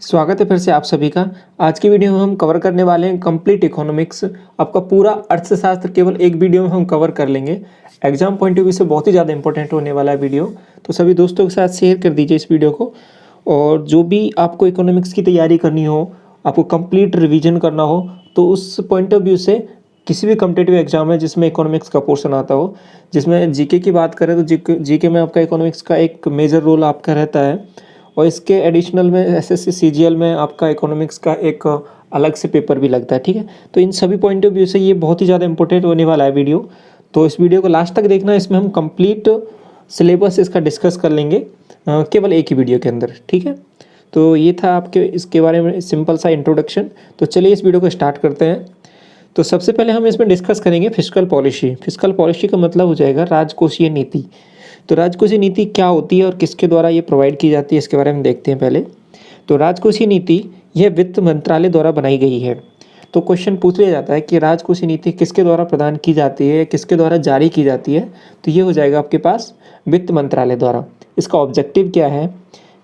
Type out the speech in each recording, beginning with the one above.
स्वागत है फिर से आप सभी का। आज की वीडियो में हम कवर करने वाले हैं कंप्लीट इकोनॉमिक्स। आपका पूरा अर्थशास्त्र केवल एक वीडियो में हम कवर कर लेंगे। एग्जाम पॉइंट ऑफ व्यू से बहुत ही ज़्यादा इंपॉर्टेंट होने वाला है वीडियो, तो सभी दोस्तों के साथ शेयर कर दीजिए इस वीडियो को। और जो भी आपको इकोनॉमिक्स की तैयारी करनी हो, आपको कंप्लीट रिविजन करना हो, तो उस पॉइंट ऑफ व्यू से किसी भी कॉम्पिटिटिव एग्जाम है जिसमें इकोनॉमिक्स का पोर्शन आता हो, जिसमें जीके की बात करें तो जीके में आपका इकोनॉमिक्स का एक मेजर रोल आपका रहता है। और इसके एडिशनल में एसएससी सीजीएल में आपका इकोनॉमिक्स का एक अलग से पेपर भी लगता है। ठीक है, तो इन सभी पॉइंट ऑफ व्यू से ये बहुत ही ज़्यादा इंपॉर्टेंट होने वाला है वीडियो। तो इस वीडियो को लास्ट तक देखना, इसमें हम कंप्लीट सिलेबस इसका डिस्कस कर लेंगे केवल एक ही वीडियो के अंदर। ठीक है, तो ये था आपके इसके बारे में सिंपल सा इंट्रोडक्शन। तो चलिए इस वीडियो को स्टार्ट करते हैं। तो सबसे पहले हम इसमें डिस्कस करेंगे फिस्कल पॉलिसी। फिस्कल पॉलिसी का मतलब हो जाएगा राजकोषीय नीति। तो राजकोषीय नीति क्या होती है और किसके द्वारा ये प्रोवाइड की जाती है, इसके बारे में देखते हैं पहले। तो राजकोषीय नीति यह वित्त मंत्रालय द्वारा बनाई गई है। तो क्वेश्चन पूछ लिया जाता है कि राजकोषीय नीति किसके द्वारा प्रदान की जाती है, किसके द्वारा जारी की जाती है, तो ये हो जाएगा आपके पास वित्त मंत्रालय द्वारा। इसका ऑब्जेक्टिव क्या है?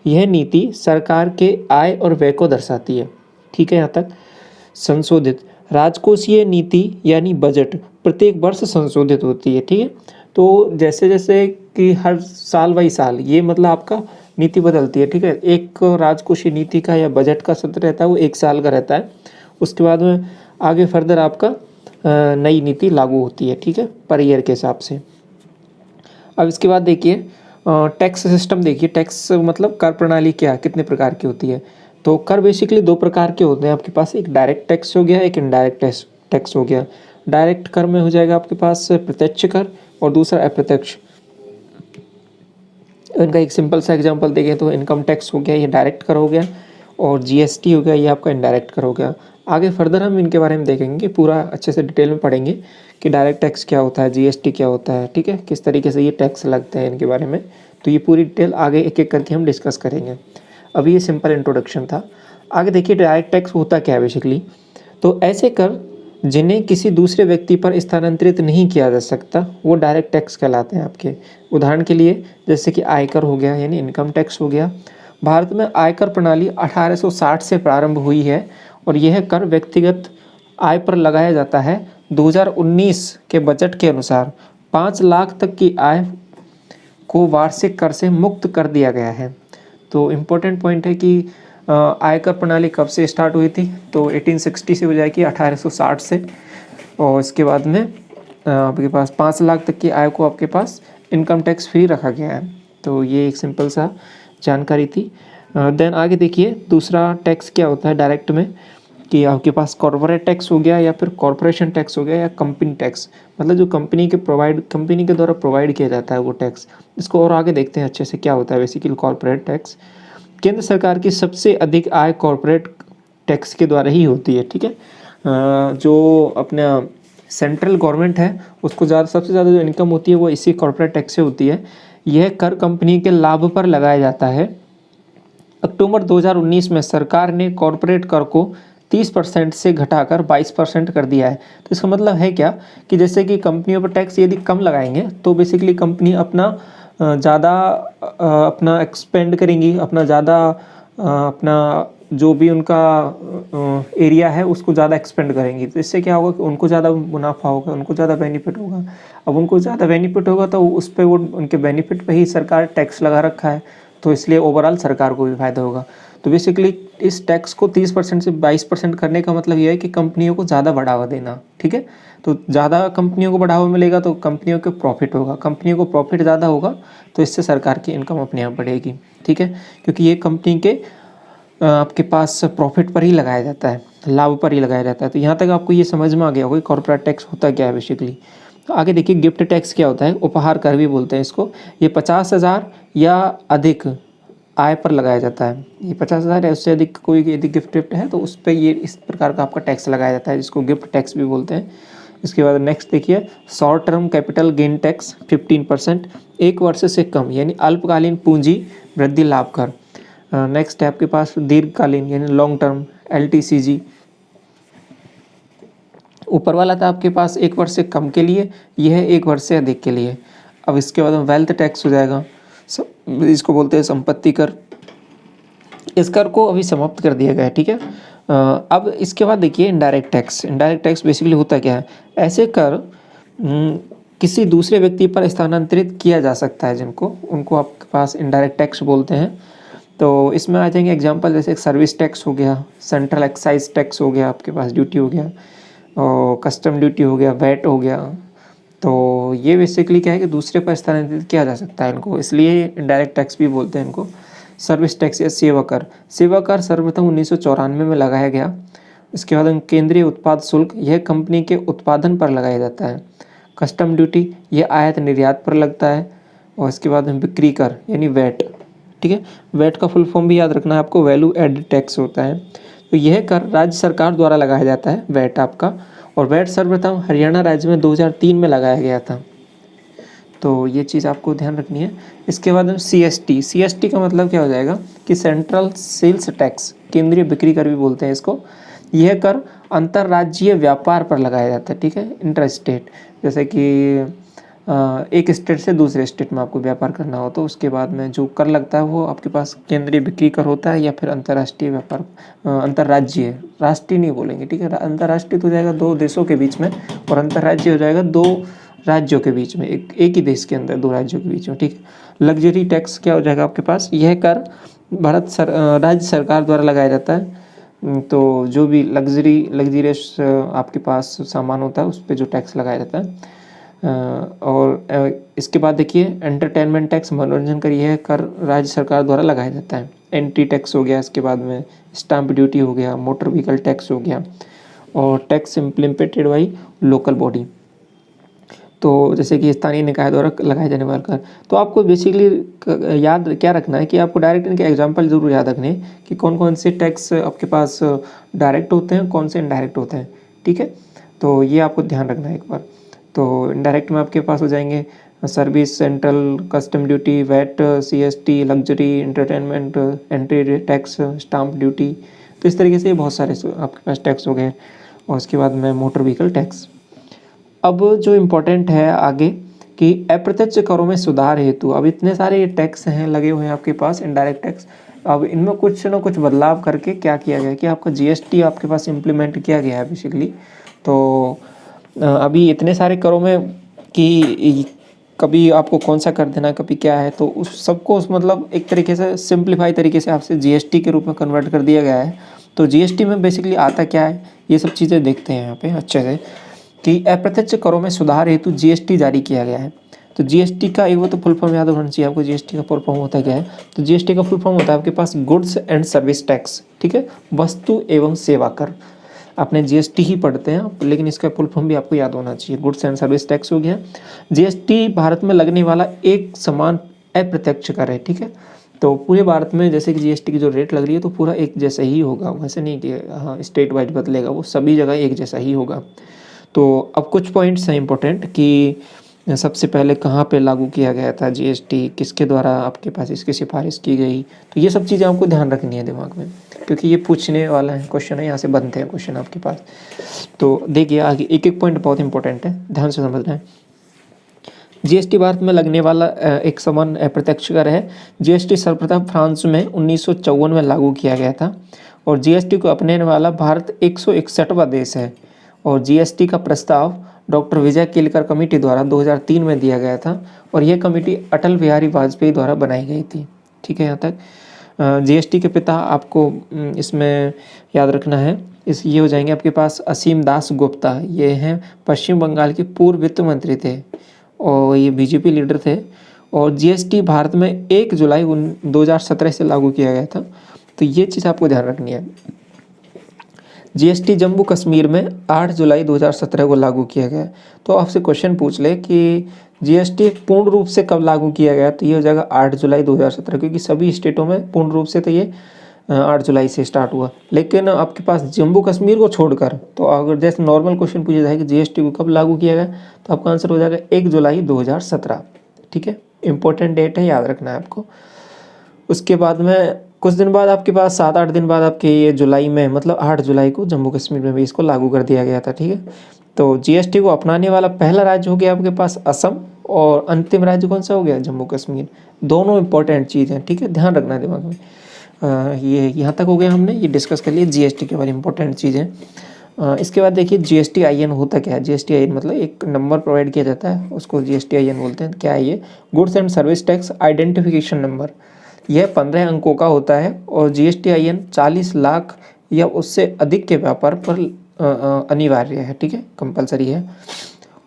यह नीति सरकार के आय और व्यय को दर्शाती है। ठीक है, यहाँ तक संशोधित राजकोषीय नीति यानी बजट प्रत्येक वर्ष संशोधित होती है। ठीक है, तो जैसे जैसे कि हर साल बाई साल ये मतलब आपका नीति बदलती है। ठीक है, एक राजकोषीय नीति का या बजट का सत्र रहता है वो एक साल का रहता है। उसके बाद में आगे फर्दर आपका नई नीति लागू होती है। ठीक है, पर ईयर के हिसाब से। अब इसके बाद देखिए टैक्स सिस्टम। देखिए टैक्स मतलब कर प्रणाली क्या कितने प्रकार की होती है। तो कर बेसिकली दो प्रकार के होते हैं आपके पास, एक डायरेक्ट टैक्स हो गया, एक इनडायरेक्ट टैक्स हो गया। डायरेक्ट कर में हो जाएगा आपके पास प्रत्यक्ष कर और दूसरा अप्रत्यक्ष। इनका एक सिंपल सा एग्जांपल देखें तो इनकम टैक्स हो गया, ये डायरेक्ट कर हो गया, और जीएसटी हो गया, ये आपका इनडायरेक्ट कर हो गया। आगे फर्दर हम इनके बारे में देखेंगे, पूरा अच्छे से डिटेल में पढ़ेंगे कि डायरेक्ट टैक्स क्या होता है, जीएसटी क्या होता है, ठीक है, किस तरीके से ये टैक्स लगते हैं इनके बारे में। तो ये पूरी डिटेल आगे एक एक करके हम डिस्कस करेंगे। अभी ये सिंपल इंट्रोडक्शन था। आगे देखिए डायरेक्ट टैक्स होता क्या है बेसिकली। तो ऐसे कर जिन्हें किसी दूसरे व्यक्ति पर स्थानांतरित नहीं किया जा सकता वो डायरेक्ट टैक्स कहलाते हैं आपके। उदाहरण के लिए जैसे कि आयकर हो गया यानी इनकम टैक्स हो गया। भारत में आयकर प्रणाली 1860 से प्रारंभ हुई है और यह कर व्यक्तिगत आय पर लगाया जाता है। 2019 के बजट के अनुसार 5 लाख तक की आय को वार्षिक कर से मुक्त कर दिया गया है। तो इम्पोर्टेंट पॉइंट है कि आयकर प्रणाली कब से स्टार्ट हुई थी, तो 1860 से हो जाएगी 1860 से। और इसके बाद में आपके पास 5 लाख तक की आय को आपके पास इनकम टैक्स फ्री रखा गया है। तो ये एक सिंपल सा जानकारी थी। देन आगे देखिए दूसरा टैक्स क्या होता है डायरेक्ट में, कि आपके पास कॉर्पोरेट टैक्स हो गया या फिर कॉर्पोरेशन टैक्स हो गया या कंपनी टैक्स, मतलब जो कंपनी के द्वारा प्रोवाइड किया जाता है वो टैक्स। इसको और आगे देखते हैं अच्छे से क्या होता है बेसिकली कॉर्पोरेट टैक्स। केंद्र सरकार की सबसे अधिक आय कॉर्पोरेट टैक्स के द्वारा ही होती है। ठीक है, जो अपना सेंट्रल गवर्नमेंट है उसको सबसे ज़्यादा जो इनकम होती है वो इसी कॉर्पोरेट टैक्स से होती है। यह कर कंपनी के लाभ पर लगाया जाता है। अक्टूबर 2019 में सरकार ने कॉर्पोरेट कर को 30% से घटाकर 22% कर दिया है। तो इसका मतलब है क्या कि जैसे कि कंपनियों पर टैक्स यदि कम लगाएंगे तो बेसिकली कंपनी अपना ज़्यादा अपना एक्सपेंड करेंगी, अपना ज़्यादा अपना जो भी उनका एरिया है उसको ज़्यादा एक्सपेंड करेंगी। तो इससे क्या होगा कि उनको ज़्यादा मुनाफा होगा, उनको ज़्यादा बेनिफिट होगा। अब उनको ज़्यादा बेनिफिट होगा तो उस पर वो उनके बेनिफिट पे ही सरकार टैक्स लगा रखा है, तो इसलिए ओवरऑल सरकार को भी फायदा होगा। तो बेसिकली इस टैक्स को 30% से 22% करने का मतलब यह है कि कंपनियों को ज़्यादा बढ़ावा देना। ठीक है, तो ज़्यादा कंपनियों को बढ़ावा मिलेगा तो कंपनियों को प्रॉफिट होगा, कंपनियों को प्रॉफिट ज़्यादा होगा तो इससे सरकार की इनकम अपने आप बढ़ेगी। ठीक है, क्योंकि ये कंपनी के आपके पास प्रॉफिट पर ही लगाया जाता है, लाभ पर ही लगाया जाता है। तो यहाँ तक आपको ये समझ में आ गया होगा कॉर्पोरेट टैक्स होता क्या है बेसिकली। तो आगे देखिए गिफ्ट टैक्स क्या होता है, उपहार कर भी बोलते हैं इसको। ये 50,000 या अधिक आय पर लगाया जाता है। ये 50,000 या उससे अधिक कोई यदि गिफ्ट है तो उस पर ये इस प्रकार का आपका टैक्स लगाया जाता है, जिसको गिफ्ट टैक्स भी बोलते हैं। इसके बाद नेक्स्ट देखिए short term capital gain tax 15%, एक वर्ष से कम यानी अल्पकालीन पूंजी वृद्धि लाभ कर। नेक्स्ट है आपके पास दीर्घकालीन यानी लॉन्ग टर्म LTCG। ऊपर वाला था आपके पास एक वर्ष से कम के लिए, यह है एक वर्ष से अधिक के लिए। अब इसके बाद वेल्थ टैक्स हो जाएगा, इसको बोलते हैं संपत्ति कर। इस कर को अभी समाप्त कर दिया गया है, ठीक है। अब इसके बाद देखिए indirect tax. Indirect tax basically होता क्या है, ऐसे कर किसी दूसरे व्यक्ति पर स्थानांतरित किया जा सकता है जिनको, उनको आपके पास इनडायरेक्ट टैक्स बोलते हैं। तो इसमें आ जाएंगे एग्जांपल, जैसे सर्विस टैक्स हो गया, सेंट्रल एक्साइज टैक्स हो गया, आपके पास ड्यूटी हो गया, और कस्टम ड्यूटी हो गया, वैट हो गया। तो ये बेसिकली क्या है कि दूसरे पर स्थानांतरित किया जा सकता है इनको, इसलिए इनडायरेक्ट टैक्स भी बोलते हैं इनको। सर्विस टैक्स या सेवा कर। सेवा कर सर्वप्रथम 1994 में लगाया गया। इसके बाद केंद्रीय उत्पाद शुल्क, यह कंपनी के उत्पादन पर लगाया जाता है। कस्टम ड्यूटी, यह आयात निर्यात पर लगता है। और इसके बाद बिक्री कर यानी वैट, ठीक है। वैट का फुल फॉर्म भी याद रखना है आपको, वैल्यू एडेड टैक्स होता है। तो यह कर राज्य सरकार द्वारा लगाया जाता है, वैट आपका। और वैट सर्वप्रथम हरियाणा राज्य में 2003 में लगाया गया था। तो ये चीज़ आपको ध्यान रखनी है। इसके बाद CST। CST का मतलब क्या हो जाएगा कि सेंट्रल सेल्स टैक्स, केंद्रीय बिक्री कर भी बोलते हैं इसको। यह कर अंतर्राज्यीय व्यापार पर लगाया जाता है, ठीक है, इंटर स्टेट। जैसे कि एक स्टेट से दूसरे स्टेट में आपको व्यापार करना हो तो उसके बाद में जो कर लगता है वो आपके पास केंद्रीय बिक्री कर होता है, या फिर अंतर्राष्ट्रीय व्यापार, अंतर्राज्यीय, राष्ट्रीय नहीं बोलेंगे, ठीक है। अंतर्राष्ट्रीय तो हो जाएगा 2 देशों के बीच में, और अंतर्राज्यीय हो जाएगा 2 राज्यों के बीच में, एक ही देश के अंदर 2 राज्यों के बीच में, ठीक है। लग्जरी टैक्स क्या हो जाएगा आपके पास, यह कर राज्य सरकार द्वारा लगाया जाता है। तो जो भी लग्जरियस आपके पास सामान होता है उस पर जो टैक्स लगाया जाता है। और इसके बाद देखिए एंटरटेनमेंट टैक्स, मनोरंजन कर, यह कर राज्य सरकार द्वारा लगाया जाता है। एंट्री टैक्स हो गया, इसके बाद में स्टाम्प ड्यूटी हो गया, मोटर व्हीकल टैक्स हो गया, और tax implemented by local body. तो जैसे कि स्थानीय निकाय द्वारा लगाए जाने वाला कर। तो आपको बेसिकली याद क्या रखना है कि आपको डायरेक्ट इनके एग्जांपल जरूर याद रखने हैं कि कौन कौन से टैक्स आपके पास डायरेक्ट होते हैं, कौन से इनडायरेक्ट होते हैं, ठीक है। तो ये आपको ध्यान रखना है एक बार। तो इनडायरेक्ट में आपके पास हो जाएंगे service, central, custom duty, VAT, CST, luxury, entertainment, entry tax, stamp duty. तो इस तरीके से बहुत सारे आपके पास टैक्स हो गए। और उसके बाद में मोटर व्हीकल टैक्स। अब जो इम्पोर्टेंट है आगे कि अप्रत्यक्ष करों में सुधार हेतु, अब इतने सारे टैक्स हैं लगे हुए हैं आपके पास इनडायरेक्ट टैक्स, अब इनमें कुछ ना कुछ बदलाव करके क्या किया गया कि आपका GST आपके पास इम्प्लीमेंट किया गया है बेसिकली। तो अभी इतने सारे करों में कि कभी आपको कौन सा कर देना, कभी क्या है, तो उस सबको उस मतलब एक तरीके से सिंप्लीफाई तरीके से आपसे GST के रूप में कन्वर्ट कर दिया गया है। तो GST में बेसिकली आता क्या है, ये सब चीज़ें देखते हैं यहाँ पे अच्छे से कि अप्रत्यक्ष करों में सुधार हेतु GST जारी किया गया है। तो GST का एक वो तो फुल फॉर्म याद होना चाहिए आपको, GST का फुल फॉर्म होता क्या है। तो GST का फुल फॉर्म होता है आपके पास गुड्स एंड सर्विस टैक्स, ठीक है, वस्तु एवं सेवा कर। आपने GST ही पढ़ते हैं आप, लेकिन इसका फुल फॉर्म भी आपको याद होना चाहिए। गुड्स एंड सर्विस टैक्स हो गया। GST भारत में लगने वाला एक समान अप्रत्यक्ष कर है, ठीक है। तो पूरे भारत में जैसे कि GST की जो रेट लग रही है तो पूरा एक जैसा ही होगा, वैसे नहीं कि हाँ स्टेट वाइज बदलेगा, वो सभी जगह एक जैसा ही होगा। तो अब कुछ पॉइंट्स हैं इंपॉर्टेंट कि सबसे पहले कहाँ पे लागू किया गया था GST, किसके द्वारा आपके पास इसकी सिफारिश की गई। तो ये सब चीज़ें आपको ध्यान रखनी है दिमाग में, क्योंकि ये पूछने वाला है क्वेश्चन है, यहाँ से बनते हैं क्वेश्चन आपके पास। तो देखिए आगे एक एक पॉइंट बहुत इंपॉर्टेंट है, ध्यान से समझना है। GST भारत में लगने वाला एक समान अप्रत्यक्ष कर है। GST सर्वप्रथम फ्रांस में 1954 में लागू किया गया था, और GST को अपनाने वाला भारत 161वां देश है। और GST का प्रस्ताव डॉक्टर विजय केलकर कमेटी द्वारा 2003 में दिया गया था, और यह कमेटी अटल बिहारी वाजपेयी द्वारा बनाई गई थी, ठीक है। यहाँ तक GST के पिता आपको इसमें याद रखना है, ये हो जाएंगे आपके पास असीम दास गुप्ता। ये हैं पश्चिम बंगाल के पूर्व वित्त मंत्री थे, और ये BJP लीडर थे। और GST भारत में 1 जुलाई 2017 से लागू किया गया था। तो ये चीज़ आपको ध्यान रखनी है। GST जम्मू कश्मीर में 8 जुलाई 2017 को लागू किया गया। तो आपसे क्वेश्चन पूछ ले कि GST पूर्ण रूप से कब लागू किया गया, तो ये हो जाएगा 8 जुलाई 2017, क्योंकि सभी स्टेटों में पूर्ण रूप से तो ये 8 जुलाई से स्टार्ट हुआ। लेकिन आपके पास जम्मू कश्मीर को छोड़कर, तो अगर जैसे नॉर्मल क्वेश्चन पूछा जाए कि GST को कब लागू किया गया, तो आपका आंसर हो जाएगा 1 जुलाई 2017, ठीक है। इंपॉर्टेंट डेट है, याद रखना है आपको। उसके बाद में कुछ दिन बाद आपके पास 7-8 दिन बाद आपके ये जुलाई में, मतलब 8 जुलाई को जम्मू कश्मीर में भी इसको लागू कर दिया गया था, ठीक है। तो GST को अपनाने वाला पहला राज्य हो गया आपके पास असम, और अंतिम राज्य कौन सा हो गया, जम्मू कश्मीर। दोनों इंपॉर्टेंट चीज़ हैं, ठीक है, ध्यान रखना है दिमाग में। ये यहाँ तक हो गया, हमने ये डिस्कस कर लिया जीएसटी के बारे में, इंपॉर्टेंट चीज़ है। इसके बाद देखिए GSTIN होता क्या है। GSTIN मतलब एक नंबर प्रोवाइड किया जाता है, उसको GSTIN बोलते हैं। क्या है ये? Goods and service tax identification number. यह 15 अंकों का होता है और GSTIN 40 लाख या उससे अधिक के व्यापार पर अनिवार्य है, ठीक है, कंपलसरी है।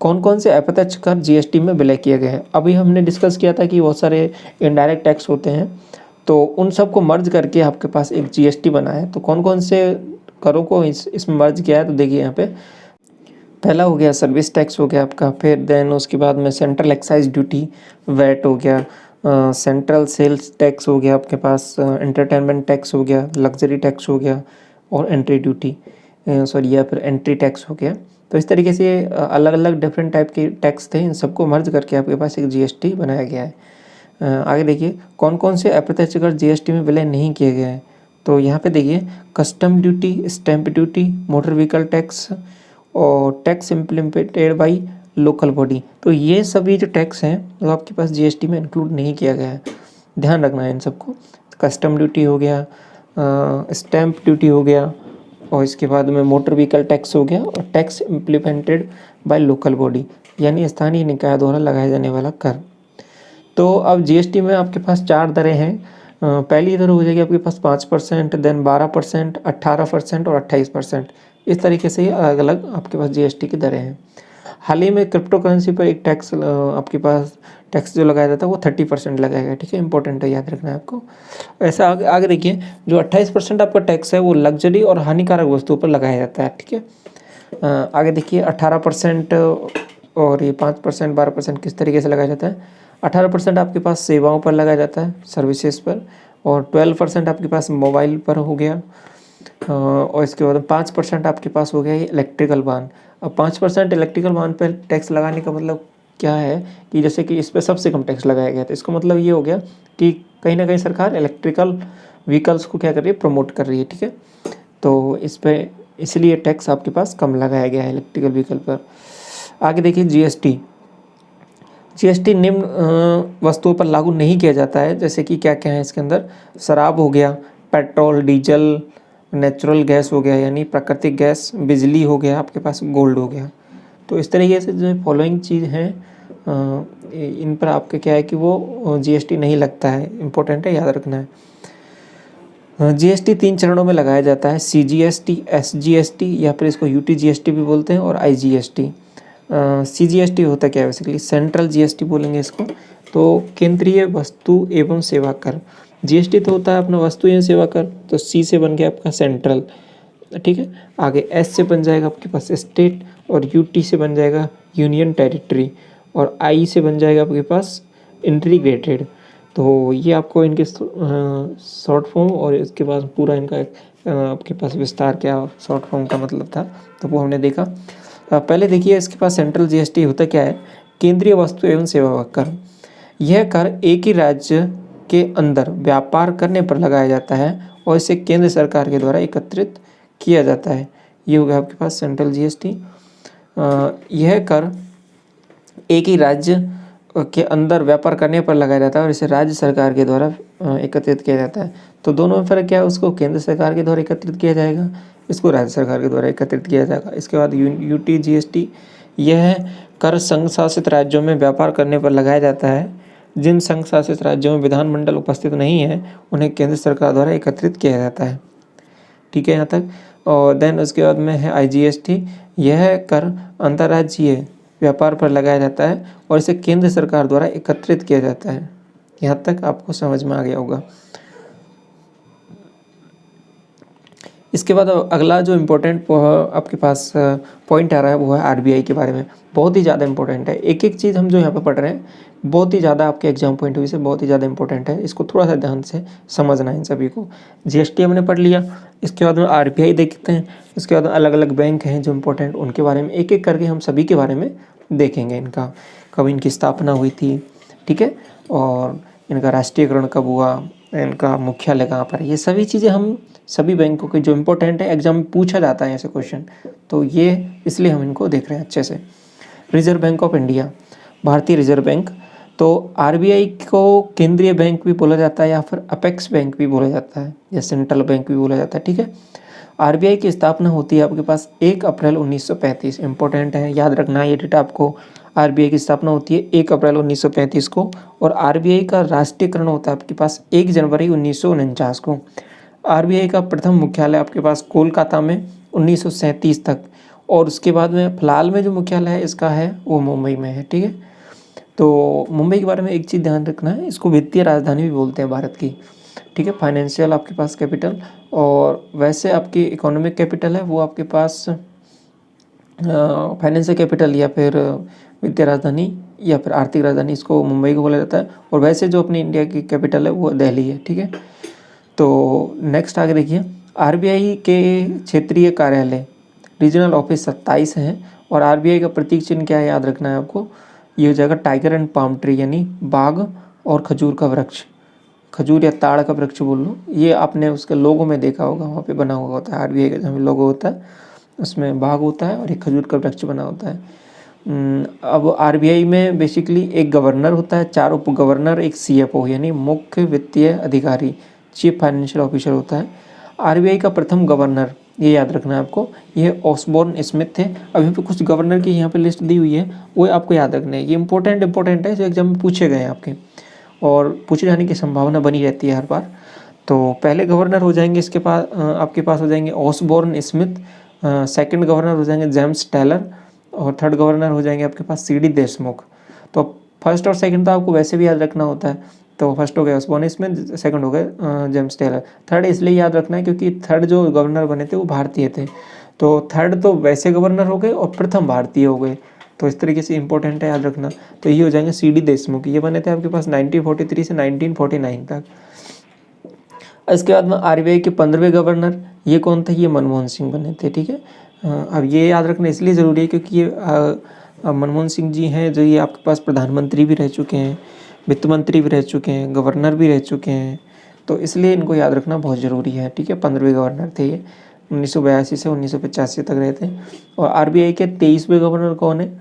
कौन कौन से अप्रत्यक्ष कर जीएसटी में विलय किए गए हैं? अभी हमने डिस्कस किया था कि बहुत सारे इनडायरेक्ट टैक्स होते हैं, तो उन सबको मर्ज करके आपके पास एक जीएसटी बना है। तो कौन कौन से करों को इसमें मर्ज किया है? तो देखिए यहाँ पे पहला हो गया सर्विस टैक्स हो गया आपका, फिर देन उसके बाद में सेंट्रल एक्साइज ड्यूटी वैट हो गया, सेंट्रल सेल्स टैक्स हो गया आपके पास, एंटरटेनमेंट टैक्स हो गया, लग्जरी टैक्स हो गया और एंट्री ड्यूटी सॉरी या फिर एंट्री टैक्स हो गया। तो इस तरीके से अलग अलग डिफरेंट टाइप के टैक्स थे, इन सबको मर्ज करके आपके पास एक जीएसटी बनाया गया है। आगे देखिए कौन कौन से अप्रत्यक्ष कर जीएसटी में विलय नहीं किए गए हैं। तो यहाँ पे देखिए custom duty, stamp duty, motor vehicle tax और tax implemented by local body. तो ये सभी जो टैक्स हैं वो आपके पास जीएसटी में इंक्लूड नहीं किया गया है, ध्यान रखना है इन सबको। कस्टम ड्यूटी हो गया, स्टैंप ड्यूटी हो गया और इसके बाद में मोटर व्हीकल टैक्स हो गया और tax implemented by local body यानी स्थानीय निकाय द्वारा लगाया जाने वाला कर। तो अब जीएसटी में आपके पास 4 दरें हैं। पहली दर हो जाएगी आपके पास 5%, देन 12%, 18% और 28%। इस तरीके से अलग अलग आपके पास जीएसटी की दरें हैं। हाल ही में क्रिप्टो करेंसी पर एक टैक्स आपके पास टैक्स जो लगाया जाता है वो 30% लगाया गया, ठीक है, इंपॉर्टेंट है, याद रखना है आपको। ऐसा आगे देखिए जो 28% आपका टैक्स है वो लग्जरी और हानिकारक वस्तुओं पर लगाया जाता है, ठीक है। आगे देखिए 18% और ये 5%, 12% किस तरीके से लगाया जाता है। 18% आपके पास सेवाओं पर लगाया जाता है, सर्विसेज पर, और 12% आपके पास मोबाइल पर हो गया, और इसके बाद 5% आपके पास हो गया ये इलेक्ट्रिकल वाहन। अब 5% इलेक्ट्रिकल वाहन पर टैक्स लगाने का मतलब क्या है कि जैसे कि इस पर सबसे कम टैक्स लगाया गया था, इसका मतलब ये हो गया कि कहीं ना कहीं सरकार इलेक्ट्रिकल व्हीकल्स को क्या कर रही है, प्रमोट कर रही है, ठीक है। तो इस पर इसलिए टैक्स आपके पास कम लगाया गया है इलेक्ट्रिकल व्हीकल पर। आगे देखिए जीएसटी निम्न वस्तुओं पर लागू नहीं किया जाता है, जैसे कि क्या क्या है इसके अंदर। शराब हो गया, पेट्रोल, डीजल, नेचुरल गैस हो गया यानी प्राकृतिक गैस, बिजली हो गया आपके पास, गोल्ड हो गया। तो इस तरीके से जो फॉलोइंग चीज़ हैं इन पर आपके क्या है कि वो जीएसटी नहीं लगता है, इम्पोर्टेंट है, याद रखना है। जीएसटी 3 चरणों में लगाया जाता है, सीजीएसटी, एसजीएसटी या फिर इसको यूटीजीएसटी भी बोलते हैं, और आईजीएसटी। सीजीएसटी होता क्या है बेसिकली, सेंट्रल जीएसटी बोलेंगे इसको, तो केंद्रीय वस्तु एवं सेवा कर। जीएसटी तो होता है अपना वस्तु एवं सेवा कर, तो सी से बन गया आपका सेंट्रल, ठीक है। आगे एस से बन जाएगा आपके पास स्टेट, और यूटी से बन जाएगा यूनियन टेरिटरी, और आई से बन जाएगा आपके पास इंटीग्रेटेड। तो ये आपको इनके शॉर्ट फॉर्म और इसके बाद पूरा इनका आपके पास विस्तार क्या शॉर्ट फॉर्म का मतलब था, तो वो हमने देखा। पहले देखिए इसके पास सेंट्रल जीएसटी होता क्या है, केंद्रीय वस्तु एवं सेवा कर। यह कर एक ही राज्य के अंदर व्यापार करने पर लगाया जाता है और इसे केंद्र सरकार के द्वारा एकत्रित किया जाता है। ये हो गया आपके पास सेंट्रल जीएसटी। यह कर एक ही राज्य के अंदर व्यापार करने पर लगाया जाता है और इसे राज्य सरकार के द्वारा एकत्रित किया जाता है। तो दोनों में फ़र्क क्या है, उसको केंद्र सरकार के द्वारा एकत्रित किया जाएगा, इसको राज्य सरकार के द्वारा एकत्रित किया जाएगा। इसके बाद यूटी जीएसटी, यह कर संघ शासित राज्यों में व्यापार करने पर लगाया जाता है। जिन संघ शासित राज्यों में विधानमंडल उपस्थित नहीं है उन्हें केंद्र सरकार द्वारा एकत्रित किया जाता है, ठीक है यहाँ तक। और देन उसके बाद में है आईजीएसटी, यह कर अंतर्राज्यीय व्यापार पर लगाया जाता है और इसे केंद्र सरकार द्वारा एकत्रित किया जाता है। यहाँ तक आपको समझ में आ गया होगा। इसके बाद अगला जो इम्पोर्टेंट आपके पास पॉइंट आ रहा है वो है आरबीआई के बारे में। बहुत ही ज़्यादा इंपॉर्टेंट है, एक एक चीज़ हम जो यहाँ पे पढ़ रहे हैं बहुत ही ज़्यादा आपके एग्जाम पॉइंट ऑफ व्यू से बहुत ही ज़्यादा इंपॉर्टेंट है, इसको थोड़ा सा ध्यान से समझना है इन सभी को। जीएसटी हमने पढ़ लिया, इसके बाद में आरबीआई देखते हैं, इसके बाद अलग अलग बैंक हैं जो इम्पोर्टेंट, उनके बारे में एक एक करके हम सभी के बारे में देखेंगे। इनका कब इनकी स्थापना हुई थी, ठीक है, और इनका राष्ट्रीयकरण कब हुआ, इनका मुख्यालय कहाँ पर है, ये सभी चीज़ें हम सभी बैंकों के जो इम्पोर्टेंट है एग्जाम में पूछा जाता है ऐसे क्वेश्चन, तो ये इसलिए हम इनको देख रहे हैं अच्छे से। रिजर्व बैंक ऑफ इंडिया, भारतीय रिजर्व बैंक, तो आरबीआई को केंद्रीय बैंक भी बोला जाता है या फिर अपेक्स बैंक भी बोला जाता है या सेंट्रल बैंक भी बोला जाता है, ठीक है। आरबीआई की स्थापना होती है आपके पास 1 अप्रैल 1935, इंपॉर्टेंट है, याद रखना ये डेटा आपको। आरबीआई की स्थापना होती है 1 अप्रैल 1935 को, और आरबीआई का राष्ट्रीयकरण होता है आपके पास 1 जनवरी 1949 को। आरबीआई का प्रथम मुख्यालय आपके पास कोलकाता में 1937 तक, और उसके बाद में फिलहाल में जो मुख्यालय है इसका है वो मुंबई में है, ठीक है। तो मुंबई के बारे में एक चीज़ ध्यान रखना है, इसको वित्तीय राजधानी भी बोलते हैं भारत की, ठीक है। फाइनेंशियल आपके पास कैपिटल, और वैसे आपकी इकोनॉमिक कैपिटल है वो आपके पास फाइनेंशियल कैपिटल या फिर वित्तीय राजधानी या फिर आर्थिक राजधानी, इसको मुंबई को बोला जाता है। और वैसे जो अपनी इंडिया की कैपिटल है वो दिल्ली है, ठीक है। तो नेक्स्ट आगे देखिए, आरबीआई के क्षेत्रीय कार्यालय रीजनल ऑफिस 27 हैं, और आरबीआई का प्रतीक चिन्ह क्या है याद रखना है आपको, ये हो जाएगा टाइगर एंड पाम ट्री, यानी बाघ और खजूर का वृक्ष, खजूर या ताड़ का वृक्ष बोल लो। ये आपने उसके लोगो में देखा होगा, वहाँ पे बना हुआ होता है आरबीआई का जहाँ लोगो होता है, उसमें बाघ होता है और एक खजूर का वृक्ष बना होता है। अब आरबीआई में बेसिकली एक गवर्नर होता है, 4 उप गवर्नर, एक सीएफओ यानी मुख्य वित्तीय अधिकारी, चीफ फाइनेंशियल ऑफिसर होता है। आरबीआई का प्रथम गवर्नर, ये याद रखना है आपको, ये ऑसबोर्न स्मिथ थे। अभी पे कुछ गवर्नर की यहाँ पे लिस्ट दी हुई है, वो आपको याद रखना है, ये इंपॉर्टेंट है, जो एग्जाम में पूछे गए हैं आपके, और पूछे जाने की संभावना बनी रहती है हर बार। तो पहले गवर्नर हो जाएंगे इसके पास आपके पास हो जाएंगे ऑसबोर्न स्मिथ, सेकंड गवर्नर हो जाएंगे जेम्स टेलर, और थर्ड गवर्नर हो जाएंगे आपके पास सीडी देशमुख। तो फर्स्ट और सेकंड तो आपको वैसे भी याद रखना होता है, तो फर्स्ट हो गया ऑसबोर्न स्मिथ, सेकंड हो गए जेम्स टेलर। थर्ड इसलिए याद रखना है क्योंकि थर्ड जो गवर्नर बने थे वो भारतीय थे, तो थर्ड तो वैसे गवर्नर हो गए और प्रथम भारतीय हो गए, तो इस तरीके से इंपॉर्टेंट है, याद रखना। तो ये हो जाएंगे सीडी देशमुख, ये बने थे आपके पास 1943 से 1949 तक। इसके बाद में आरबीआई के 15वें गवर्नर, ये कौन थे, ये मनमोहन सिंह बने थे, ठीक है। अब ये याद रखना इसलिए ज़रूरी है क्योंकि ये मनमोहन सिंह जी हैं जो ये आपके पास प्रधानमंत्री भी रह चुके हैं, वित्त मंत्री भी रह चुके हैं, गवर्नर भी रह चुके हैं, तो इसलिए इनको याद रखना बहुत ज़रूरी है, ठीक है। 15वें गवर्नर थे ये, 1982 से 1985 तक रहे थे। और आरबीआई के 23वें गवर्नर कौन है,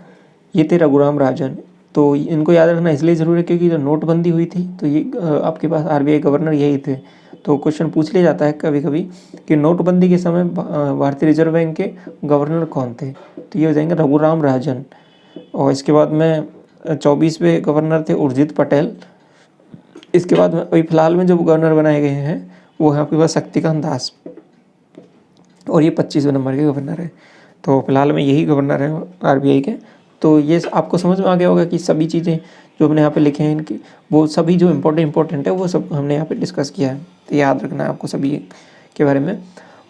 ये थे रघुराम राजन। तो इनको याद रखना इसलिए ज़रूरी है क्योंकि जो नोटबंदी हुई थी तो ये आपके पास आरबीआई गवर्नर यही थे। तो क्वेश्चन पूछ लिया जाता है कभी कभी कि नोटबंदी के समय भारतीय रिजर्व बैंक के गवर्नर कौन थे, तो ये हो जाएंगे रघुराम राजन। और इसके बाद में 24वें गवर्नर थे उर्जित पटेल। इसके बाद में अभी फिलहाल में जो गवर्नर बनाए गए हैं वो है आपके पास शक्तिकांत दास, और ये 25वें नंबर के गवर्नर है। तो फिलहाल में यही गवर्नर है आरबीआई के। तो ये आपको समझ में आ गया होगा कि सभी चीज़ें जो हमने यहाँ पे लिखे हैं इनकी, वो सभी जो इम्पोर्टेंट है वो सब हमने यहाँ पे डिस्कस किया है, तो याद रखना है आपको सभी के बारे में।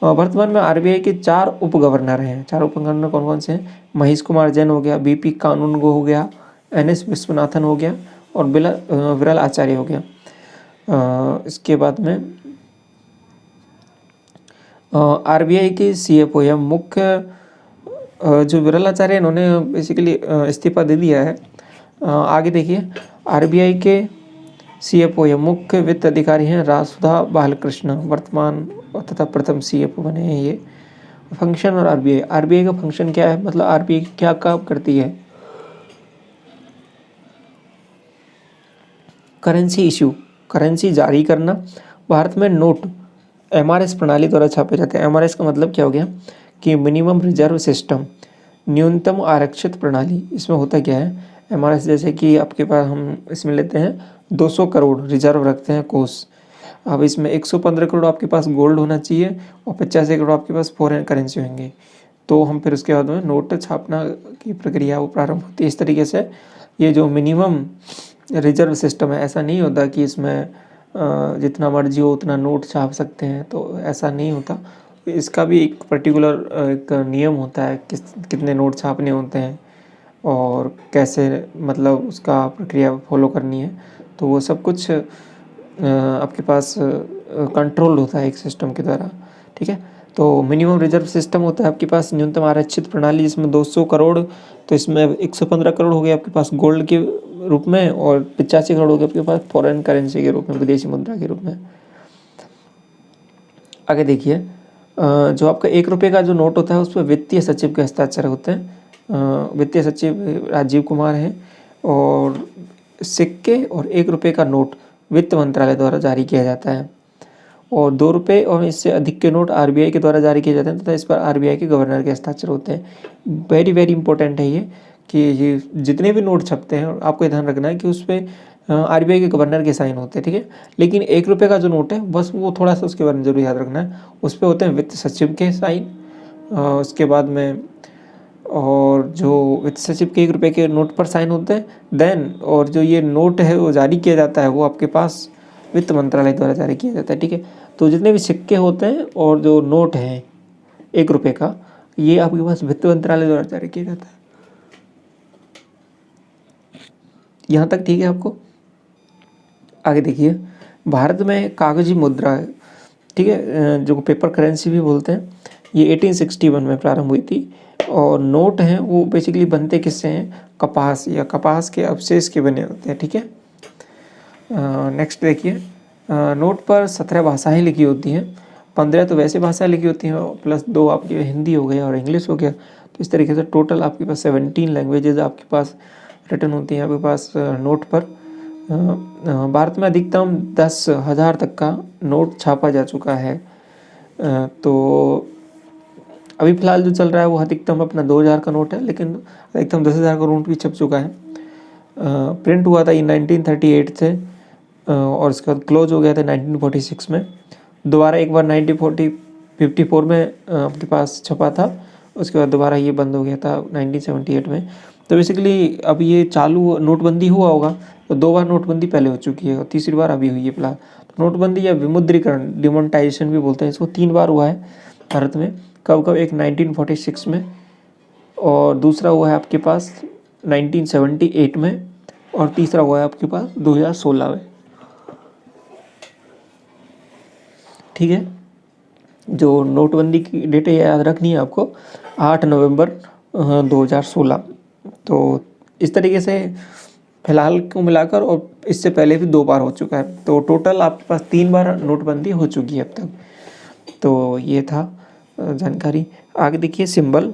वर्तमान में आरबीआई के 4 उप गवर्नर हैं। 4 उप गवर्नर कौन कौन से हैं, महेश कुमार जैन हो गया, बीपी कानूनगो हो गया, एनएस विश्वनाथन हो गया, और विरल आचार्य हो गया। इसके बाद में आरबीआई के सीएफओ या मुख्य जो विरल आचार्य इन्होंने बेसिकली इस्तीफा दे दिया है। आगे देखिए, आरबीआई के सीएफओ या मुख्य वित्त अधिकारी हैं रासुधा बालकृष्ण, वर्तमान तथा प्रथम सीएफओ बने हैं ये। फंक्शन और आरबीआई का फंक्शन क्या है, मतलब आरबीआई क्या काम करती है, करेंसी इशू, करेंसी जारी करना। भारत में नोट एमआरएस प्रणाली द्वारा छापे जाते हैं। एमआरएस का मतलब क्या हो गया कि मिनिमम रिजर्व सिस्टम, न्यूनतम आरक्षित प्रणाली। इसमें होता क्या है, एमआरएस जैसे कि आपके पास हम इसमें लेते हैं 200 करोड़ रिजर्व रखते हैं कोष। अब इसमें 115 करोड़ आपके पास गोल्ड होना चाहिए और 85 करोड़ आपके पास फॉरेन करेंसी होंगे। तो हम फिर उसके बाद में नोट छापना की प्रक्रिया वो प्रारंभ होती है। इस तरीके से ये जो मिनिमम रिजर्व सिस्टम है, ऐसा नहीं होता कि इसमें जितना मर्जी हो उतना नोट छाप सकते हैं, तो ऐसा नहीं होता। इसका भी एक पर्टिकुलर एक नियम होता है कितने नोट छापने होते हैं और कैसे मतलब उसका प्रक्रिया फॉलो करनी है, तो वो सब कुछ आपके पास कंट्रोल होता है एक सिस्टम के द्वारा, ठीक है। तो मिनिमम रिजर्व सिस्टम होता है आपके पास न्यूनतम आरक्षित प्रणाली, जिसमें 200 करोड़, तो इसमें 115 करोड़ हो गए आपके पास गोल्ड के रूप में और 85 करोड़ हो गए आपके पास फॉरेन करेंसी के रूप में, विदेशी मुद्रा के रूप में। आगे देखिए, जो आपका 1 रुपये का जो नोट होता है उस पर वित्तीय सचिव के हस्ताक्षर होते हैं। वित्तीय सचिव राजीव कुमार हैं, और सिक्के और 1 रुपये का नोट वित्त मंत्रालय द्वारा जारी किया जाता है, और 2 रुपये और इससे अधिक के नोट आरबीआई के द्वारा जारी किए जाते हैं तथा इस पर आरबीआई के गवर्नर के हस्ताक्षर होते हैं। वेरी वेरी इंपॉर्टेंट है ये, कि ये जितने भी नोट छपते हैं आपको ध्यान रखना है कि उस पर आरबीआई के गवर्नर के साइन होते हैं, ठीक है। लेकिन 1 रुपये का जो नोट है बस वो थोड़ा सा उसके बारे में जरूर याद रखना है, उस पर होते हैं वित्त सचिव के साइन। उसके बाद में और जो वित्त सचिव के 1 रुपये के नोट पर साइन होते हैं देन, और जो ये नोट है वो जारी किया जाता है वो आपके पास वित्त मंत्रालय द्वारा जारी किया जाता है, ठीक है। तो जितने भी सिक्के होते हैं और जो नोट हैं 1 रुपये का, ये आपके पास वित्त मंत्रालय द्वारा जारी किया जाता है। यहाँ तक ठीक है आपको। आगे देखिए, भारत में कागजी मुद्रा है, ठीक है, जो पेपर करेंसी भी बोलते हैं, ये 1861 में प्रारंभ हुई थी। और नोट हैं वो बेसिकली बनते किससे हैं, कपास या कपास के अवशेष के बने होते हैं, ठीक है। नेक्स्ट देखिए, नोट पर 17 भाषाएं लिखी होती हैं, 15 तो वैसे भाषाएं लिखी होती हैं प्लस 2 आपकी हिंदी हो गया और इंग्लिश हो गया। तो इस तरीके से टोटल आपके पास 17 लैंग्वेजेज आपके पास रिटर्न होती हैं आपके पास नोट पर। भारत में अधिकतम 10,000 तक का नोट छापा जा चुका है। तो अभी फ़िलहाल जो चल रहा है वो अधिकतम अपना 2,000 का नोट है, लेकिन अधिकतम 10,000 का नोट भी छप चुका है। प्रिंट हुआ था ये 1938 से, और इसके बाद क्लोज हो गया था 1946 में। दोबारा एक बार 1954 में आपके पास छपा था, उसके बाद दोबारा ये बंद हो गया था 1978 में। तो बेसिकली अब ये चालू नोटबंदी हुआ होगा, तो 2 बार नोटबंदी पहले हो चुकी है और तीसरी बार अभी हुई है फिलहाल। तो नोटबंदी या विमुद्रीकरण, डिमोनेटाइजेशन भी बोलते हैं इसको, 3 बार हुआ है भारत में। कब कब, एक 1946 में, और दूसरा हुआ है आपके पास 1978 में, और तीसरा हुआ है आपके पास 2016 में, ठीक है। जो नोटबंदी की डेट है याद रखनी है आपको, 8 नवंबर 2016। तो इस तरीके से फिलहाल को मिलाकर, और इससे पहले भी 2 बार हो चुका है, तो टोटल आपके पास 3 बार नोटबंदी हो चुकी है अब तक। तो ये था जानकारी। आगे देखिए, सिंबल।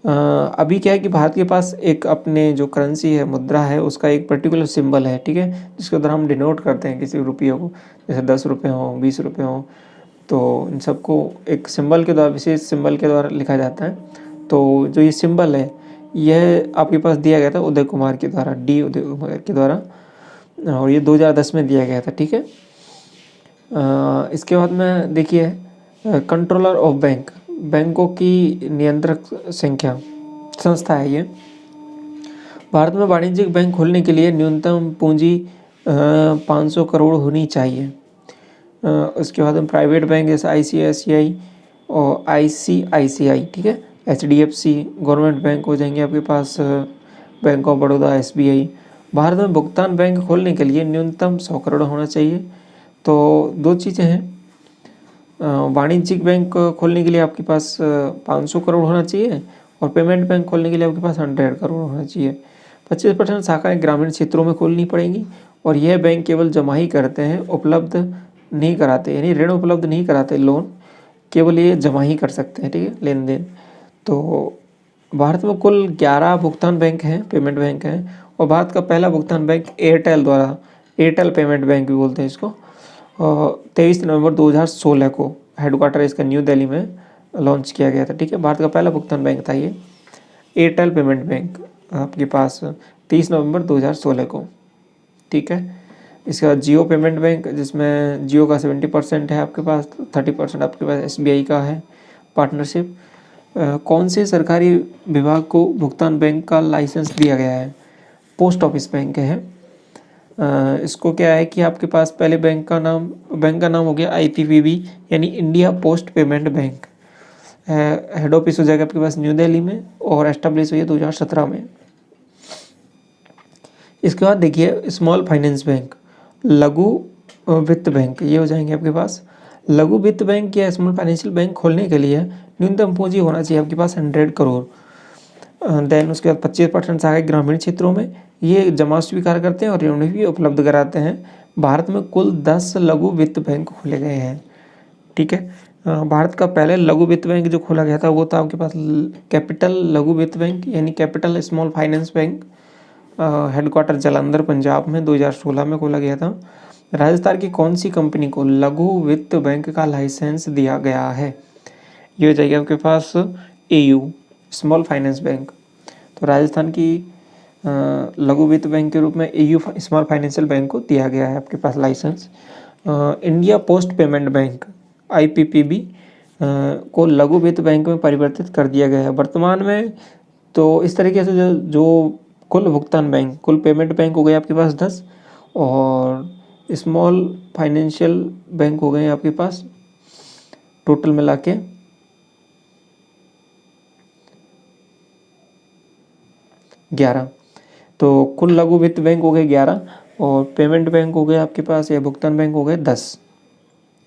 अभी क्या है कि भारत के पास एक अपने जो करेंसी है, मुद्रा है, उसका एक पर्टिकुलर सिंबल है, ठीक है, जिसके द्वारा हम डिनोट करते हैं किसी रुपये को, जैसे 10 रुपये हों, 20 रुपये हों, तो इन सबको एक सिंबल के द्वारा, विशेष सिंबल के द्वारा लिखा जाता है। तो जो ये सिंबल है यह आपके पास दिया गया था उदय कुमार के द्वारा, डी उदय कुमार के द्वारा, और ये 2010 में दिया गया था, ठीक है। इसके बाद में देखिए, कंट्रोलर ऑफ बैंक, बैंकों की नियंत्रक संस्था है ये। भारत में वाणिज्यिक बैंक खोलने के लिए न्यूनतम पूंजी 500 करोड़ होनी चाहिए। उसके बाद में प्राइवेट बैंक जैसे ICICI और ICICI, ठीक है, HDFC, गवर्नमेंट बैंक हो जाएंगे आपके पास, बैंक ऑफ बड़ौदा, SBI। भारत में भुगतान बैंक खोलने के लिए न्यूनतम 100 करोड़ होना चाहिए। तो 2 चीज़ें हैं, वाणिज्यिक बैंक खोलने के लिए आपके पास 500 करोड़ होना चाहिए, और पेमेंट बैंक खोलने के लिए आपके पास 100 करोड़ होना चाहिए। 25% शाखाएं ग्रामीण क्षेत्रों में खोलनी पड़ेंगी, और यह बैंक केवल जमा ही करते हैं, उपलब्ध नहीं कराते, यानी ऋण उपलब्ध नहीं कराते, लोन केवल ये जमा ही कर सकते हैं, ठीक है, लेन देन। तो भारत में कुल 11 भुगतान बैंक हैं, पेमेंट बैंक हैं, और भारत का पहला भुगतान बैंक एयरटेल द्वारा, एयरटेल पेमेंट बैंक भी बोलते हैं इसको, 23 नवंबर 2016 को हेडक्वार्टर इसका न्यू दिल्ली में लॉन्च किया गया था, ठीक है। भारत का पहला भुगतान बैंक था ये एयरटेल पेमेंट बैंक, आपके पास 23 नवंबर 2016 को, ठीक है। इसके बाद जियो पेमेंट बैंक, जिसमें जियो का 70% है आपके पास, 30% आपके पास SBI का है पार्टनरशिप। कौन से सरकारी विभाग को भुगतान बैंक का लाइसेंस दिया गया है, पोस्ट ऑफिस बैंक है। इसको क्या है कि आपके पास पहले बैंक का नाम हो गया IPPB, यानी India Post payment bank. Head office हो जाएगा आपके पास न्यू दिल्ली में, और एस्टेब्लिश हुई है 2017 में। इसके बाद देखिए, स्मॉल फाइनेंस बैंक, लघु वित्त बैंक, ये हो जाएंगे आपके पास। लघु वित्त बैंक या स्मॉल फाइनेंशियल बैंक खोलने के लिए न्यूनतम पूंजी होना चाहिए आपके पास 100 करोड़। देन उसके बाद 25% शाखाएं ग्रामीण क्षेत्रों में, ये जमा स्वीकार करते हैं और ऋण भी उपलब्ध कराते हैं। भारत में कुल 10 लघु वित्त बैंक खोले गए हैं, ठीक है। भारत का पहले लघु वित्त बैंक जो खोला गया था वो था आपके पास कैपिटल लघु वित्त बैंक, यानी capital small finance bank, headquarter Jalandhar Punjab में 2016 में खोला गया था। राजस्थान की कौन सी कंपनी को लघु वित्त बैंक का लाइसेंस दिया गया है? ये हो जाएगी आपके पास एयू, स्मॉल फाइनेंस बैंक। तो राजस्थान की लघु वित्त बैंक के रूप में एयू स्मॉल फाइनेंशियल बैंक को दिया गया है आपके पास licence. India Post payment bank IPPB को लघु वित्त बैंक में परिवर्तित कर दिया गया है वर्तमान में। तो इस तरीके से जो कुल भुगतान बैंक, कुल पेमेंट बैंक हो गए आपके पास 10 और स्मॉल फाइनेंशियल बैंक हो गए आपके पास टोटल मिला के 11। तो कुल लघु वित्त बैंक हो गए 11 और पेमेंट बैंक हो गए आपके पास या भुगतान बैंक हो गए 10।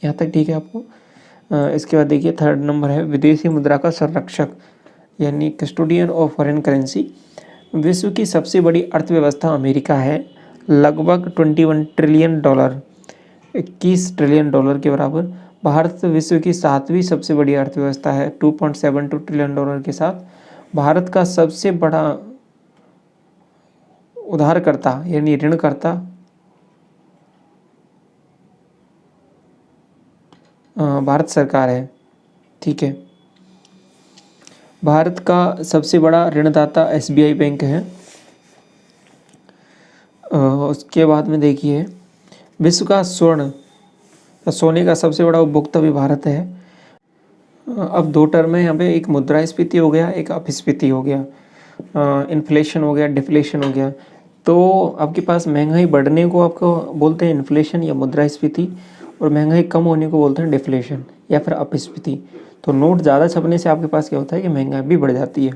यहाँ तक ठीक है आपको। इसके बाद देखिए थर्ड नंबर है विदेशी मुद्रा का संरक्षक यानी कस्टोडियन ऑफ फॉरेन करेंसी। विश्व की सबसे बड़ी अर्थव्यवस्था अमेरिका है, लगभग 21 ट्रिलियन डॉलर, 21 ट्रिलियन डॉलर के बराबर। भारत विश्व की 7वीं सबसे बड़ी अर्थव्यवस्था है 2.72 ट्रिलियन डॉलर के साथ। भारत का सबसे बड़ा उधारकर्ता यानी ऋणकर्ता भारत सरकार है, ठीक है। भारत का सबसे बड़ा ऋणदाता एसबीआई बैंक है। उसके बाद में देखिए विश्व का सोने का सबसे बड़ा उपभोक्ता भी भारत है। अब दो टर्म है यहाँ पे, एक मुद्रास्फीति हो गया, एक अपस्फीति हो गया, इन्फ्लेशन हो गया, डिफ्लेशन हो गया। तो आपके पास महंगाई बढ़ने को आपको बोलते हैं इन्फ्लेशन या मुद्रास्फीति और महंगाई कम होने को बोलते हैं डिफ्लेशन या फिर अपस्फीति। तो नोट ज़्यादा छपने से आपके पास क्या होता है कि महंगाई भी बढ़ जाती है।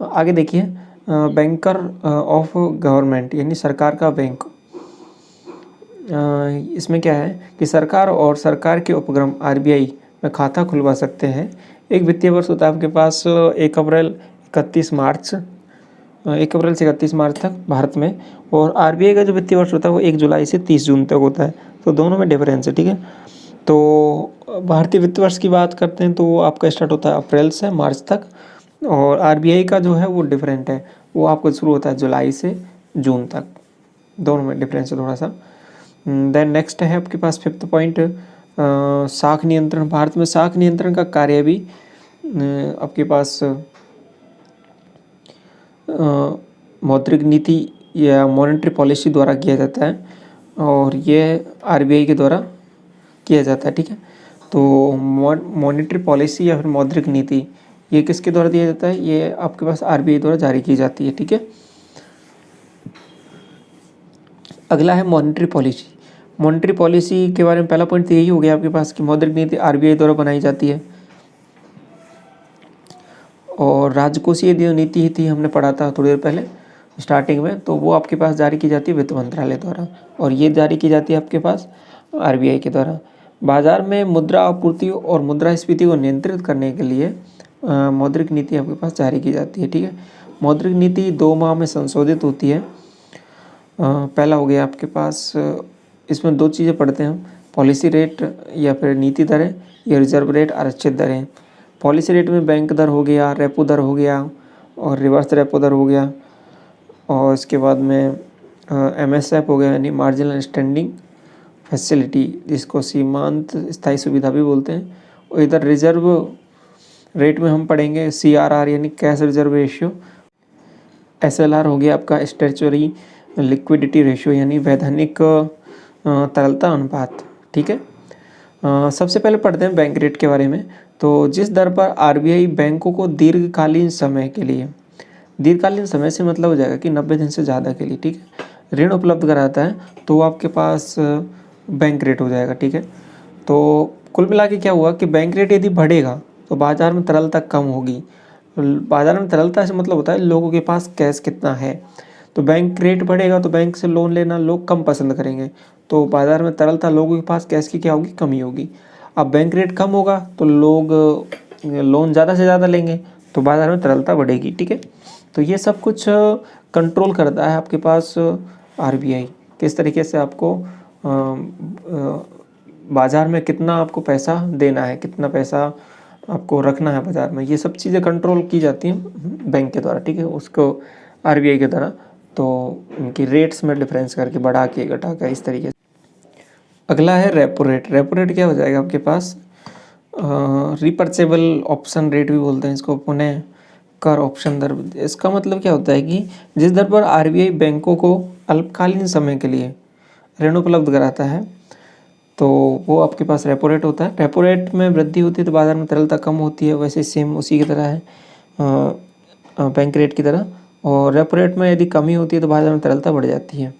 आगे देखिए बैंकर ऑफ गवर्नमेंट यानी सरकार का बैंक। इसमें क्या है कि सरकार और सरकार के उपक्रम आरबीआई में खाता खुलवा सकते हैं। एक वित्तीय वर्ष होता है आपके पास 1 अप्रैल से 31 मार्च तक भारत में, और आरबीआई का जो वित्तीय वर्ष होता है वो 1 जुलाई से 30 जून तक होता है। तो दोनों में डिफरेंस है, ठीक है। तो भारतीय वित्तीय वर्ष की बात करते हैं तो वो आपका स्टार्ट होता है अप्रैल से मार्च तक, और आरबीआई का जो है वो डिफरेंट है, वो आपको शुरू होता है जुलाई से जून तक। दोनों में डिफरेंस है थोड़ा सा। देन नेक्स्ट है आपके पास 5th पॉइंट साख नियंत्रण। भारत में साख नियंत्रण का कार्य भी आपके पास मौद्रिक नीति या मॉनेटरी पॉलिसी द्वारा किया जाता है और ये आरबीआई के द्वारा किया जाता है, ठीक है। तो मॉनेटरी पॉलिसी या फिर मौद्रिक नीति ये किसके द्वारा दिया जाता है? ये आपके पास आरबीआई द्वारा जारी की जाती है, ठीक है। अगला है मॉनेटरी पॉलिसी। मॉनेटरी पॉलिसी के बारे में पहला पॉइंट तो यही हो गया आपके पास कि मौद्रिक नीति आरबीआई द्वारा बनाई जाती है। और राजकोषीय जो नीति थी हमने पढ़ा था थोड़ी देर पहले स्टार्टिंग में, तो वो आपके पास जारी की जाती है वित्त मंत्रालय द्वारा, और ये जारी की जाती है आपके पास आरबीआई के द्वारा। बाजार में मुद्रा आपूर्ति और मुद्रास्फीति को नियंत्रित करने के लिए मौद्रिक नीति आपके पास जारी की जाती है, ठीक है। मौद्रिक नीति 2 माह में संशोधित होती है। पहला हो गया आपके पास, इसमें 2 चीज़ें पढ़ते हैं हम, पॉलिसी रेट या फिर नीति दरें या रिजर्व रेट आरक्षित दरें। पॉलिसी रेट में बैंक दर हो गया, रेपो दर हो गया और रिवर्स रेपो दर हो गया, और इसके बाद में एमएसएफ हो गया यानी मार्जिनल स्टैंडिंग फैसिलिटी, जिसको सीमांत स्थायी सुविधा भी बोलते हैं। और इधर रिजर्व रेट में हम पढ़ेंगे सीआरआर यानी कैश रिजर्व रेशियो, एसएलआर हो गया आपका स्टैट्यूटरी लिक्विडिटी रेशियो यानी वैधानिक तरलता अनुपात, ठीक है। सबसे पहले पढ़ते हैं बैंक रेट के बारे में। तो जिस दर पर आरबीआई बैंकों को दीर्घकालीन समय के लिए, दीर्घकालीन समय से मतलब हो जाएगा कि 90 दिन से ज़्यादा के लिए, ठीक है, ऋण उपलब्ध कराता है तो वो आपके पास बैंक रेट हो जाएगा, ठीक है। तो कुल मिला के क्या हुआ कि बैंक रेट यदि बढ़ेगा तो बाज़ार में तरलता कम होगी। बाज़ार में तरलता से मतलब होता है लोगों के पास कैश कितना है। तो बैंक रेट बढ़ेगा तो बैंक से लोन लेना लोग कम पसंद करेंगे, तो बाज़ार में तरलता, लोगों के पास कैश की क्या होगी, कमी होगी। अब बैंक रेट कम होगा तो लोग लोन ज़्यादा से ज़्यादा लेंगे तो बाज़ार में तरलता बढ़ेगी, ठीक है। तो ये सब कुछ कंट्रोल करता है आपके पास आरबीआई, किस तरीके से आपको बाज़ार में कितना आपको पैसा देना है, कितना पैसा आपको रखना है बाज़ार में, ये सब चीज़ें कंट्रोल की जाती हैं बैंक के द्वारा, ठीक है, उसको आरबीआई के द्वारा। तो इनकी रेट्स में डिफरेंस करके बढ़ा के घटा के इस तरीके से। अगला है रेपो रेट। रेपो रेट क्या हो जाएगा आपके पास, रिपर्चेबल ऑप्शन रेट भी बोलते हैं इसको, पुनः कर ऑप्शन दर। इसका मतलब क्या होता है कि जिस दर पर आरबीआई बैंकों को अल्पकालीन समय के लिए ऋण उपलब्ध कराता है तो वो आपके पास रेपो रेट होता है। रेपो रेट में वृद्धि होती है तो बाजार में तरलता कम होती है, वैसे सेम उसी की तरह है बैंक रेट की तरह। और रेपो रेट में यदि कमी होती है तो बाजार में तरलता बढ़ जाती है।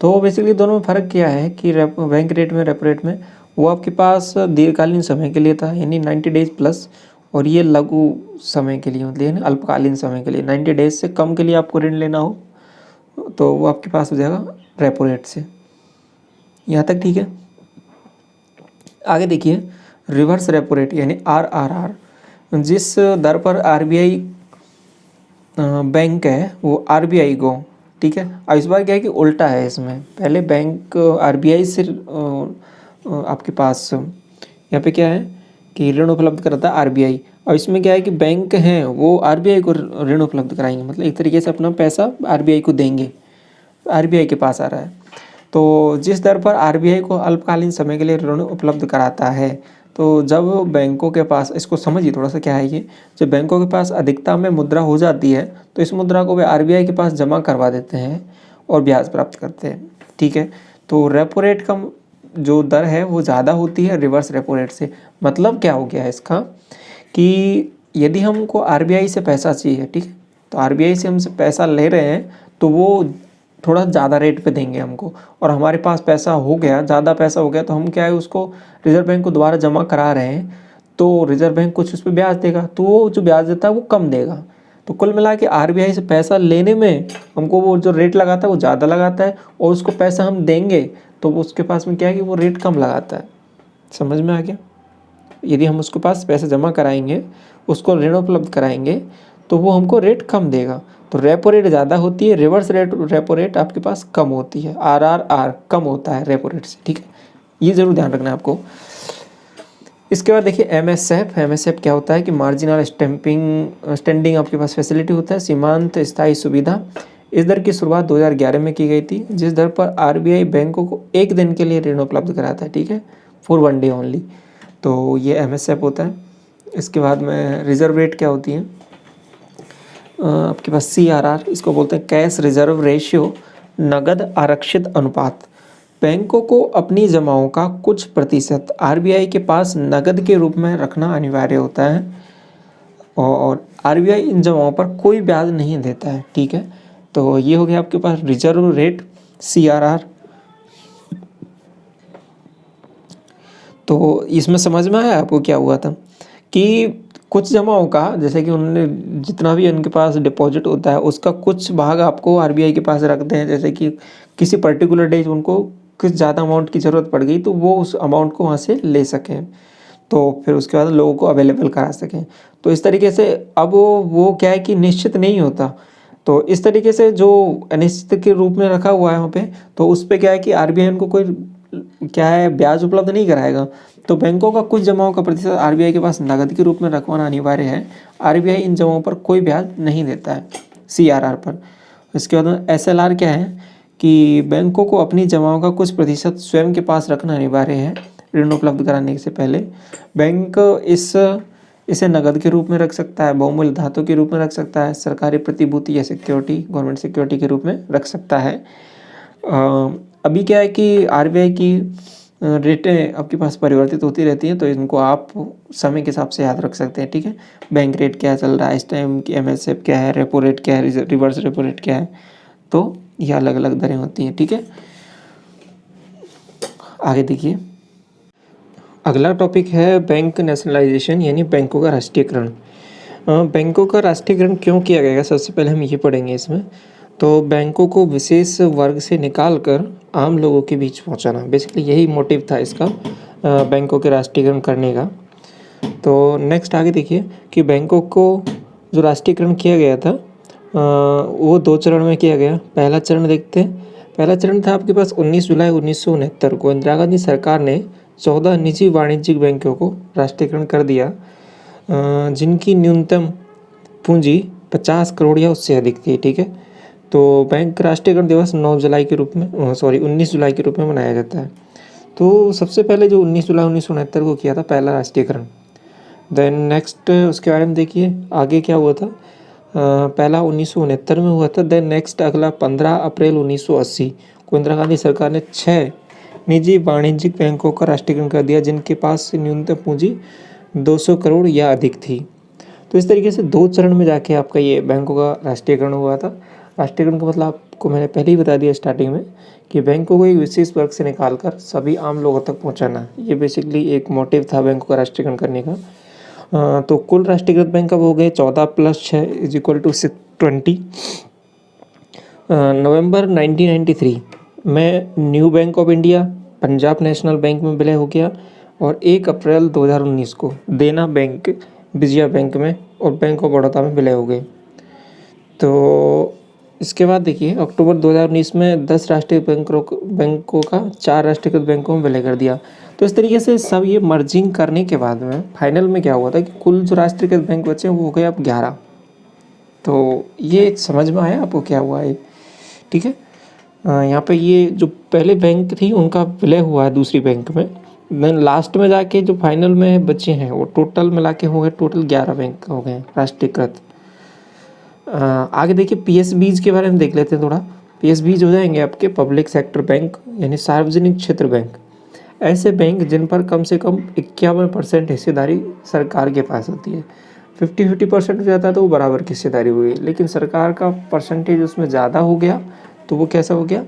तो बेसिकली दोनों में फ़र्क क्या है कि बैंक रेट में, रेपो रेट में वो आपके पास दीर्घकालीन समय के लिए था यानी 90 डेज प्लस, और ये लघु समय के लिए मतलब अल्पकालीन समय के लिए 90 डेज से कम के लिए आपको ऋण लेना हो तो वो आपके पास हो जाएगा रेपो रेट से। यहाँ तक ठीक है। आगे देखिए रिवर्स रेपो रेट यानी आरआरआर। जिस दर पर आरबीआई बैंक है वो आरबीआई को, ठीक है। अब इस बार क्या है कि उल्टा है, इसमें पहले बैंक आरबीआई से आपके पास यहाँ पे क्या है कि ऋण उपलब्ध कराता है आरबीआई, और इसमें क्या है कि बैंक हैं वो आरबीआई को ऋण उपलब्ध कराएंगे, मतलब एक तरीके से अपना पैसा आरबीआई को देंगे, आरबीआई के पास आ रहा है। तो जिस दर पर आरबीआई को अल्पकालीन समय के लिए ऋण उपलब्ध कराता है, तो जब बैंकों के पास, इसको समझिए थोड़ा सा क्या है ये, जब बैंकों के पास अधिकता में मुद्रा हो जाती है तो इस मुद्रा को वे आरबीआई के पास जमा करवा देते हैं और ब्याज प्राप्त करते हैं, ठीक है। तो रेपो रेट का जो दर है वो ज़्यादा होती है रिवर्स रेपो रेट से। मतलब क्या हो गया है इसका कि यदि हमको आरबीआई से पैसा चाहिए, ठीक है, तो आरबीआई से हमसे पैसा ले रहे हैं तो वो थोड़ा ज़्यादा रेट पे देंगे हमको, और हमारे पास पैसा हो गया, ज़्यादा पैसा हो गया तो हम क्या है उसको रिजर्व बैंक को दोबारा जमा करा रहे हैं तो रिजर्व बैंक कुछ उस पर ब्याज देगा, तो वो जो ब्याज देता है वो कम देगा। तो कुल मिला के आरबीआई से पैसा लेने में हमको वो जो रेट लगाता है वो ज़्यादा लगाता है, और उसको पैसा हम देंगे तो उसके पास में क्या है कि वो रेट कम लगाता है। समझ में आ गया। यदि हम उसके पास पैसा जमा कराएंगे, उसको ऋण उपलब्ध कराएंगे तो वो हमको रेट कम देगा। तो रेपो रेट ज़्यादा होती है, रिवर्स रेपो रेट आपके पास कम होती है, आरआरआर कम होता है रेपो रेट से, ठीक है। ये ज़रूर ध्यान रखना है आपको। इसके बाद देखिए एमएसएफ। एमएसएफ क्या होता है कि मार्जिनल स्टैंडिंग आपके पास फैसिलिटी होता है, सीमांत स्थायी सुविधा। इस दर की शुरुआत 2011 में की गई थी, जिस दर पर आरबीआई बैंकों को एक दिन के लिए ऋण उपलब्ध कराता है, ठीक है, फॉर 1 डे ओनली। तो ये एमएसएफ होता है। इसके बाद में रिजर्व रेट क्या होती है आपके पास, सीआरआर, इसको बोलते हैं कैश रिजर्व रेशियो, नगद आरक्षित अनुपात। बैंकों को अपनी जमाओं का कुछ प्रतिशत आरबीआई के पास नगद के रूप में रखना अनिवार्य होता है, और आरबीआई इन जमाओं पर कोई ब्याज नहीं देता है, ठीक है। तो ये हो गया आपके पास रिजर्व रेट, सीआरआर। तो इसमें समझ में आया आपको क्या हुआ था कि कुछ जमाओं का, जैसे कि उन्होंने जितना भी उनके पास डिपॉजिट होता है उसका कुछ भाग आपको आरबीआई के पास रखते हैं, जैसे कि किसी पर्टिकुलर डे उनको कुछ ज़्यादा अमाउंट की ज़रूरत पड़ गई तो वो उस अमाउंट को वहाँ से ले सकें, तो फिर उसके बाद लोगों को अवेलेबल करा सकें। तो इस तरीके से अब वो क्या है कि निश्चित नहीं होता, तो इस तरीके से जो अनिश्चित के रूप में रखा हुआ है वहाँ पे, तो उस पर क्या है कि आरबीआई उनको कोई क्या है ब्याज उपलब्ध नहीं कराएगा। तो बैंकों का कुछ जमाओं का प्रतिशत आरबीआई के पास नगद के रूप में रखवाना अनिवार्य है। आरबीआई इन जमाओं पर कोई ब्याज नहीं देता है, सीआरआर पर। इसके बाद एसएलआर क्या है कि बैंकों को अपनी जमाओं का कुछ प्रतिशत स्वयं के पास रखना अनिवार्य है ऋण उपलब्ध कराने से पहले। बैंक इसे नगद के रूप में रख सकता है, बहुमूल्य धातु के रूप में रख सकता है, सरकारी प्रतिभूति या सिक्योरिटी, गवर्नमेंट सिक्योरिटी के रूप में रख सकता है। अभी क्या है कि आरबीआई की रेटें आपके पास परिवर्तित होती रहती हैं, तो इनको आप समय के हिसाब से याद रख सकते हैं, ठीक है। बैंक रेट क्या चल रहा है इस टाइम की, एमएसएफ क्या है, रेपो रेट क्या है, रिवर्स रेपो रेट क्या है, तो ये अलग अलग दरें होती हैं, ठीक है। आगे देखिए अगला टॉपिक है बैंक नेशनलाइजेशन यानी बैंकों का राष्ट्रीयकरण। बैंकों का राष्ट्रीयकरण क्यों किया गया, सबसे पहले हम ये पढ़ेंगे इसमें। तो बैंकों को विशेष वर्ग से निकालकर आम लोगों के बीच पहुंचाना, बेसिकली यही मोटिव था इसका बैंकों के राष्ट्रीयकरण करने का। तो नेक्स्ट आगे देखिए कि बैंकों को जो राष्ट्रीयकरण किया गया था वो 2 चरण में किया गया। पहला चरण देखते हैं। पहला चरण था आपके पास 19 जुलाई 1969 को इंदिरा गांधी सरकार ने 14 निजी वाणिज्यिक बैंकों को राष्ट्रीयकरण कर दिया जिनकी न्यूनतम पूंजी 50 करोड़ या उससे अधिक थी, ठीक है। तो बैंक राष्ट्रीयकरण दिवस 9 जुलाई के रूप में 19 जुलाई के रूप में मनाया जाता है। तो सबसे पहले जो 19 जुलाई 1969 को किया था पहला राष्ट्रीयकरण। देन नेक्स्ट उसके बारे में देखिए आगे क्या हुआ था। पहला 1969 में हुआ था। देन नेक्स्ट अगला 15 अप्रैल 1980 को इंदिरा गांधी सरकार ने 6 निजी वाणिज्यिक बैंकों का राष्ट्रीयकरण कर दिया जिनके पास न्यूनतम पूंजी 200 करोड़ या अधिक थी। तो इस तरीके से 2 चरण में जाके आपका ये बैंकों का राष्ट्रीयकरण हुआ था। राष्ट्रीयकरण का मतलब आपको मैंने पहले ही बता दिया स्टार्टिंग में कि बैंकों को एक विशेष वर्ग से निकालकर सभी आम लोगों तक पहुंचाना, ये बेसिकली एक मोटिव था बैंकों का राष्ट्रीयकरण करने का। तो कुल राष्ट्रीयकृत बैंक अब हो गए 14 + 6 = 20। नवंबर 1993 में new bank of India Punjab national bank में विलय हो गया और 1 अप्रैल 2019 को देना बैंक विजया बैंक में और बैंक ऑफ बड़ौदा में विलय हो गए। तो इसके बाद देखिए अक्टूबर 2019 में 10 राष्ट्रीय बैंकों का 4 राष्ट्रीयकृत बैंकों में विलय कर दिया। तो इस तरीके से सब ये मर्जिंग करने के बाद में फाइनल में क्या हुआ था कि कुल जो राष्ट्रीयकृत बैंक बचे हैं वो हो गए अब 11। तो ये समझ में आया आपको क्या हुआ है, ठीक है। यहाँ पे ये जो पहले बैंक थी उनका विलय हुआ है दूसरी बैंक में। देन लास्ट में जाके जो फाइनल में बचे हैं वो टोटल मिला के हो गए, टोटल 11 बैंक हो गए राष्ट्रीयकृत। आगे देखिए पीएसबीज के बारे में देख लेते हैं थोड़ा। पीएसबीज हो जाएंगे आपके पब्लिक सेक्टर बैंक यानी सार्वजनिक क्षेत्र बैंक। ऐसे बैंक जिन पर कम से कम 51% हिस्सेदारी सरकार के पास होती है। 50-50% हो जाता है तो वो बराबर की हिस्सेदारी हुई, लेकिन सरकार का परसेंटेज उसमें ज़्यादा हो गया तो वो कैसा हो गया,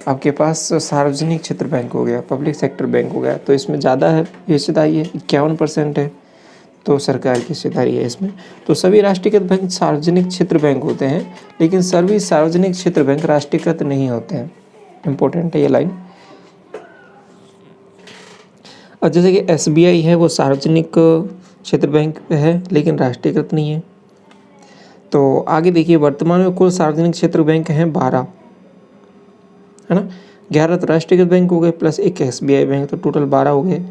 आपके पास सार्वजनिक क्षेत्र बैंक हो गया, पब्लिक सेक्टर बैंक हो गया। तो इसमें ज़्यादा है हिस्सेदारी है, 51% है, तो सरकार की हिस्सेदारी है इसमें। तो सभी राष्ट्रीयकृत बैंक सार्वजनिक क्षेत्र बैंक होते हैं, लेकिन सभी सार्वजनिक क्षेत्र बैंक राष्ट्रीयकृत नहीं होते हैं। इम्पोर्टेंट है ये लाइन। और जैसे कि एसबीआई है वो सार्वजनिक क्षेत्र बैंक है लेकिन राष्ट्रीयकृत नहीं है। तो आगे देखिए वर्तमान में कुल सार्वजनिक क्षेत्र बैंक हैं 12, है ना। 11 तो राष्ट्रीयकृत बैंक हो गए प्लस एक एसबीआई बैंक, तो टोटल 12 हो गए।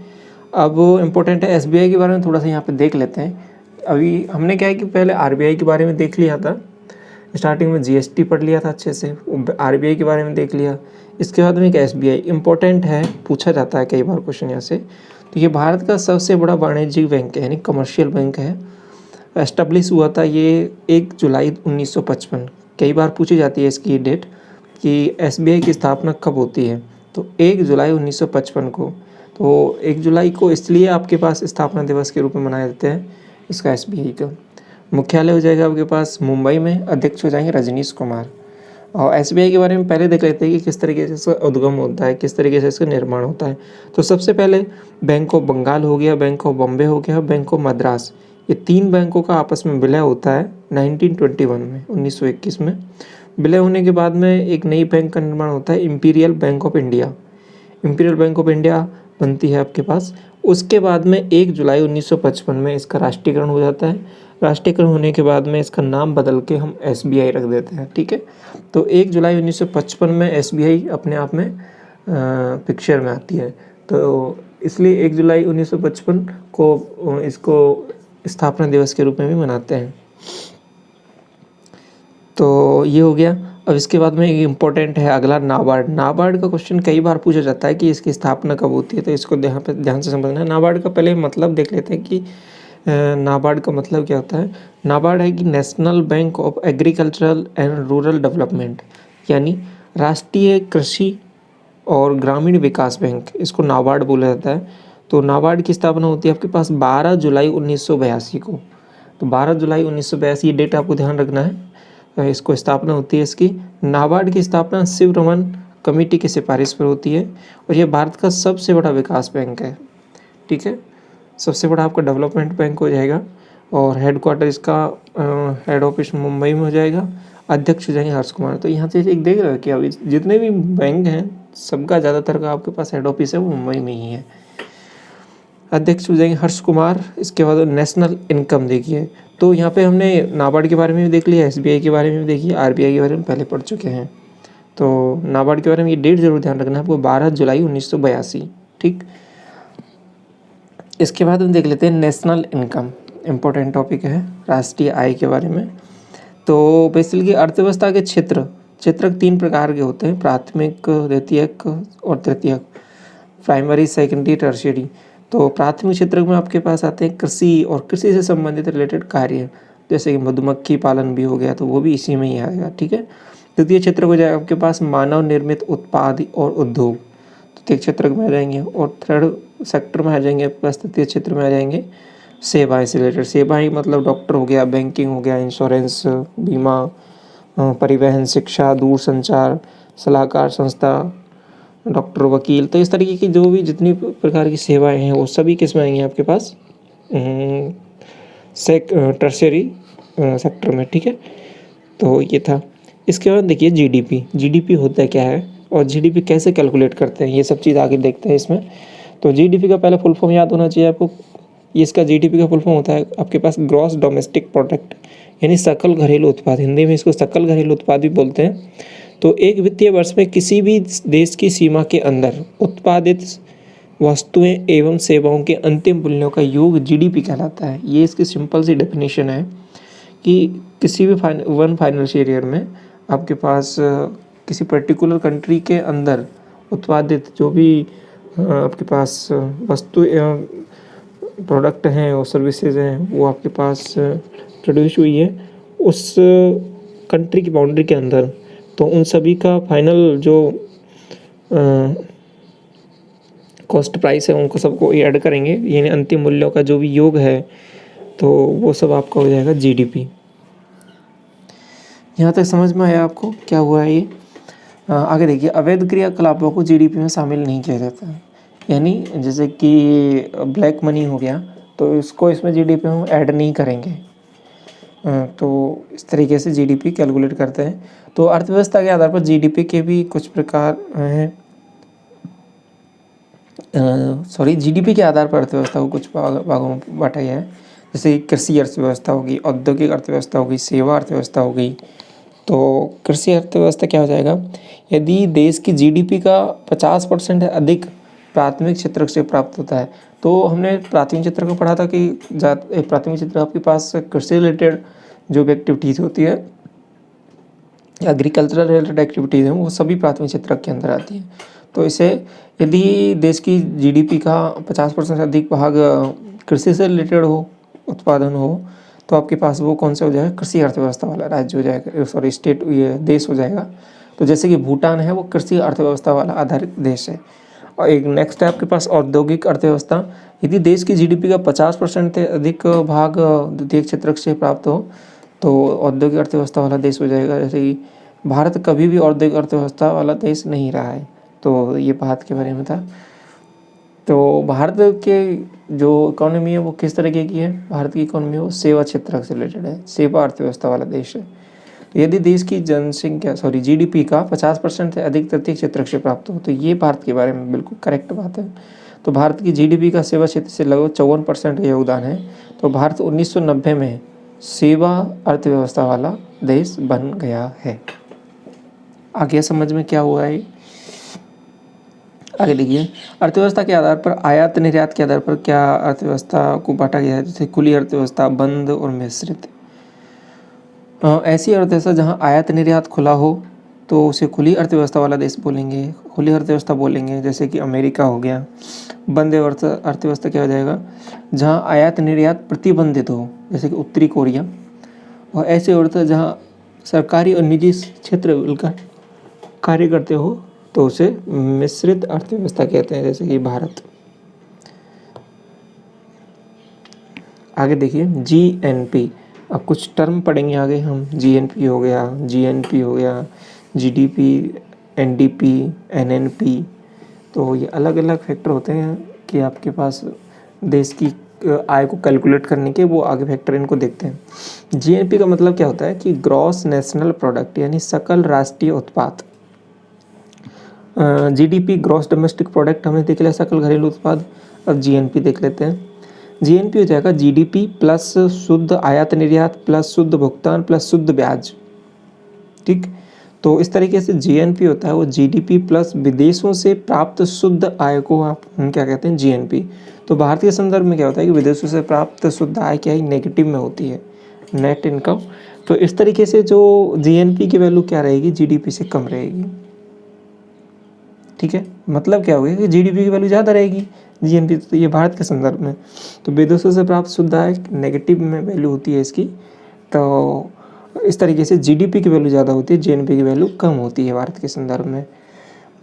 अब इम्पोर्टेंट है एसबीआई के बारे में थोड़ा सा यहाँ पे देख लेते हैं। अभी हमने क्या है कि पहले आरबीआई के बारे में देख लिया था, स्टार्टिंग में जीएसटी पढ़ लिया था अच्छे से, आरबीआई के बारे में देख लिया। इसके बाद में एक एसबीआई इम्पोर्टेंट है, पूछा जाता है कई बार क्वेश्चन यहाँ से। तो ये भारत का सबसे बड़ा वाणिज्यिक बैंक है यानी कमर्शियल बैंक है। एस्टेब्लिश हुआ था ये 1 जुलाई 1955। कई बार पूछी जाती है इसकी डेट कि एसबीआई की स्थापना कब होती है, तो 1 जुलाई 1955 को। तो 1 जुलाई को इसलिए आपके पास स्थापना दिवस के रूप में मनाया जाता है इसका एसबीआई का। मुख्यालय हो जाएगा आपके पास मुंबई में, अध्यक्ष हो जाएंगे रजनीश कुमार। और एसबीआई के बारे में पहले देख लेते हैं कि किस तरीके से इसका उद्गम होता है, किस तरीके से इसका निर्माण होता है। तो सबसे पहले बैंक ऑफ बंगाल हो गया, बैंक ऑफ बॉम्बे हो गया, बैंक ऑफ मद्रास, ये 3 बैंकों का आपस में विलय होता है 1921 में, 1921 में। विलय होने के बाद में एक नई बैंक का निर्माण होता है imperial bank of India. Imperial bank of India बनती है आपके पास। उसके बाद में 1 जुलाई 1955 में इसका राष्ट्रीयकरण हो जाता है। राष्ट्रीयकरण होने के बाद में इसका नाम बदल के हम एसबीआई रख देते हैं, ठीक है। तो 1 जुलाई 1955 में एसबीआई अपने आप में पिक्चर में आती है, तो इसलिए 1 जुलाई 1955 को इसको स्थापना दिवस के रूप में भी मनाते हैं। तो ये हो गया। अब इसके बाद में एक इम्पोर्टेंट है अगला नाबार्ड। नाबार्ड का क्वेश्चन कई बार पूछा जाता है कि इसकी स्थापना कब होती है, तो इसको ध्यान से समझना है। नाबार्ड का पहले मतलब देख लेते हैं कि नाबार्ड का मतलब क्या होता है। नाबार्ड है कि national bank of agricultural and rural development, यानी राष्ट्रीय कृषि और ग्रामीण विकास बैंक, इसको नाबार्ड बोला जाता है। तो नाबार्ड की स्थापना होती है आपके पास 12 जुलाई 1982 को। तो 12 जुलाई 1982 ये डेट आपको ध्यान रखना है, इसको स्थापना होती है इसकी। नाबार्ड की स्थापना शिवरमन कमेटी की सिफारिश पर होती है और यह भारत का सबसे बड़ा विकास बैंक है, ठीक है। सबसे बड़ा आपका डेवलपमेंट बैंक हो जाएगा और हेडक्वार्टर इसका हेड ऑफिस मुंबई में हो जाएगा। अध्यक्ष हो जाएंगे हर्ष कुमार। तो यहाँ से एक देख रहे हो कि अभी जितने भी बैंक हैं सबका ज़्यादातर का आपके पास हेड ऑफिस है वो मुंबई में ही है। अध्यक्ष हो जाएंगे हर्ष कुमार। इसके बाद नेशनल इनकम देखिए, तो यहाँ पे हमने नाबार्ड के बारे में भी देख लिया, एसबीआई के बारे में भी देखिए, आरबीआई के बारे में पहले पढ़ चुके हैं। तो नाबार्ड के बारे में ये डेट जरूर ध्यान रखना है आपको, 12 जुलाई 1982, ठीक। इसके बाद हम देख लेते हैं नेशनल इनकम, इम्पोर्टेंट टॉपिक है राष्ट्रीय आय के बारे में। तो बेसिकली अर्थव्यवस्था के क्षेत्र 3 प्रकार के होते हैं, प्राथमिक, द्वितीयक और तृतीयक, प्राइमरी, सेकेंडरी, टर्शियरी। तो प्राथमिक क्षेत्र में आपके पास आते हैं कृषि और कृषि से संबंधित रिलेटेड कार्य, जैसे कि मधुमक्खी पालन भी हो गया, तो वो भी इसी में ही आएगा, ठीक है। द्वितीय क्षेत्र हो जाएगा आपके पास मानव निर्मित उत्पाद और उद्योग, द्वितीय क्षेत्र में आ जाएंगे। और थर्ड सेक्टर में आ जाएंगे आपके पास, तृतीय क्षेत्र में आ जाएंगे सेवाएं से रिलेटेड। सेवाएं मतलब डॉक्टर हो गया, बैंकिंग हो गया, इंश्योरेंस, बीमा, परिवहन, शिक्षा, दूरसंचार, सलाहकार संस्था, डॉक्टर, वकील। तो इस तरीके की जो भी जितनी प्रकार की सेवाएं हैं वो सभी किस में आएंगे आपके पास, टर्शियरी सेक्टर में, ठीक है। तो ये था। इसके बाद देखिए जीडीपी होता है क्या है और जीडीपी कैसे कैलकुलेट करते हैं, ये सब चीज़ आगे देखते हैं इसमें। तो जीडीपी का पहले फुल फॉर्म याद होना चाहिए आपको। ये इसका जीडीपी का फुल फॉर्म होता है आपके पास ग्रॉस डोमेस्टिक प्रोडक्ट, यानी सकल घरेलू उत्पाद, हिंदी में इसको सकल घरेलू उत्पाद भी बोलते हैं। तो एक वित्तीय वर्ष में किसी भी देश की सीमा के अंदर उत्पादित वस्तुएं एवं सेवाओं के अंतिम मूल्यों का योग जीडीपी कहलाता है। ये इसकी सिंपल सी डेफिनेशन है कि किसी भी वन फाइनेंशियल ईयर में आपके पास किसी पर्टिकुलर कंट्री के अंदर उत्पादित जो भी आपके पास वस्तु एवं प्रोडक्ट हैं और सर्विसेज हैं वो आपके पास प्रोड्यूस हुई है उस कंट्री की बाउंड्री के अंदर, तो उन सभी का फाइनल जो कॉस्ट प्राइस है उनको सबको ऐड करेंगे, यानी अंतिम मूल्यों का जो भी योग है तो वो सब आपका हो जाएगा जीडीपी। यहाँ तक समझ में आया आपको क्या हुआ है ये। आगे देखिए, अवैध क्रियाकलापों को जीडीपी में शामिल नहीं किया जाता है, यानी जैसे कि ब्लैक मनी हो गया तो इसको इसमें जीडीपी में ऐड नहीं करेंगे। तो इस तरीके से जीडीपी कैलकुलेट करते हैं। तो अर्थव्यवस्था के आधार पर जीडीपी के भी कुछ प्रकार हैं, जीडीपी के आधार पर अर्थव्यवस्था को कुछ भागों में बांटा गया है, जैसे कृषि अर्थव्यवस्था होगी, औद्योगिक अर्थव्यवस्था होगी, सेवा अर्थव्यवस्था हो गई। तो कृषि अर्थव्यवस्था क्या हो जाएगा, यदि देश की जीडीपी का 50% अधिक प्राथमिक क्षेत्र से प्राप्त होता है। तो हमने प्राथमिक क्षेत्र को पढ़ा था कि प्राथमिक क्षेत्र आपके पास कृषि रिलेटेड जो भी एक्टिविटीज़ होती है, एग्रीकल्चरल रिलेटेड एक्टिविटीज़ हैं, वो सभी प्राथमिक क्षेत्र के अंदर आती हैं। तो इसे यदि देश की जीडीपी का 50% से अधिक भाग कृषि से रिलेटेड हो, उत्पादन हो, तो आपके पास वो कौन सा हो जाएगा, कृषि अर्थव्यवस्था वाला राज्य हो जाएगा, सॉरी स्टेट, ये देश हो जाएगा। तो जैसे कि भूटान है वो कृषि अर्थव्यवस्था वाला आधारित देश है। और एक नेक्स्ट है आपके पास औद्योगिक अर्थव्यवस्था। यदि देश की जीडीपी का 50% से अधिक भाग द्वितीय क्षेत्र से प्राप्त हो तो औद्योगिक अर्थव्यवस्था वाला देश हो जाएगा। जैसे कि भारत कभी भी औद्योगिक अर्थव्यवस्था वाला देश नहीं रहा है, तो ये बात के बारे में था। तो भारत के जो इकोनॉमी है वो किस तरीके की है, भारत की इकोनॉमी वो सेवा क्षेत्र से रिलेटेड है, सेवा अर्थव्यवस्था वाला देश है। तो यदि देश की जनसंख्या जीडीपी का 50% से अधिक तृतीय क्षेत्र से प्राप्त हो, तो ये भारत के बारे में बिल्कुल करेक्ट बात है। तो भारत की जीडीपी का सेवा क्षेत्र से लगभग 54% योगदान है। तो भारत 1990 में सेवा अर्थव्यवस्था वाला देश बन गया है। आगे समझ में क्या हुआ है। आगे देखिए, अर्थव्यवस्था के आधार पर आयात निर्यात के आधार पर क्या अर्थव्यवस्था को बांटा गया है, जैसे खुली अर्थव्यवस्था, बंद और मिश्रित। ऐसी अर्थव्यवस्था जहां आयात निर्यात खुला हो तो उसे खुली अर्थव्यवस्था वाला देश बोलेंगे, खुली अर्थव्यवस्था बोलेंगे, जैसे कि अमेरिका हो गया। बंद अर्थव्यवस्था क्या हो जाएगा, जहां आयात निर्यात प्रतिबंधित हो, जैसे कि उत्तरी कोरिया। और ऐसी अर्थव्यवस्था जहां सरकारी और निजी क्षेत्र मिलकर कार्य करते हो तो उसे मिश्रित अर्थव्यवस्था कहते हैं, जैसे कि भारत। आगे देखिए, जीएनपी। अब कुछ टर्म पढ़ेंगे आगे हम, जीएनपी हो गया, जीडीपी, एनडीपी, एनएनपी। तो ये अलग अलग फैक्टर होते हैं कि आपके पास देश की आय को कैलकुलेट करने के, वो आगे फैक्टर इनको देखते हैं। जीएनपी का मतलब क्या होता है कि ग्रॉस नेशनल प्रोडक्ट, यानी सकल राष्ट्रीय उत्पाद। जीडीपी ग्रॉस डोमेस्टिक प्रोडक्ट हमने देख लिया, सकल घरेलू उत्पाद। अब जीएनपी देख लेते हैं। जीएनपी हो जाएगा जीडीपी प्लस शुद्ध आयात निर्यात प्लस शुद्ध भुगतान प्लस शुद्ध ब्याज, ठीक। तो इस तरीके से जीएनपी होता है वो जीडीपी प्लस विदेशों से प्राप्त शुद्ध आय को हम क्या कहते हैं, जीएनपी। तो भारत के संदर्भ में क्या होता है कि विदेशों से प्राप्त शुद्ध आय क्या है, नेगेटिव में होती है, नेट इनकम तो इस तरीके से जो जीएनपी की वैल्यू क्या रहेगी, जीडीपी से कम रहेगी। ठीक है, मतलब क्या होगा कि जीडीपी की वैल्यू ज़्यादा रहेगी जीएनपी, तो ये भारत के संदर्भ में। तो विदेशों से प्राप्त शुद्ध आय नेगेटिव में वैल्यू होती है इसकी, तो इस तरीके से जीडीपी की वैल्यू ज़्यादा होती है, जीएनपी की वैल्यू कम होती है भारत के संदर्भ में।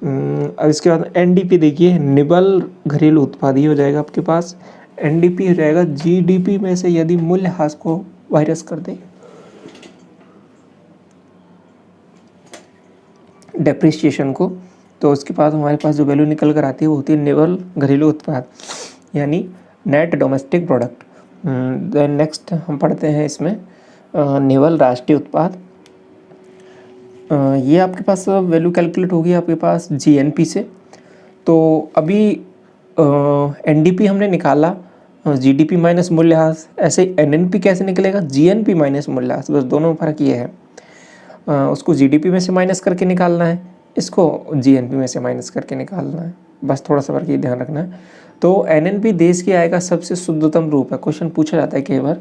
अब इसके बाद एनडीपी देखिए, निबल घरेलू उत्पाद ही हो जाएगा आपके पास। एनडीपी हो जाएगा जीडीपी में से यदि मूल्यह्रास को वायरस कर दे, डेप्रिसिएशन को, तो उसके बाद हमारे पास जो वैल्यू निकल कर आती है वो होती है निबल घरेलू उत्पाद, यानी net domestic product. Then next हम पढ़ते हैं इसमें निबल राष्ट्रीय उत्पाद। ये आपके पास वैल्यू कैलकुलेट होगी आपके पास जीएनपी से। तो अभी एनडीपी हमने निकाला जीडीपी माइनस मूल्यह्रास, ऐसे एनएनपी कैसे निकलेगा, जीएनपी माइनस मूल्यह्रास, बस दोनों में फ़र्क ये है, उसको जीडीपी में से माइनस करके निकालना है, इसको जीएनपी में से माइनस करके निकालना है, बस थोड़ा सा फर्क ये ध्यान रखना है। तो एनएनपी देश की आय का सबसे शुद्धतम रूप है। क्वेश्चन पूछा जाता है कई बार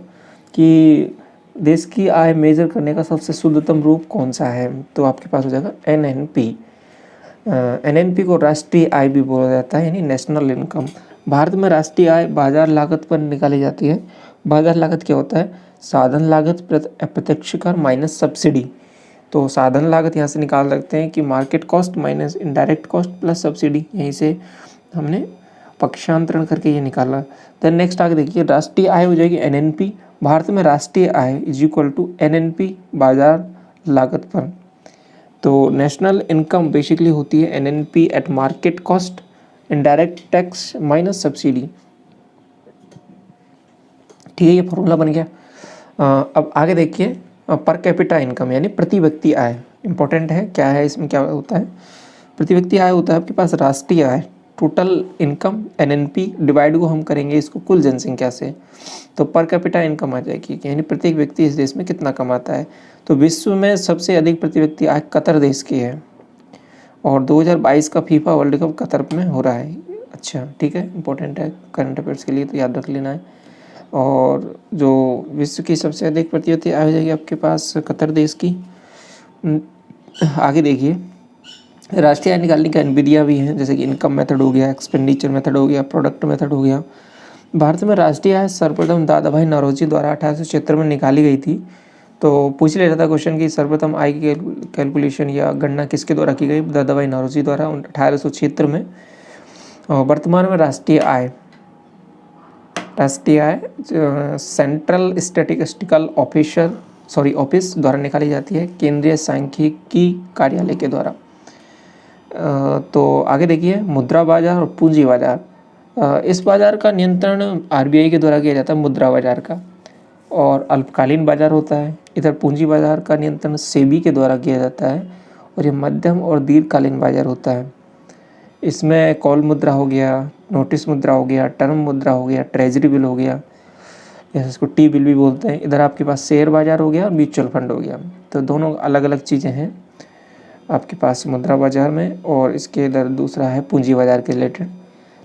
कि देश की आय मेजर करने का सबसे शुद्धतम रूप कौन सा है, तो आपके पास हो जाएगा एनएनपी। एनएनपी को राष्ट्रीय आय भी बोला जाता है, यानी नेशनल इनकम। भारत में राष्ट्रीय आय बाजार लागत पर निकाली जाती है। बाजार लागत क्या होता है, साधन लागत अप्रत्यक्ष कर माइनस सब्सिडी। तो साधन लागत यहाँ से निकाल सकते हैं कि market cost minus indirect cost plus subsidy, यहीं से हमने पक्षांतरण करके ये निकाला। देन नेक्स्ट आगे देखिए, राष्ट्रीय आय हो जाएगी एनएनपी। भारत में राष्ट्रीय आय इज इक्वल टू एनएनपी बाजार लागत पर। तो नेशनल इनकम बेसिकली होती है NNP at market cost indirect tax minus subsidy. ठीक है, ये फॉर्मूला बन गया। अब आगे देखिए, पर कैपिटा इनकम यानी प्रति व्यक्ति आय इंपॉर्टेंट है। क्या है इसमें, क्या होता है, प्रति व्यक्ति आय होता है आपके पास राष्ट्रीय आय, टोटल इनकम एनएनपी डिवाइड को हम करेंगे इसको कुल जनसंख्या से, तो पर कैपिटा इनकम आ जाएगी, यानी प्रत्येक व्यक्ति इस देश में कितना कमाता है। तो विश्व में सबसे अधिक प्रति व्यक्ति आय कतर देश की है, और 2022 का फीफा वर्ल्ड कप कतर में हो रहा है। अच्छा ठीक है, इंपॉर्टेंट है करंट अफेयर्स के लिए, तो याद रख लेना है। और जो विश्व की सबसे अधिक प्रति व्यक्ति आय हो जाएगी आपके पास कतर देश की। आगे देखिए, राष्ट्रीय आय निकालने का विधियाँ भी हैं, जैसे कि इनकम मेथड हो गया, एक्सपेंडिचर मेथड हो गया, प्रोडक्ट मेथड हो गया। भारत में राष्ट्रीय आय सर्वप्रथम दादा भाई नौरोजी द्वारा 1876 में निकाली गई थी। तो पूछ लिया जाता क्वेश्चन कि सर्वप्रथम आय की कैलकुलेशन या गणना किसके द्वारा की गई, दादा भाई नौरोजी द्वारा 1876 में। और वर्तमान में राष्ट्रीय आय सेंट्रल स्टैटिस्टिकल ऑफिस द्वारा निकाली जाती है, केंद्रीय सांख्यिकी कार्यालय के द्वारा। तो आगे देखिए, मुद्रा बाजार और पूंजी बाजार। इस बाजार का नियंत्रण आरबीआई के द्वारा किया जाता है, मुद्रा बाजार का, और अल्पकालीन बाजार होता है। इधर पूंजी बाजार का नियंत्रण सेबी के द्वारा किया जाता है, और ये मध्यम और दीर्घकालीन बाजार होता है। इसमें कॉल मुद्रा हो गया, नोटिस मुद्रा हो गया, टर्म मुद्रा हो गया, ट्रेजरी बिल हो गया, जैसे इसको टी बिल भी बोलते हैं। इधर आपके पास शेयर बाजार हो गया और म्यूचुअल फंड हो गया। तो दोनों अलग अलग चीज़ें हैं आपके पास मुद्रा बाजार में, और इसके इधर दूसरा है पूंजी बाजार के रिलेटेड।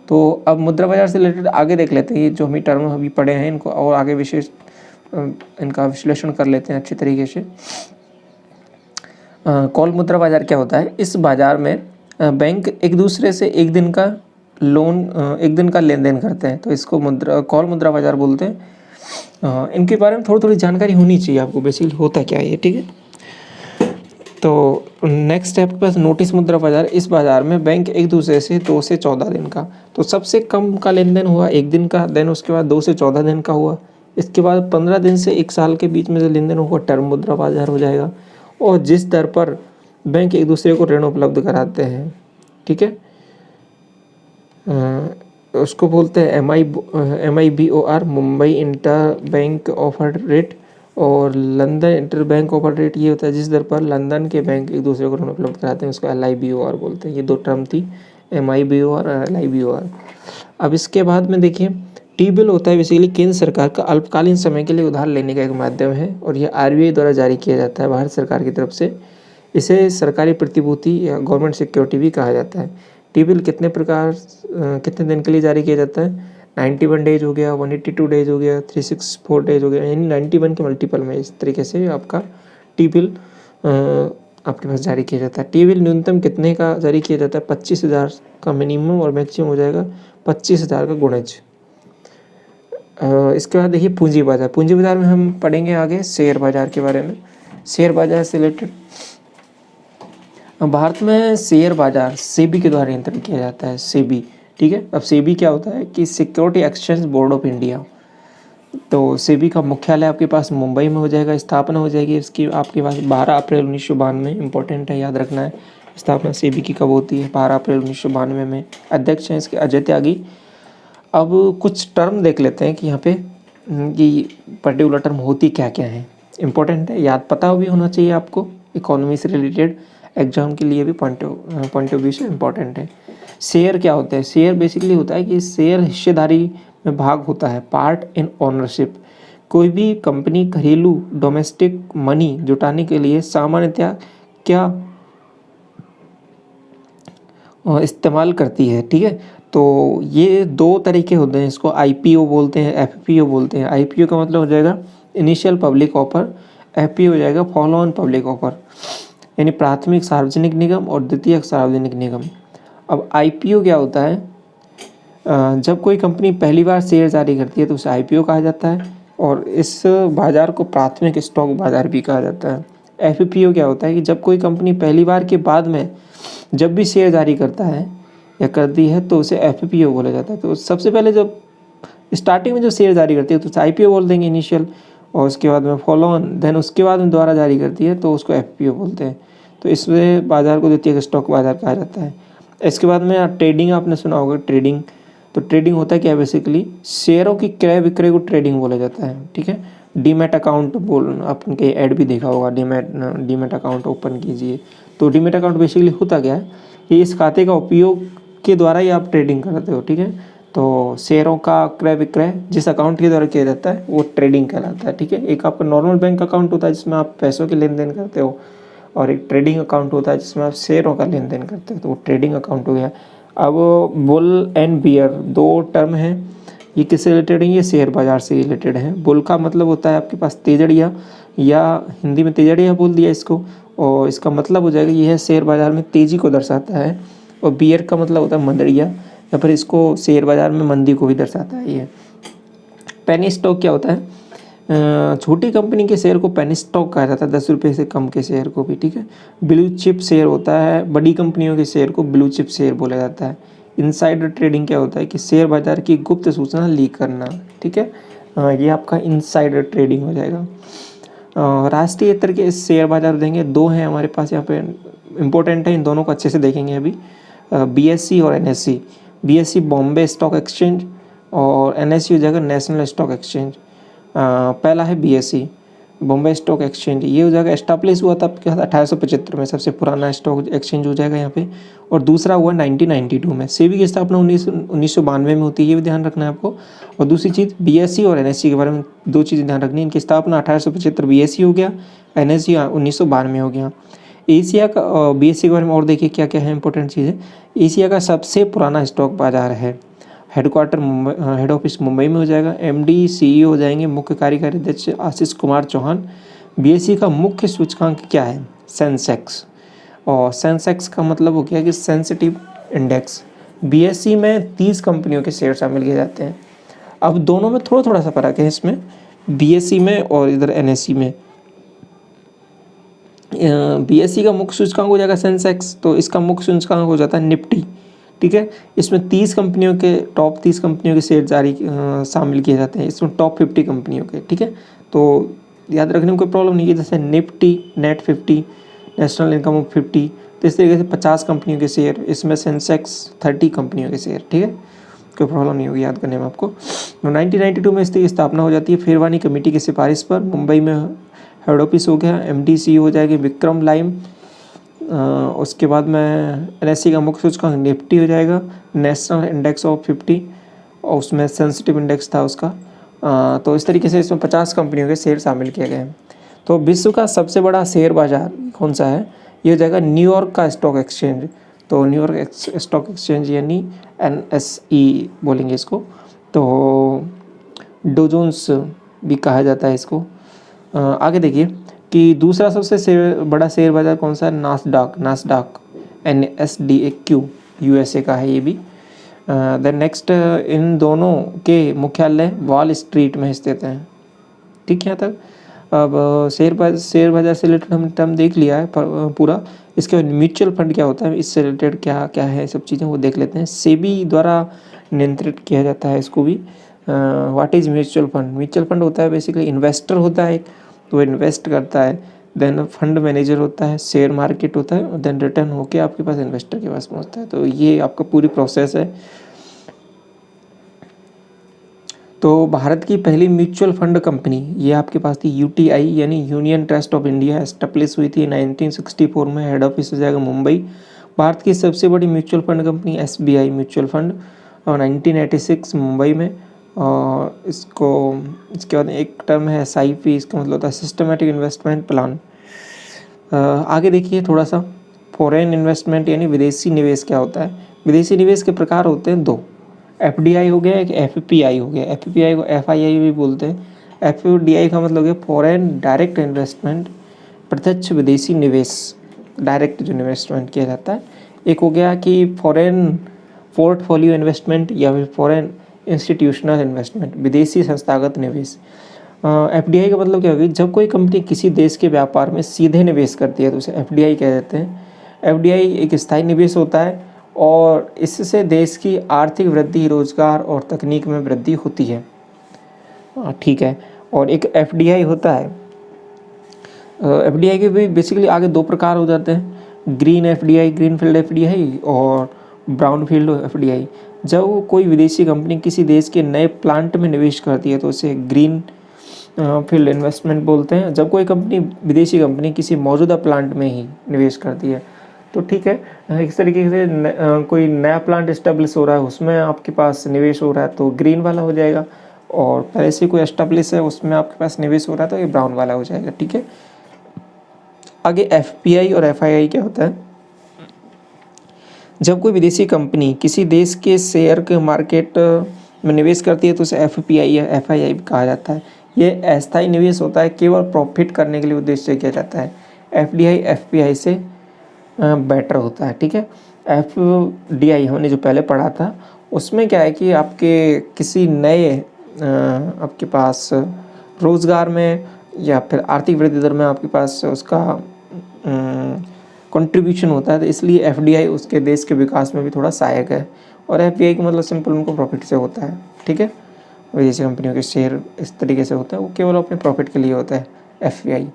तो अब मुद्रा बाजार से रिलेटेड आगे देख लेते हैं, ये जो हम टर्म अभी पढ़े हैं इनको और आगे विशेष इनका विश्लेषण कर लेते हैं अच्छे तरीके से। कॉल मुद्रा बाजार क्या होता है, इस बाजार में बैंक एक दूसरे से एक दिन का लेन देन करते हैं, तो इसको कॉल मुद्रा बाजार बोलते हैं। इनके बारे में थोड़ी थोड़ी जानकारी होनी चाहिए आपको, बेसिकली होता क्या है ये, ठीक है। तो नेक्स्ट स्टेप के पास नोटिस मुद्रा बाजार। इस बाजार में बैंक एक दूसरे से 2 से 14 दिन का, तो सबसे कम का लेन देन हुआ 1 दिन का, देन उसके बाद 2 से 14 दिन का हुआ, इसके बाद 15 दिन से 1 साल के बीच में जो लेन देन होगा टर्म मुद्रा बाजार हो जाएगा। और जिस दर पर बैंक एक दूसरे को ऋण उपलब्ध कराते हैं, ठीक है, उसको बोलते हैं MIBOR, Mumbai inter bank offer rate, और London inter bank offer rate ये होता है जिस दर पर लंदन के बैंक एक दूसरे को ऋण उपलब्ध कराते हैं, उसको LIBOR बोलते हैं। ये 2 टर्म थी, MIBOR और LIBOR। अब इसके बाद में देखिए, टी बिल होता है बेसिकली केंद्र सरकार का अल्पकालीन समय के लिए उधार लेने का एक माध्यम है, और यह RBI द्वारा जारी किया जाता है भारत सरकार की तरफ से। इसे सरकारी प्रतिभूति या गवर्नमेंट सिक्योरिटी भी कहा जाता है। टी बिल कितने दिन के लिए जारी किया जाता है, 91 डेज हो गया, 182 डेज हो गया, 364 डेज हो गया, यानी 91 के मल्टीपल में इस तरीके से आपका टी बिल आपके पास जारी किया जाता है। टी बिल न्यूनतम कितने का जारी किया जाता है? 25,000 का मिनिमम और मैक्सिमम हो जाएगा 25,000 का गुणज। इसके बाद देखिए पूंजी बाजार। पूंजी बाजार में हम पढ़ेंगे आगे शेयर बाजार के बारे में। शेयर बाजार से रिलेटेड भारत में शेयर बाजार सेबी के द्वारा नियंत्रण किया जाता है। सेबी, ठीक है। अब सेबी क्या होता है कि security exchange board of India. तो सेबी का मुख्यालय आपके पास मुंबई में हो जाएगा, स्थापना हो जाएगी इसकी आपके पास 12 अप्रैल 1992। इंपॉर्टेंट है, याद रखना है। स्थापना सेबी की कब होती है? 12 अप्रैल 1992 में। अध्यक्ष हैं इसके अजय त्यागी। अब कुछ टर्म देख लेते हैं कि यहाँ पे कि पर्टिकुलर टर्म होती क्या क्या है। इंपॉर्टेंट है, याद पता भी होना चाहिए आपको, इकोनॉमी से रिलेटेड एग्जाम के लिए भी पॉइंट ऑफ व्यू से इम्पॉर्टेंट है। शेयर क्या होता है? शेयर बेसिकली होता है कि शेयर हिस्सेदारी में भाग होता है, पार्ट इन ओनरशिप। कोई भी कंपनी घरेलू डोमेस्टिक मनी जुटाने के लिए सामान्यतः क्या इस्तेमाल करती है, ठीक है। तो ये दो तरीके होते हैं, इसको आईपीओ बोलते हैं, एफपीओ बोलते हैं। आईपीओ का मतलब हो जाएगा इनिशियल पब्लिक ऑफर, एफपीओ हो जाएगा फॉलो ऑन पब्लिक ऑफर, यानी प्राथमिक सार्वजनिक निगम और द्वितीयक सार्वजनिक निगम। अब आईपीओ क्या होता है? जब कोई कंपनी पहली बार शेयर जारी करती है तो उसे आईपीओ कहा जाता है, और इस बाजार को प्राथमिक स्टॉक बाजार भी कहा जाता है। एफपीओ क्या होता है कि जब कोई कंपनी पहली बार के बाद में जब भी शेयर जारी करता है या करती है तो उसे एफपीओ बोला जाता है। तो सबसे पहले जब स्टार्टिंग में जो शेयर जारी करती है तो उसे आईपीओ बोल देंगे इनिशियल, और उसके बाद में फॉलो ऑन, देन उसके बाद में दोबारा जारी करती है तो उसको एफपीओ बोलते हैं। तो इसमें बाजार को द्वितीयक स्टॉक बाजार कहा जाता है। इसके बाद में ट्रेडिंग, आपने सुना होगा ट्रेडिंग। तो ट्रेडिंग होता है क्या? बेसिकली शेयरों की क्रय विक्रय को ट्रेडिंग बोला जाता है, ठीक है। डीमैट अकाउंट बोल, आपने ऐड भी देखा होगा, डीमैट अकाउंट ओपन कीजिए। तो डीमैट अकाउंट बेसिकली होता क्या है कि इस खाते का उपयोग के द्वारा ही आप ट्रेडिंग करते हो, ठीक है। तो शेयरों का क्रय विक्रय जिस अकाउंट के द्वारा किया जाता है वो ट्रेडिंग कहलाता है, ठीक है। एक आपका नॉर्मल बैंक अकाउंट होता है जिसमें आप पैसों के लेन देन करते हो, और एक ट्रेडिंग अकाउंट होता है जिसमें आप शेयरों का लेन देन करते हो, तो वो ट्रेडिंग अकाउंट हो गया। अब बुल एंड बियर दो टर्म हैं, ये किससे रिलेटेड है? ये शेयर बाजार से रिलेटेड है। बुल का मतलब होता है आपके पास तेजड़िया, या हिंदी में तेजड़िया बोल दिया इसको, और इसका मतलब हो जाएगा यह शेयर बाजार में तेजी को दर्शाता है। और बियर का मतलब होता है मंदड़िया, या फिर इसको शेयर बाजार में मंदी को भी दर्शाता है। ये पेनी स्टॉक क्या होता है? छोटी कंपनी के शेयर को पेनी स्टॉक कहा जाता है, 10 रुपये से कम के शेयर को भी, ठीक है। ब्लू चिप शेयर होता है, बड़ी कंपनियों के शेयर को ब्लू चिप शेयर बोला जाता है। इनसाइडर ट्रेडिंग क्या होता है कि शेयर बाजार की गुप्त सूचना लीक करना, ठीक है। ये आपका इनसाइडर ट्रेडिंग हो जाएगा। राष्ट्रीय स्तर के शेयर बाजार देंगे, दो हैं हमारे पास यहाँ पे, इंपॉर्टेंट है, इन दोनों को अच्छे से देखेंगे अभी। बीएसई और NSE. BSE Bombay stock exchange, और एनएसई हो जाएगा नेशनल स्टॉक एक्सचेंज। पहला है बीएसई बॉम्बे स्टॉक एक्सचेंज, ये हो जाएगा एस्टाब्लिश हुआ था आपके 1875 में, सबसे पुराना स्टॉक एक्सचेंज हो जाएगा यहाँ पे। और दूसरा हुआ 1992 में। सेबी की स्थापना 1992 में होती है, ये भी ध्यान रखना है आपको। और दूसरी चीज़ बीएसई और एनएसई के बारे में दो चीज़ें ध्यान रखनी है, इनकी स्थापना 1875 बीएसई हो गया, एनएसई 1992 हो गया। एशिया का बीएसई के बारे में और देखिए क्या क्या है इंपॉर्टेंट चीज़ें। एशिया का सबसे पुराना स्टॉक बाजार है, headquarter Mumbai, head office Mumbai में हो जाएगा। एमडी सीईओ हो जाएंगे मुख्य कार्यकारी अध्यक्ष आशीष कुमार चौहान। बीएसई का मुख्य सूचकांक क्या है? सेंसेक्स, और सेंसेक्स का मतलब हो गया कि सेंसिटिव इंडेक्स। बीएसई में 30 कंपनियों के शेयर शामिल किए जाते हैं। अब दोनों में थोड़ा थोड़ा सा फर्क है इसमें, बीएसई में और इधर एनएसई में। बीएसई का मुख्य सूचकांक हो जाएगा सेंसेक्स, तो इसका मुख्य सूचकांक हो जाता है निफ्टी, ठीक है। इसमें 30 कंपनियों के, टॉप 30 कंपनियों के शेयर जारी शामिल किए जाते हैं, इसमें टॉप 50 कंपनियों के, ठीक है। तो याद रखने में कोई प्रॉब्लम नहीं है, जैसे Nifty, net 50, national income of 50, तो इस तरीके से 50 कंपनियों के शेयर, इसमें सेंसेक्स 30 कंपनियों के शेयर, ठीक है। कोई प्रॉब्लम नहीं होगी याद करने में आपको। 1992 में इसकी स्थापना हो जाती है फेरवानी कमेटी की सिफारिश पर। मुंबई में हेड ऑफिस हो गया। एमडी सीईओ हो जाएगी विक्रम लाइम। उसके बाद में एनएसई का मुख्य सूचकांक निफ्टी हो जाएगा, नेशनल इंडेक्स ऑफ 50, और उसमें सेंसिटिव इंडेक्स था उसका। तो इस तरीके से इसमें 50 कंपनियों के शेयर शामिल किए गए हैं। तो विश्व का सबसे बड़ा शेयर बाजार कौन सा है? ये हो जाएगा न्यूयॉर्क का स्टॉक एक्सचेंज। तो न्यूयॉर्क स्टॉक एक्सचेंज यानी एनएसई बोलेंगे इसको। तो डो जोन्स भी कहा जाता है इसको। आगे देखिए कि दूसरा सबसे बड़ा शेयर बाजार कौन सा है, नास्डाक NSDAQ, USA का है ये भी। देन नेक्स्ट, इन दोनों के मुख्यालय वॉल स्ट्रीट में स्थित हैं। ठीक है, यहाँ तक। अब शेयर बाजार से रिलेटेड हम टर्म देख लिया है पूरा। इसके बाद म्यूचुअल फंड क्या होता है, इससे रिलेटेड क्या क्या है सब चीज़ें वो देख लेते हैं। सेबी द्वारा नियंत्रित किया जाता है इसको भी। What is mutual fund? Mutual fund होता है बेसिकली इन्वेस्टर होता है, तो इन्वेस्ट करता है। देन फंड मैनेजर होता है, शेयर मार्केट होता है, और देन रिटर्न होके आपके पास इन्वेस्टर के पास पहुंचता है। तो ये आपका पूरी प्रोसेस है। तो भारत की पहली म्यूचुअल फंड कंपनी ये आपके पास थी UTI यानी union trust of India, establish हुई थी 1964 में। हेड ऑफिस हो जाएगा मुंबई। भारत की सबसे बड़ी mutual fund company SBI mutual fund, और 1986 मुंबई में। और इसके बाद एक टर्म है SIP, इसका मतलब होता है सिस्टमेटिक इन्वेस्टमेंट प्लान। आगे देखिए थोड़ा सा, फॉरेन इन्वेस्टमेंट यानी विदेशी निवेश क्या होता है। विदेशी निवेश के प्रकार होते हैं दो, FDI हो गया, एक FPI हो गया। FPI को FII भी बोलते हैं। FDI का मतलब है फॉरेन डायरेक्ट इन्वेस्टमेंट, प्रत्यक्ष विदेशी निवेश, डायरेक्ट जो इन्वेस्टमेंट किया जाता है। एक हो गया कि फॉरेन पोर्टफोलियो इन्वेस्टमेंट या फिर फॉरेन इंस्टीट्यूशनल इन्वेस्टमेंट, विदेशी संस्थागत निवेश। FDI का मतलब क्या होगी, जब कोई कंपनी किसी देश के व्यापार में सीधे निवेश करती है तो उसे FDI कह देते हैं। FDI एक स्थायी निवेश होता है और इससे देश की आर्थिक वृद्धि, रोजगार और तकनीक में वृद्धि होती है। ठीक है। और एक FDI होता है, FDI के भी बेसिकली आगे दो प्रकार हो जाते हैं, ग्रीन FDI, ग्रीनफील्ड FDI और ब्राउनफील्ड FDI। जब कोई विदेशी कंपनी किसी देश के नए प्लांट में निवेश करती है तो उसे ग्रीन फील्ड इन्वेस्टमेंट बोलते हैं। जब कोई विदेशी कंपनी किसी मौजूदा प्लांट में ही निवेश करती है तो ठीक है। इस तरीके से कोई नया प्लांट इस्टेब्लिश हो रहा है, उसमें आपके पास निवेश हो रहा है तो ग्रीन वाला हो जाएगा, और पहले से कोई एस्टेब्लिश है उसमें आपके पास निवेश हो रहा है तो ये ब्राउन वाला हो जाएगा। ठीक है। आगे FPI और FII क्या होता है, जब कोई विदेशी कंपनी किसी देश के शेयर के मार्केट में निवेश करती है तो उसे FPI या FII कहा जाता है। ये अस्थायी निवेश होता है, केवल प्रॉफिट करने के लिए उद्देश्य से किया जाता है। FDI FPI से बेटर होता है। ठीक है। FDI हमने जो पहले पढ़ा था उसमें क्या है कि आपके किसी नए आपके पास रोज़गार में या फिर आर्थिक वृद्धि दर में आपके पास उसका कंट्रीब्यूशन होता है, तो इसलिए FDI उसके देश के विकास में भी थोड़ा सहायक है। और FPI का मतलब सिंपल उनको प्रॉफिट से होता है। ठीक है। विदेशी कंपनियों के शेयर इस तरीके से होता है, वो केवल अपने प्रॉफिट के लिए होता है FPI।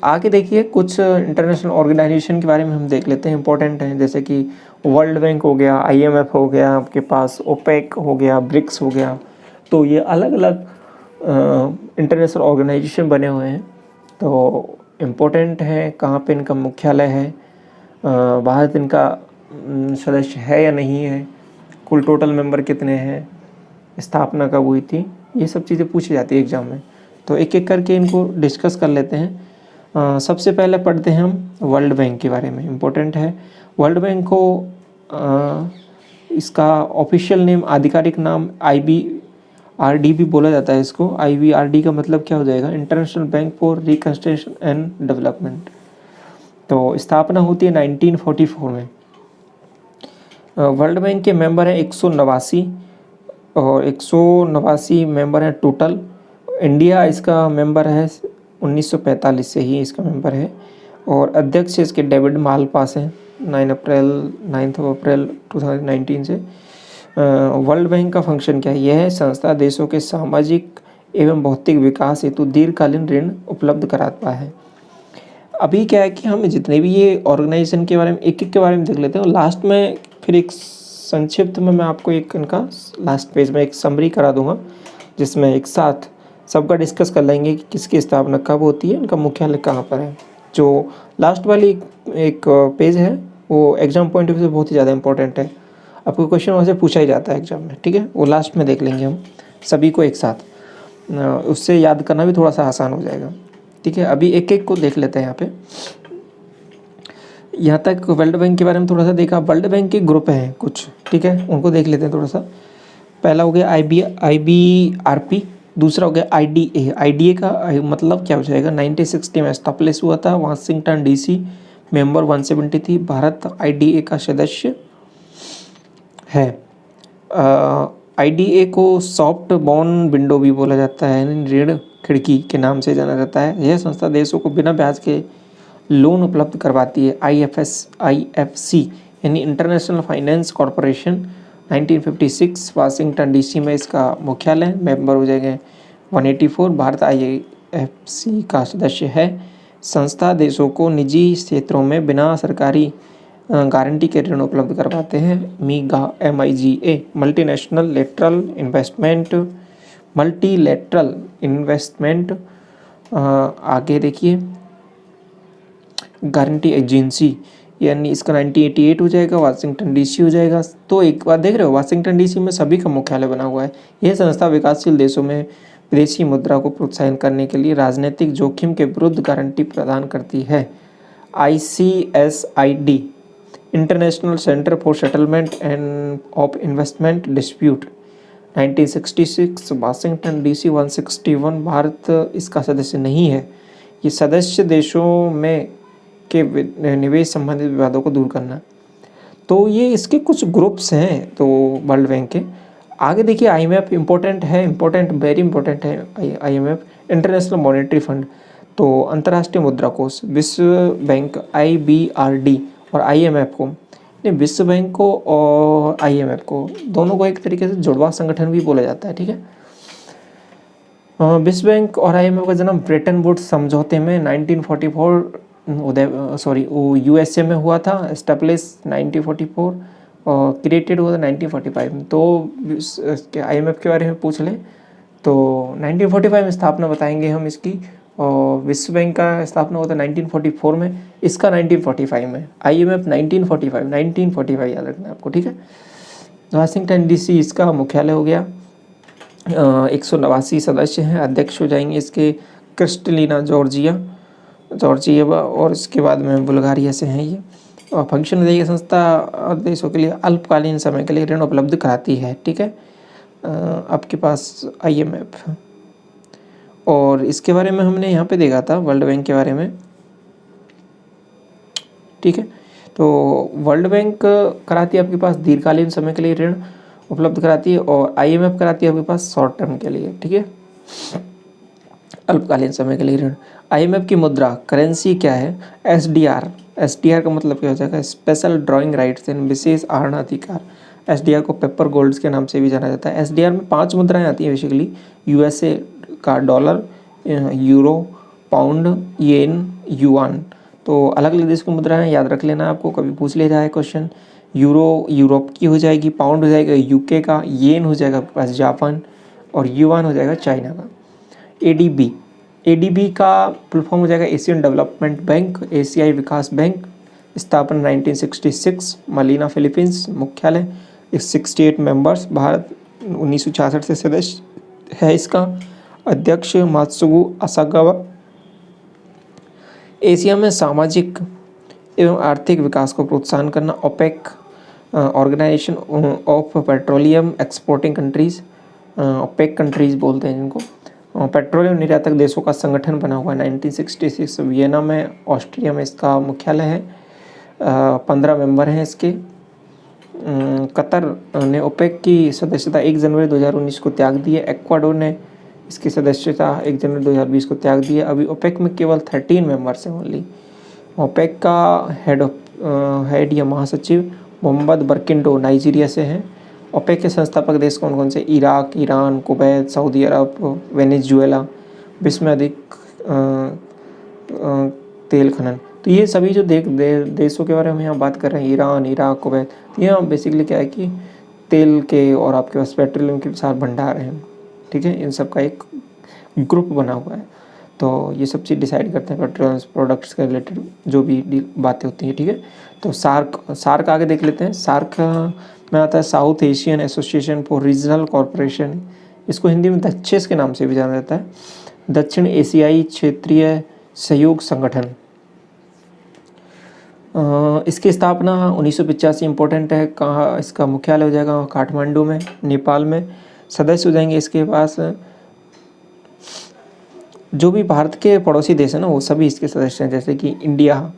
आगे देखिए कुछ इंटरनेशनल ऑर्गेनाइजेशन के बारे में हम देख लेते हैं, इंपॉर्टेंट हैं, जैसे कि वर्ल्ड बैंक हो गया, IMF हो गया, आपके पास OPEC हो गया, BRICS हो गया। तो ये अलग अलग इंटरनेशनल ऑर्गेनाइजेशन बने हुए हैं, तो इम्पोर्टेंट है। कहाँ पे इनका मुख्यालय है, भारत इनका सदस्य है या नहीं है, कुल टोटल मेंबर कितने हैं, स्थापना कब हुई थी, ये सब चीज़ें पूछी जाती है एग्जाम में। तो एक एक करके इनको डिस्कस कर लेते हैं। सबसे पहले पढ़ते हैं हम वर्ल्ड बैंक के बारे में, इम्पोर्टेंट है। वर्ल्ड बैंक को इसका ऑफिशियल नेम, आधिकारिक नाम IBRD भी बोला जाता है इसको। IBRD का मतलब क्या हो जाएगा, international bank for reconstruction and development. तो स्थापना होती है 1944 में। वर्ल्ड बैंक के मेंबर हैं 189 और 189 मेंबर हैं टोटल। इंडिया इसका मेंबर है 1945 से ही इसका मेंबर है, और अध्यक्ष इसके डेविड मालपास हैं 9 अप्रैल 2019 से। वर्ल्ड बैंक का फंक्शन क्या है, यह है संस्था देशों के सामाजिक एवं भौतिक विकास हेतु दीर्घकालीन ऋण उपलब्ध कराता है। अभी क्या है कि हम जितने भी ये ऑर्गेनाइजेशन के बारे में एक एक के बारे में देख लेते हैं, और लास्ट में फिर एक संक्षिप्त में मैं आपको एक इनका लास्ट पेज में एक समरी करा दूंगा, जिसमें एक साथ सबका डिस्कस कर लेंगे कि किसकी स्थापना कब होती है, इनका मुख्यालय कहाँ पर है। जो लास्ट वाली एक पेज है वो एग्जाम पॉइंट ऑफ व्यू से बहुत ही ज़्यादा इंपॉर्टेंट है, आपको क्वेश्चन वहाँ से पूछा ही जाता है एग्जाम में। ठीक है, वो लास्ट में देख लेंगे हम सभी को एक साथ, उससे याद करना भी थोड़ा सा आसान हो जाएगा। ठीक है, अभी एक एक को देख लेते हैं। यहाँ पे यहाँ तक वर्ल्ड बैंक के बारे में थोड़ा सा देखा। वर्ल्ड बैंक के ग्रुप हैं कुछ, ठीक है, उनको देख लेते हैं थोड़ा सा। पहला हो गया IBRP, दूसरा हो गया IDA। IDA का मतलब क्या हो जाएगा, 1960 में एस्टैब्लिश हुआ था, वाशिंगटन DC, मेंबर 170 थी, भारत IDA का सदस्य है। IDA को सॉफ्ट बॉन्ड विंडो भी बोला जाता है, ऋण खिड़की के नाम से जाना जाता है। यह संस्था देशों को बिना ब्याज के लोन उपलब्ध करवाती है। IFC यानी international finance corporation, 1956 Washington DC में इसका मुख्यालय, मेंबर हो जाएंगे 184, भारत IFC का सदस्य है। संस्था देशों को निजी क्षेत्रों में बिना सरकारी गारंटी के ऋण उपलब्ध करवाते हैं। MIGA मल्टीलेटरल इन्वेस्टमेंट आगे देखिए गारंटी एजेंसी, यानी इसका 1988 हो जाएगा, वाशिंगटन DC हो जाएगा। तो एक बार देख रहे हो, वाशिंगटन DC में सभी का मुख्यालय बना हुआ है। यह संस्था विकासशील देशों में विदेशी मुद्रा को प्रोत्साहन करने के लिए राजनीतिक जोखिम के विरुद्ध गारंटी प्रदान करती है। ICSID international centre for settlement end of investment dispute, 1966 Washington DC 161, Bharat इसका सदस्य नहीं है। ये सदस्य देशों में के निवेश संबंधित विवादों को दूर करना। तो ये इसके कुछ ग्रुप्स हैं तो वर्ल्ड बैंक के। आगे देखिए IMF इम्पोर्टेंट है, वेरी इंपॉर्टेंट है। IMF इंटरनेशनल मॉनेटरी फंड, तो अंतर्राष्ट्रीय मुद्रा कोष, विश्व बैंक IBRD और IMF को, विश्व बैंक को और IMF को दोनों को एक तरीके से जुड़वा संगठन भी बोला जाता है, ठीक है। विश्व बैंक और IMF का जन्म ब्रेटन वुड्स समझौते में 1944 USA में हुआ था, एस्टेब्लिश 1944 और क्रिएटेड हुआ था 1945 में। तो IMF के बारे में पूछ लें तो 1945 में स्थापना बताएंगे हम इसकी, और विश्व बैंक का स्थापना हुआ था 1944 में, इसका 1945 में। IMF 1945 याद रखना है आपको, ठीक है। वाशिंगटन DC इसका मुख्यालय हो गया। 189 सदस्य हैं, अध्यक्ष हो जाएंगे इसके क्रिस्टलिना जॉर्जिएवा और इसके बाद में बुल्गारिया से हैं ये। और फंक्शन देखिए, संस्था देशों के लिए अल्पकालीन समय के लिए ऋण उपलब्ध कराती है, ठीक है। आपके पास IMF, और इसके बारे में हमने यहाँ पे देखा था वर्ल्ड बैंक के बारे में, ठीक है। तो वर्ल्ड बैंक कराती है आपके पास दीर्घकालीन समय के लिए ऋण उपलब्ध कराती है, और IMF कराती है आपके पास शॉर्ट टर्म के लिए, ठीक है, अल्पकालीन समय के लिए ऋण। IMF की मुद्रा करेंसी क्या है, SDR का मतलब क्या हो जाएगा, स्पेशल ड्राइंग राइट्स यानी विशेष आहरण अधिकार। SDR को पेपर गोल्ड्स के नाम से भी जाना जाता है। SDR में 5 मुद्राएं आती हैं बेसिकली, USA का डॉलर, यूरो, पाउंड, येन, युआन। तो अलग अलग देश की मुद्राएं याद रख लेना, आपको कभी पूछ लिया जाए क्वेश्चन। यूरो यूरोप की हो जाएगी, पाउंड हो जाएगा UK का, येन हो जाएगा आपके पास जापान, और युआन हो जाएगा चाइना का। ADB का फुल फॉर्म हो जाएगा एशियन डेवलपमेंट बैंक, एशियाई विकास बैंक, स्थापना 1966, मलीना फिलीपींस, मुख्यालय, 68 मेंबर्स, भारत 1966 से सदस्य है इसका, अध्यक्ष मात्सुगु असागावा। एशिया में सामाजिक एवं आर्थिक विकास को प्रोत्साहन करना, OPEC organization of petroleum exporting countries, OPEC countries बोलते हैं जिनको, पेट्रोलियम निर्यातक देशों का संगठन बना हुआ है। 1966 वियना में, ऑस्ट्रिया में इसका मुख्यालय है। 15 मेंबर हैं इसके। कतर ने OPEC की सदस्यता 1 जनवरी 2019 को त्याग दी है। एक्वाडोर ने इसकी सदस्यता 1 जनवरी 2020 को त्याग दी है। अभी OPEC में केवल 13 मेंबर्स हैं ओनली। OPEC का हेड या महासचिव मोहम्मद बरकिंडो नाइजीरिया से हैं। OPEC के संस्थापक देश कौन कौन से, इराक, ईरान, कुवैत, सऊदी अरब, वेनेजुएला, विश्व में अधिक तेल खनन। तो ये सभी जो देशों के बारे में यहाँ बात कर रहे हैं, ईरान, इराक, कुवैत, तो यहाँ बेसिकली क्या है कि तेल के और आपके पास पेट्रोलियम के विशाल भंडार हैं, ठीक है। इन सब का एक ग्रुप बना हुआ है, तो ये सब चीज़ डिसाइड करते हैं पेट्रोलियम प्रोडक्ट्स के रिलेटेड जो भी बातें होती हैं, ठीक है। तो सार्क आगे देख लेते हैं। सार्क में आता है south Asian association for regional corporation, इसको हिंदी में दक्षेस के नाम से भी जाना जाता है, दक्षिण एशियाई क्षेत्रीय सहयोग संगठन। इसकी स्थापना 1985 इम्पोर्टेंट है। कहाँ इसका मुख्यालय हो जाएगा? काठमांडू में, नेपाल में। सदस्य हो जाएंगे इसके पास जो भी भारत के पड़ोसी देश हैं ना, वो सभी इसके सदस्य हैं, जैसे कि इंडिया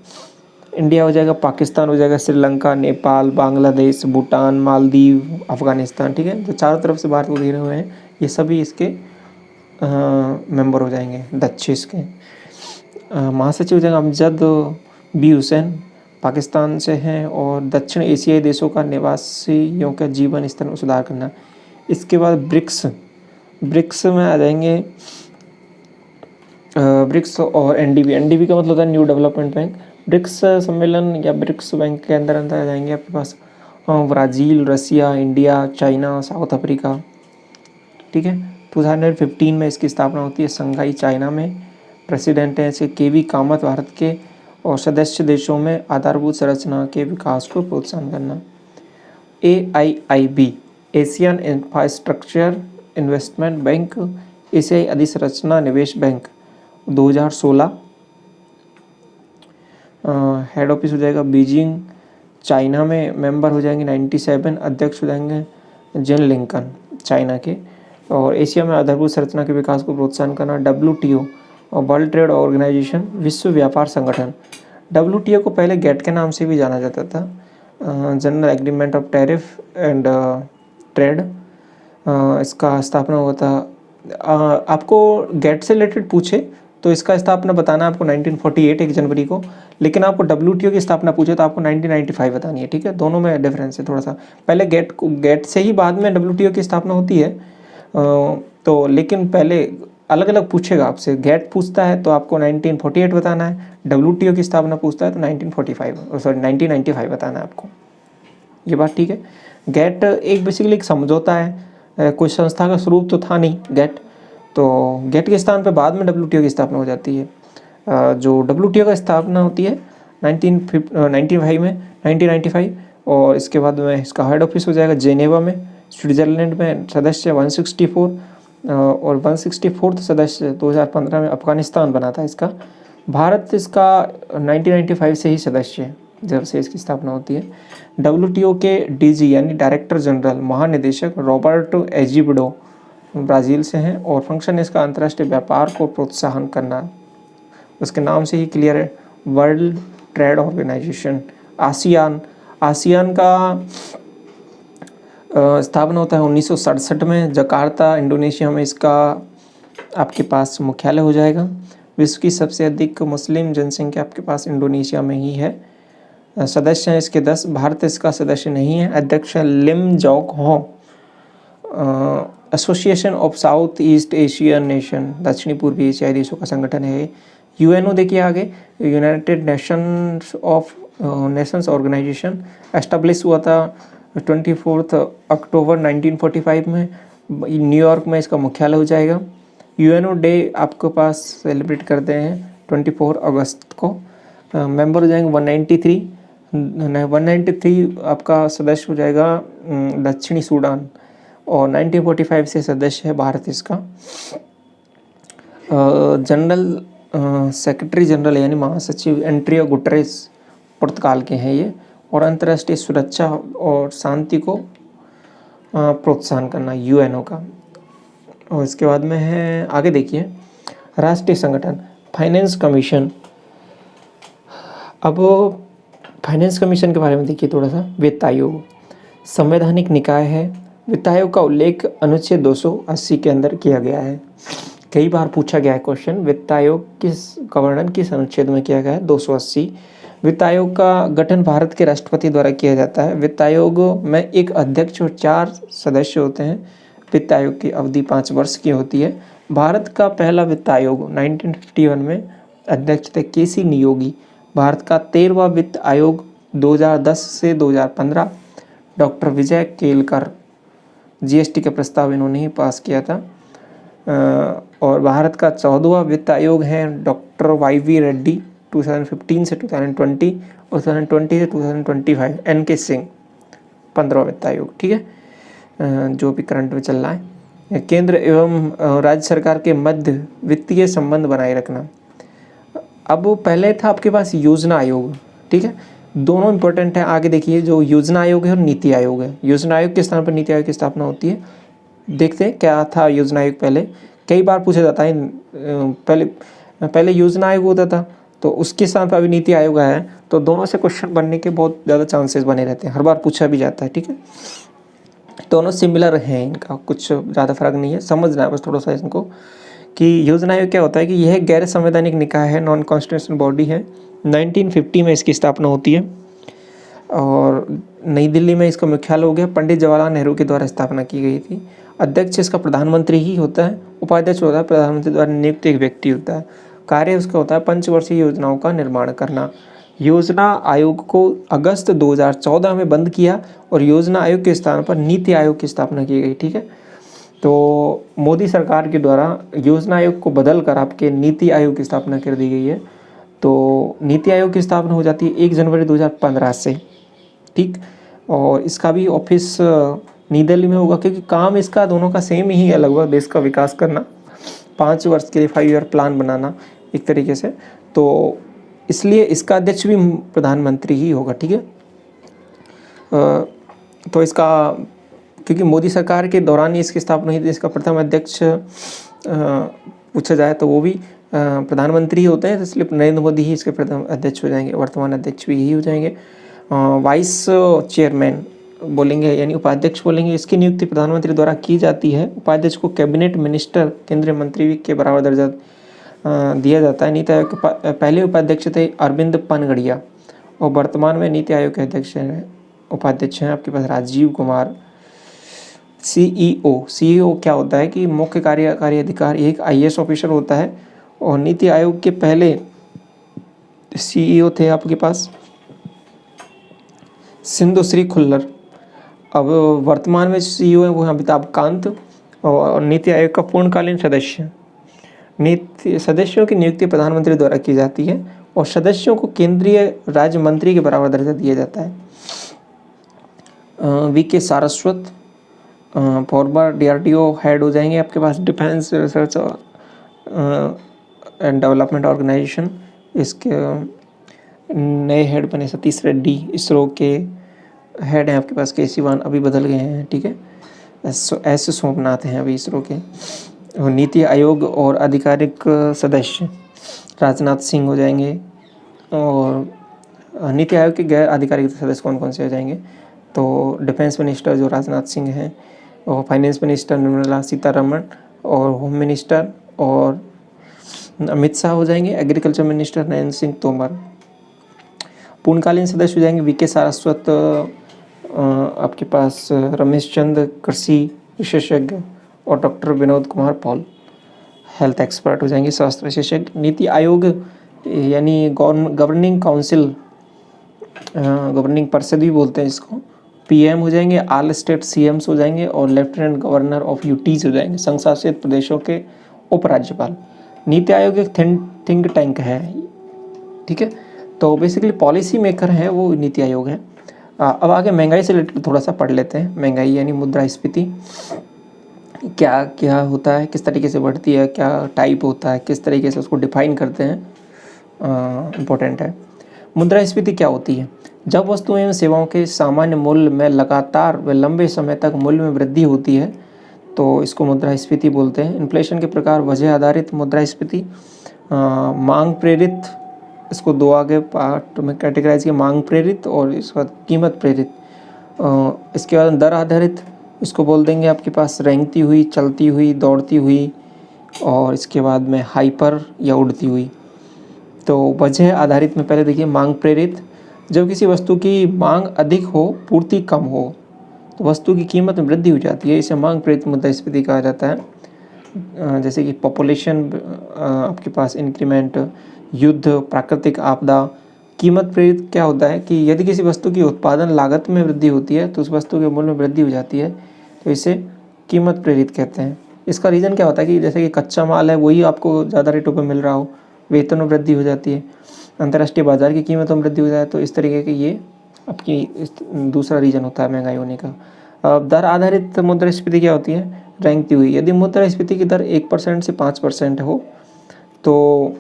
हो जाएगा, पाकिस्तान हो जाएगा, श्रीलंका, नेपाल, बांग्लादेश, भूटान, मालदीव, अफगानिस्तान। ठीक है, जो चारों तरफ से भारत को घेरे हुए हैं, ये सभी इसके मेंबर हो जाएंगे दक्षिण के। महासचिव हो जाएगा अमजद बी हुसैन, पाकिस्तान से हैं, और दक्षिण एशियाई देशों का निवासियों का जीवन स्तर में सुधार करना। इसके बाद ब्रिक्स में आ जाएंगे ब्रिक्स और एनडीबी का मतलब होता है न्यू डेवलपमेंट बैंक। ब्रिक्स सम्मेलन या ब्रिक्स बैंक के अंदर आ जाएंगे आपके पास ब्राज़ील, रसिया, इंडिया, चाइना, साउथ अफ्रीका। ठीक है, 2015 में इसकी स्थापना होती है संघाई चाइना में। प्रेसिडेंट हैं इसके केवी कामत भारत के, और सदस्य देशों में आधारभूत संरचना के विकास को प्रोत्साहन करना। AIIB Asian infrastructure investment bank, एशियाई अधिसंरचना निवेश बैंक 2016। हेड ऑफिस हो जाएगा बीजिंग चाइना में। मेंबर हो जाएंगे 97। अध्यक्ष हो जाएंगे जिन लिंकन चाइना के। और एशिया में आधारभूत संरचना के विकास को प्रोत्साहन करना। WTO और वर्ल्ड ट्रेड ऑर्गेनाइजेशन, विश्व व्यापार संगठन। WTO को पहले गेट के नाम से भी जाना जाता था, general agreement of tariff and trade. इसका स्थापना हुआ था। आपको गेट से रिलेटेड पूछे तो इसका स्थापना बताना आपको 1948 1 जनवरी को, लेकिन आपको WTO की स्थापना पूछे तो आपको 1995 बतानी है। ठीक है, दोनों में डिफरेंस है थोड़ा सा। पहले गेट से ही बाद में WTO की स्थापना होती है, तो लेकिन पहले अलग अलग पूछेगा आपसे। गेट पूछता है तो आपको 1948 बताना है, WTO की स्थापना पूछता है तो 1995 बताना है आपको। ये बात ठीक है। गेट एक बेसिकली एक समझौता है, कोई संस्था का स्वरूप तो था नहीं गेट, तो गेट के स्थान पे बाद में WTO की स्थापना हो जाती है। जो WTO का स्थापना होती है 1995 और इसके बाद में इसका हेड ऑफिस हो जाएगा जेनेवा में, स्विट्ज़रलैंड में। सदस्य 164 और 164th सदस्य 2015 में अफगानिस्तान बना था इसका। भारत इसका 1995 से ही सदस्य है, जब से इसकी स्थापना होती है। WTO के DG यानी डायरेक्टर जनरल, महानिदेशक रॉबर्ट एजिबडो ब्राज़ील से हैं, और फंक्शन इसका अंतर्राष्ट्रीय व्यापार को प्रोत्साहन करना, उसके नाम से ही क्लियर है। वर्ल्ड ट्रेड ऑर्गेनाइजेशन, आसियान का स्थापना होता है 1967 में, जकार्ता इंडोनेशिया में इसका आपके पास मुख्यालय हो जाएगा। विश्व की सबसे अधिक मुस्लिम जनसंख्या आपके पास इंडोनेशिया में ही है। सदस्य हैं इसके 10, भारत इसका सदस्य नहीं है। अध्यक्ष लिम जॉक हो। Association of south east Asian nation, दक्षिणी पूर्वी एशियाई देशों का संगठन है। UNO देखिए आगे, यूनाइटेड नेशंस ऑर्गेनाइजेशन, एस्टेब्लिश हुआ था 24 अक्टूबर 1945 में, न्यूयॉर्क में इसका मुख्यालय हो जाएगा। UNO डे आपके पास सेलिब्रेट करते हैं 24 अगस्त को। मेंबर हो जाएंगे 193 आपका सदस्य हो जाएगा दक्षिणी सूडान, और 1945 से सदस्य है भारत इसका। जनरल सेक्रेटरी जनरल यानी महासचिव एंट्रियो गुटरेस पुर्तगाल के हैं ये, और अंतर्राष्ट्रीय सुरक्षा और शांति को प्रोत्साहन करना UNO का। और इसके बाद में है आगे देखिए राष्ट्रीय संगठन फाइनेंस कमीशन। अब फाइनेंस कमीशन के बारे में देखिए थोड़ा सा। वित्त आयोग संवैधानिक निकाय है। वित्त आयोग का उल्लेख अनुच्छेद 280 के अंदर किया गया है। कई बार पूछा गया है क्वेश्चन, वित्त आयोग का वर्णन किस अनुच्छेद में किया गया है? 280। वित्त आयोग का गठन भारत के राष्ट्रपति द्वारा किया जाता है। वित्त आयोग में एक अध्यक्ष और 4 सदस्य होते हैं। वित्त आयोग की अवधि 5 वर्ष की होती है। भारत का पहला वित्त आयोग 1951 में अध्यक्ष थे KC नियोगी। भारत का 13वां वित्त आयोग 2010 से 2015 डॉक्टर विजय केलकर, GST का प्रस्ताव इन्होंने ही पास किया था। और भारत का 14वां वित्त आयोग है डॉक्टर YV रेड्डी 2015 से 2020, और 2020 से 2025 NK सिंह 15वां वित्त आयोग। ठीक है, जो भी करंट में चल रहा है। केंद्र एवं राज्य सरकार के मध्य वित्तीय संबंध बनाए रखना। अब पहले था आपके पास योजना आयोग, ठीक है, दोनों इंपॉर्टेंट है। आगे देखिए जो योजना आयोग है और नीति आयोग है, योजना आयोग के स्थान पर नीति आयोग की स्थापना होती है। देखते हैं क्या था योजना आयोग। पहले कई बार पूछा जाता है, पहले योजना आयोग होता था, तो उसके स्थान पर अभी नीति आयोग आया है, तो दोनों से क्वेश्चन बनने के बहुत ज़्यादा चांसेस बने रहते हैं, हर बार पूछा भी जाता है। ठीक है, दोनों सिमिलर हैं, इनका कुछ ज़्यादा फर्क नहीं है, समझना है बस थोड़ा सा इनको कि योजना आयोग क्या होता है कि यह गैर संवैधानिक निकाय है, नॉन कॉन्स्टिट्यूशनल बॉडी है। 1950 में इसकी स्थापना होती है और नई दिल्ली में इसका मुख्यालय हो गया। पंडित जवाहरलाल नेहरू के द्वारा स्थापना की गई थी। अध्यक्ष इसका प्रधानमंत्री ही होता है, उपाध्यक्ष होता है प्रधानमंत्री द्वारा नियुक्त एक व्यक्ति होता है। कार्य उसका होता है पंचवर्षीय योजनाओं का निर्माण करना। योजना आयोग को अगस्त 2014 में बंद किया और योजना आयोग के स्थान पर नीति आयोग की स्थापना की गई। ठीक है, तो मोदी सरकार के द्वारा योजना आयोग को बदल कर आपके नीति आयोग की स्थापना कर दी गई है। तो नीति आयोग की स्थापना हो जाती है 1 जनवरी 2015 से। ठीक, और इसका भी ऑफिस नई दिल्ली में होगा, क्योंकि काम इसका दोनों का सेम ही है लगभग, देश का विकास करना, 5 वर्ष के लिए 5 ईयर प्लान बनाना एक तरीके से, तो इसलिए इसका अध्यक्ष भी प्रधानमंत्री ही होगा। ठीक है, तो इसका क्योंकि मोदी सरकार के दौरान ही इसकी स्थापना हुई थी, इसका प्रथम अध्यक्ष पूछा जाए तो वो भी प्रधानमंत्री ही होते हैं, तो इसलिए नरेंद्र मोदी ही इसके प्रथम अध्यक्ष हो जाएंगे, वर्तमान अध्यक्ष भी यही हो जाएंगे। वाइस चेयरमैन बोलेंगे यानी उपाध्यक्ष बोलेंगे, इसकी नियुक्ति प्रधानमंत्री द्वारा की जाती है। उपाध्यक्ष को कैबिनेट मिनिस्टर, केंद्रीय मंत्री के बराबर दर्जा दिया जाता है। नीति आयोग के पहले उपाध्यक्ष थे अरविंद पनगड़िया और वर्तमान में नीति आयोग के अध्यक्ष हैं, उपाध्यक्ष हैं आपके पास राजीव कुमार। सीईओ क्या होता है कि मुख्य कार्यकारी अधिकारी, एक आईएएस ऑफिसर होता है। और नीति आयोग के पहले सीईओ थे आपके पास सिंधु श्री खुल्लर, अब वर्तमान में सीईओ है वो अमिताभ कांत। और नीति आयोग का पूर्णकालीन सदस्य, सदस्यों की नियुक्ति प्रधानमंत्री द्वारा की जाती है और सदस्यों को केंद्रीय राज्य मंत्री के बराबर दर्जा दिया जाता है। VK Saraswat former DRDO head हो जाएंगे आपके पास, defence research and development organisation, इसके नए हेड बने सतीश रेड्डी, इसरो के हेड हैं आपके पास के सिवान, अभी बदल गए हैं। ठीक है, एस सोमनाथ हैं अभी इसरो के। और नीति आयोग और आधिकारिक सदस्य राजनाथ सिंह हो जाएंगे। और नीति आयोग के गैर आधिकारिक सदस्य कौन कौन से हो जाएंगे, तो डिफेंस मिनिस्टर जो राजनाथ सिंह हैं, और फाइनेंस मिनिस्टर निर्मला सीतारमण, और होम मिनिस्टर और अमित शाह हो जाएंगे। Agriculture minister Narendra Singh Tomar. पूर्णकालीन सदस्य हो जाएंगे वीके सारस्वत, आपके पास रमेश चंद कृषि विशेषज्ञ, और doctor Vinod Kumar Paul health expert हो जाएंगे, स्वास्थ्य विशेषज्ञ। नीति आयोग यानी गवर्निंग काउंसिल, गवर्निंग परिषद भी बोलते हैं इसको, पीएम हो जाएंगे, ऑल स्टेट सीएम्स हो जाएंगे, और लेफ्टिनेंट गवर्नर ऑफ यूटीज हो जाएंगे, संघ शासित प्रदेशों के उपराज्यपाल। नीति आयोग एक थिंक टैंक है। ठीक है, तो बेसिकली पॉलिसी मेकर है वो नीति आयोग है। अब आगे महंगाई से रिलेटेड थोड़ा सा पढ़ लेते हैं। महंगाई यानी मुद्रास्फीति क्या क्या होता है, किस तरीके से बढ़ती है, क्या टाइप होता है, किस तरीके से उसको डिफाइन करते हैं, इम्पोर्टेंट है। मुद्रास्फीति क्या होती है, जब वस्तुओं एवं सेवाओं के सामान्य मूल्य में लगातार व लंबे समय तक मूल्य में वृद्धि होती है तो इसको मुद्रास्फीति बोलते हैं। इन्फ्लेशन के प्रकार वजह आधारित मुद्रास्फीति, मांग प्रेरित, इसको दो आगे पार्ट में कैटेगराइज किया, मांग प्रेरित और इसके बाद कीमत प्रेरित। इसके बाद दर आधारित, इसको बोल देंगे आपके पास रेंगती हुई, चलती हुई, दौड़ती हुई, और इसके बाद में हाइपर या उड़ती हुई। तो वजह आधारित में पहले देखिए मांग प्रेरित, जब किसी वस्तु की मांग अधिक हो, पूर्ति कम हो, तो वस्तु की कीमत में वृद्धि हो जाती है, इसे मांग प्रेरित मुद्रास्फीति कहा जाता है। जैसे कि पॉपुलेशन आपके पास इंक्रीमेंट, युद्ध, प्राकृतिक आपदा। कीमत प्रेरित क्या होता है कि यदि किसी वस्तु की उत्पादन लागत में वृद्धि होती है तो उस वस्तु के मूल्य में वृद्धि हो जाती है, तो इसे कीमत प्रेरित कहते हैं। इसका रीज़न क्या होता है कि जैसे कि कच्चा माल है वही आपको ज़्यादा रेटों पर मिल रहा हो, वेतन में वृद्धि हो जाती है, अंतर्राष्ट्रीय बाजार की कीमतों में वृद्धि हो जाए, तो इस तरीके के ये आपकी दूसरा रीज़न होता है महंगाई होने का। दर आधारित मुद्रास्फीति क्या होती है, रेंगती हुई। यदि मुद्रास्फीति की दर 1% से 5% हो तो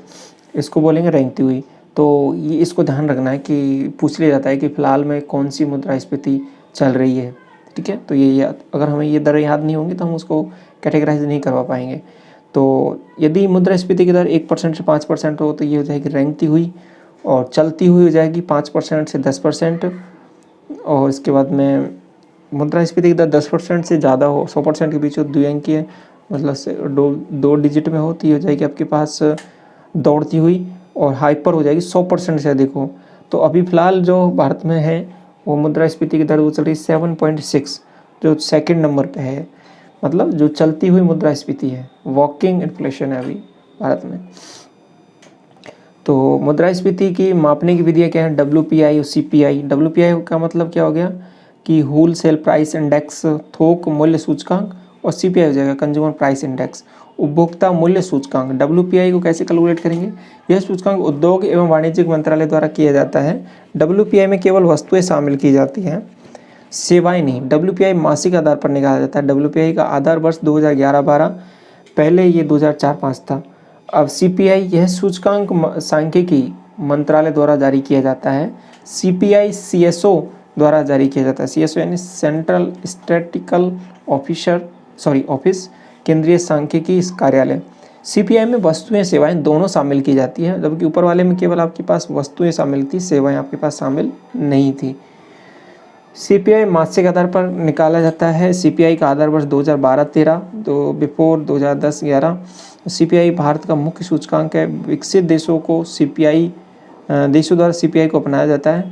इसको बोलेंगे रेंगती हुई। तो ये इसको ध्यान रखना है कि पूछ लिया जाता है कि फ़िलहाल में कौन सी मुद्रास्फीति चल रही है, ठीक है। तो ये याद, अगर हमें ये दर याद नहीं होंगी तो हम उसको कैटेगराइज नहीं करवा पाएंगे। तो यदि मुद्रास्फीति की दर 1% से 5% हो तो ये हो जाएगी रेंगती हुई, और चलती हुई हो जाएगी 5% से 10%, और इसके बाद में मुद्रास्फीति की दर 10% से ज़्यादा हो, 100% के बीच हो, द्विअंकीय मतलब से दो डिजिट में हो, तो ये हो जाएगी आपके पास दौड़ती हुई, और हाइपर हो जाएगी 100% से अधिक हो। तो अभी फ़िलहाल जो भारत में है वो मुद्रास्फीति की दर वो चल रही 7.6, जो सेकंड नंबर पे है, मतलब जो चलती हुई मुद्रास्फीति है, वॉकिंग इन्फ्लेशन है अभी भारत में। तो मुद्रास्फीति की मापने की विधियाँ क्या है, WPI और CPI। WPI का मतलब क्या हो गया कि होल सेल प्राइस इंडेक्स, थोक मूल्य सूचकांक, और CPI हो जाएगा कंज्यूमर प्राइस इंडेक्स, उपभोक्ता मूल्य सूचकांक। WPI को कैसे कैलकुलेट करेंगे, यह सूचकांक उद्योग एवं वाणिज्यिक मंत्रालय द्वारा किया जाता है। WPI में केवल वस्तुएं शामिल की जाती हैं, सेवाएं नहीं। WPI मासिक आधार पर निकाला जाता है। WPI का आधार वर्ष 2011-12, पहले ये 2004-5 था। अब CPI यह सूचकांक सांख्यिकी मंत्रालय द्वारा जारी किया जाता है। CPI CSO द्वारा जारी किया जाता है। CSO यानी सेंट्रल स्टैटिस्टिकल ऑफिस, केंद्रीय सांख्यिकी कार्यालय। CPI में वस्तुएं सेवाएं दोनों शामिल की जाती है, जबकि ऊपर वाले में केवल आपके पास वस्तुएं शामिल थी, सेवाएं आपके पास शामिल नहीं थी। CPI मासिक आधार पर निकाला जाता है। CPI का आधार वर्ष 2012-13, तो बिफोर 2010-11। CPI भारत का मुख्य सूचकांक है। विकसित देशों को देशों द्वारा CPI को अपनाया जाता है,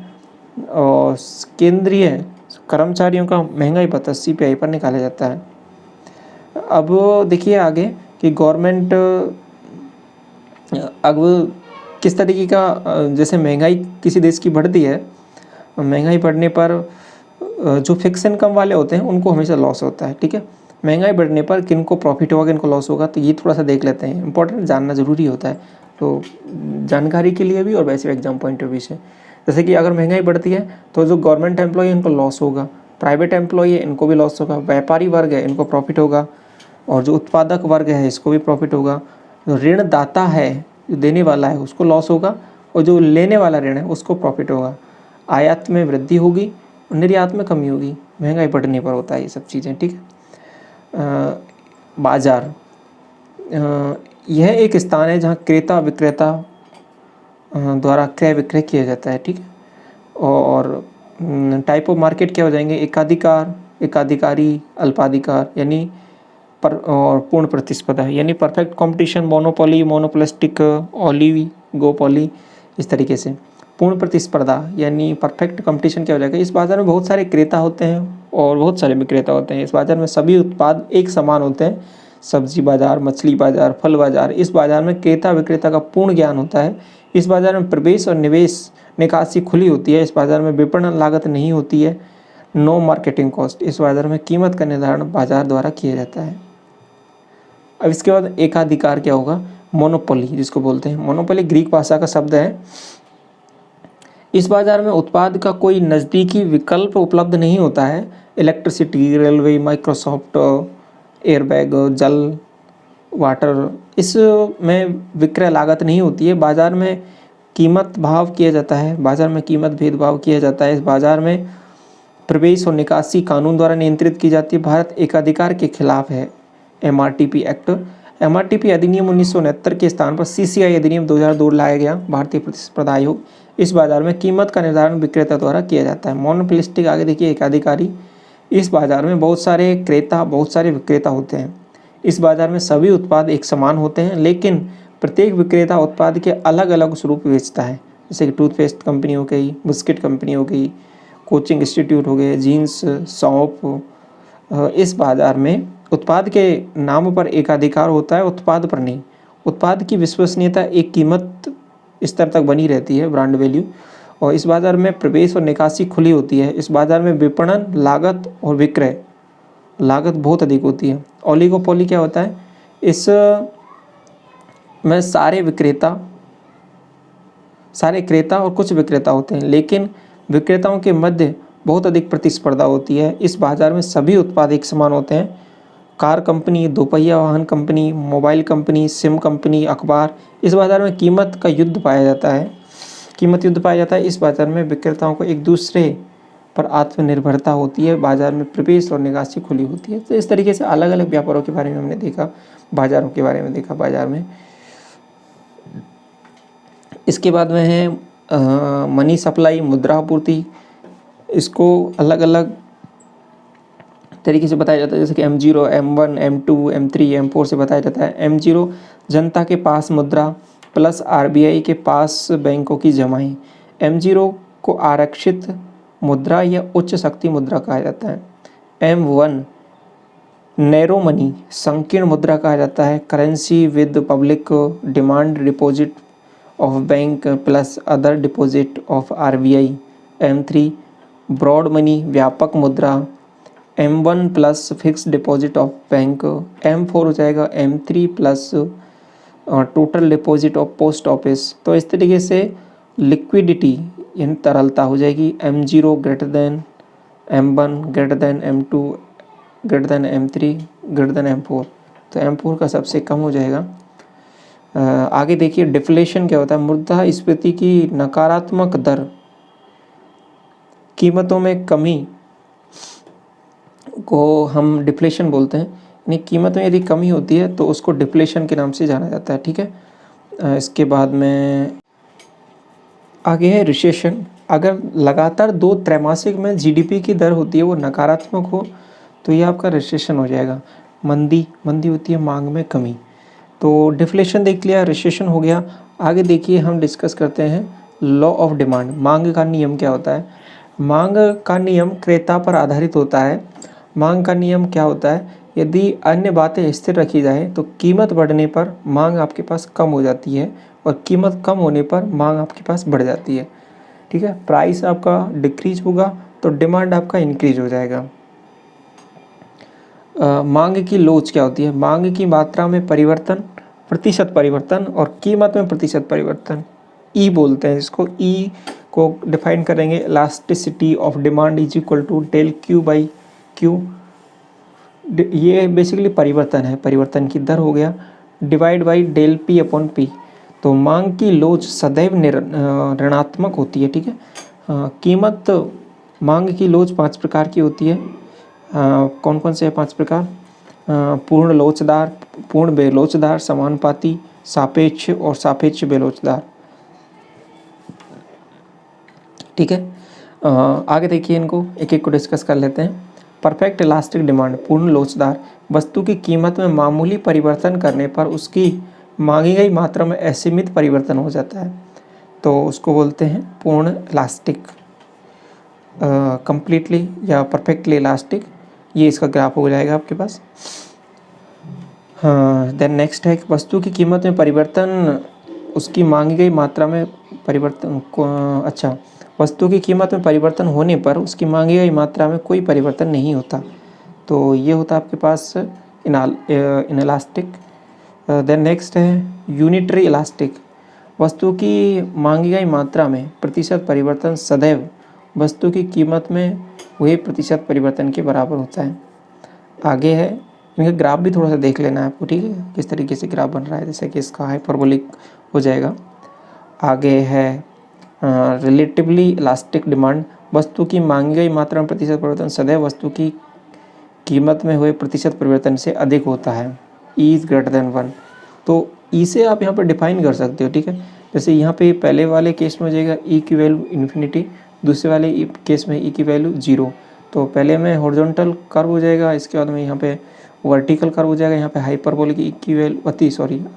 और केंद्रीय कर्मचारियों का महंगाई भत्ता CPI पर निकाला जाता है। अब देखिए आगे कि गवर्नमेंट अब किस तरीके का, जैसे महंगाई किसी देश की बढ़ती है, महंगाई बढ़ने पर जो फिक्स इनकम वाले होते हैं उनको हमेशा लॉस होता है, ठीक है। महंगाई बढ़ने पर किनको प्रॉफिट होगा, किनको लॉस होगा, तो ये थोड़ा सा देख लेते हैं, इंपॉर्टेंट जानना ज़रूरी होता है, तो जानकारी के लिए भी और वैसे एग्जाम पॉइंट ऑफ व्यू से। जैसे कि अगर महंगाई बढ़ती है तो जो गवर्नमेंट एम्प्लॉय है इनको लॉस होगा, प्राइवेट एम्प्लॉय है इनको भी लॉस होगा, व्यापारी वर्ग है इनको प्रॉफिट होगा, और जो उत्पादक वर्ग है इसको भी प्रॉफिट होगा। जो ऋणदाता है, जो देने वाला है, उसको लॉस होगा, और जो लेने वाला ऋण है उसको प्रॉफिट होगा। आयात में वृद्धि होगी, निर्यात में कमी होगी। महंगाई बढ़ने पर होता है ये सब चीज़ें, ठीक है। बाजार, यह एक स्थान है जहाँ क्रेता विक्रेता द्वारा क्रय विक्रय किया जाता है, ठीक है। और टाइप ऑफ मार्केट क्या हो जाएंगे, एकाधिकार, एकाधिकारी, अल्पाधिकार यानी और पूर्ण प्रतिस्पर्धा यानी perfect competition, monopoly, monopolistic, oligopoly, इस तरीके से। पूर्ण प्रतिस्पर्धा यानी परफेक्ट कंपटीशन क्या हो जाएगा, इस बाज़ार में बहुत सारे क्रेता होते हैं और बहुत सारे विक्रेता होते हैं। इस बाज़ार में सभी उत्पाद एक समान होते हैं। सब्जी बाज़ार, मछली बाज़ार, फल बाज़ार, इस बाज़ार में क्रेता विक्रेता का पूर्ण ज्ञान होता है। इस बाज़ार में प्रवेश और निवेश निकासी खुली होती है। इस बाज़ार में विपणन लागत नहीं होती है, नो मार्केटिंग कॉस्ट। इस बाज़ार में कीमत का निर्धारण बाज़ार द्वारा किया जाता है। अब इसके बाद एकाधिकार क्या होगा, मोनोपोली जिसको बोलते हैं। मोनोपोली ग्रीक भाषा का शब्द है। इस बाज़ार में उत्पाद का कोई नज़दीकी विकल्प उपलब्ध नहीं होता है। इलेक्ट्रिसिटी, रेलवे, माइक्रोसॉफ्ट, एयरबैग, जल, वाटर, इसमें विक्रय लागत नहीं होती है। बाज़ार में कीमत भाव किया जाता है, बाज़ार में कीमत भेदभाव किया जाता है। इस बाज़ार में प्रवेश और निकासी कानून द्वारा नियंत्रित की जाती है। भारत एकाधिकार के खिलाफ है। MRTP एक्ट, MRTP अधिनियम 1969 के स्थान पर CCI अधिनियम 2002 लाया गया, भारतीय प्रतिस्पर्धा आयोग। इस बाज़ार में कीमत का निर्धारण विक्रेता द्वारा किया जाता है। मोनोपोलिस्टिक, आगे देखिए एकाधिकारी, इस बाज़ार में बहुत सारे क्रेता, बहुत सारे विक्रेता होते हैं। इस बाज़ार में सभी उत्पाद एक समान होते हैं, लेकिन प्रत्येक विक्रेता उत्पाद के अलग अलग स्वरूप बेचता है। जैसे कि टूथपेस्ट कंपनी हो गई, बिस्किट कंपनी हो गई, कोचिंग इंस्टीट्यूट हो गए, जीन्स शॉप। इस बाज़ार में उत्पाद के नाम पर एकाधिकार होता है, उत्पाद पर नहीं। उत्पाद की विश्वसनीयता एक कीमत स्तर तक बनी रहती है, ब्रांड वैल्यू। और इस बाज़ार में प्रवेश और निकासी खुली होती है। इस बाज़ार में विपणन लागत और विक्रय लागत बहुत अधिक होती है। ओलिगोपोली क्या होता है, इस में सारे क्रेता और कुछ विक्रेता होते हैं, लेकिन विक्रेताओं के मध्य बहुत अधिक प्रतिस्पर्धा होती है। इस बाज़ार में सभी उत्पाद एक समान होते हैं। कार कंपनी, दोपहिया वाहन company, mobile company, SIM company, अखबार, इस बाज़ार में कीमत का युद्ध पाया जाता है। कीमत युद्ध पाया जाता है। इस बाजार में विक्रेताओं को एक दूसरे पर आत्मनिर्भरता होती है, बाजार में प्रवेश और निकासी खुली होती है। तो इस तरीके से अलग अलग व्यापारों के बारे में हमने देखा, बाजारों के बारे में देखा बाजार में। इसके बाद में है मनी सप्लाई, मुद्रा आपूर्ति। इसको अलग अलग तरीके से बताया जाता है, जैसे कि M0, M1, M2, M3, M4 से बताया जाता है। M0 जनता के पास मुद्रा प्लस RBI के पास बैंकों की जमाएं। M0 को आरक्षित मुद्रा या उच्च शक्ति मुद्रा कहा जाता है। M1 नैरो मनी, संकीर्ण मुद्रा कहा जाता है। Currency with public demand deposit of bank plus other deposit of RBI। M3 broad money, व्यापक मुद्रा। M1 plus fix deposit of bank. M4 हो जाएगा M3 plus total deposit of post office. तो इस तरीके से लिक्विडिटी यानी तरलता हो जाएगी। M0 greater than M1 greater than M2 greater than M3 greater than M4। तो M4 का सबसे कम हो जाएगा। आगे देखिए डिफ्लेशन क्या होता है। मुद्रास्फीति की नकारात्मक दर, कीमतों में कमी को हम डिफ्लेशन बोलते हैं। यानी कीमत में यदि कमी होती है तो उसको डिफ्लेशन के नाम से जाना जाता है, ठीक है। इसके बाद में आगे है रिसेशन। अगर लगातार 2 त्रैमासिक में GDP की दर होती है वो नकारात्मक हो तो ये आपका रिसेशन हो जाएगा। मंदी होती है मांग में कमी। तो डिफ्लेशन देख लिया, रिसेशन हो गया। आगे देखिए हम डिस्कस करते हैं लॉ ऑफ डिमांड। मांग का नियम क्या होता है। मांग का नियम क्रेता पर आधारित होता है। मांग का नियम क्या होता है, यदि अन्य बातें स्थिर रखी जाए तो कीमत बढ़ने पर मांग आपके पास कम हो जाती है और कीमत कम होने पर मांग आपके पास बढ़ जाती है, ठीक है। प्राइस आपका डिक्रीज होगा तो डिमांड आपका इंक्रीज हो जाएगा। मांग की लोच क्या होती है। मांग की मात्रा में परिवर्तन, प्रतिशत परिवर्तन, और कीमत में प्रतिशत परिवर्तन, ई बोलते हैं इसको। ई को डिफाइन करेंगे, elasticity of demand is equal to del Q by Q। ये बेसिकली परिवर्तन है, परिवर्तन की दर हो गया, divide by del P upon P। तो मांग की लोच सदैव ऋणात्मक होती है, ठीक है। कीमत, मांग की लोच 5 प्रकार की होती है। कौन कौन से है 5 प्रकार। पूर्ण लोचदार, पूर्ण बेलोचदार, समानुपाती, सापेक्ष और सापेक्ष बेलोचदार, ठीक है। आगे देखिए इनको एक एक को डिस्कस कर लेते हैं। परफेक्ट इलास्टिक डिमांड, पूर्ण लोचदार, वस्तु की कीमत में मामूली परिवर्तन करने पर उसकी मांगी गई मात्रा में असीमित परिवर्तन हो जाता है, तो उसको बोलते हैं पूर्ण इलास्टिक। कंप्लीटली या परफेक्टली इलास्टिक, ये इसका ग्राफ हो जाएगा आपके पास। हाँ, देन नेक्स्ट है वस्तु की कीमत में परिवर्तन, उसकी मांगी गई मात्रा में परिवर्तन अच्छा, वस्तु की कीमत में परिवर्तन होने पर उसकी मांगी गई मात्रा में कोई परिवर्तन नहीं होता, तो ये होता है आपके पास इनइलास्टिक। देन नेक्स्ट है यूनिटरी इलास्टिक। वस्तु की मांगी गई मात्रा में प्रतिशत परिवर्तन सदैव वस्तु की कीमत में वही प्रतिशत परिवर्तन के बराबर होता है। आगे है, इनका ग्राफ भी थोड़ा सा देख लेना है आपको, ठीक है, किस तरीके से ग्राफ बन रहा है, जैसे कि इसका हाइपरबोलिक हो जाएगा। आगे है रिलेटिवली इलास्टिक डिमांड। वस्तु की मांगी गई मात्रा में प्रतिशत परिवर्तन सदैव वस्तु की कीमत में हुए प्रतिशत परिवर्तन से अधिक होता है, ई इज़ ग्रेटर देन 1। तो ई से आप यहाँ पर डिफाइन कर सकते हो, ठीक है। जैसे यहाँ पे पहले वाले केस में हो जाएगा ई की वैल्यू इन्फिनिटी, दूसरे वाले केस में ई की वैल्यू 0। तो पहले में हॉरिजॉन्टल कर्व हो जाएगा, इसके बाद में यहाँ पे वर्टिकल कर्व हो जाएगा, यहाँ पे हाइपरबोलिक ई की वैल्यू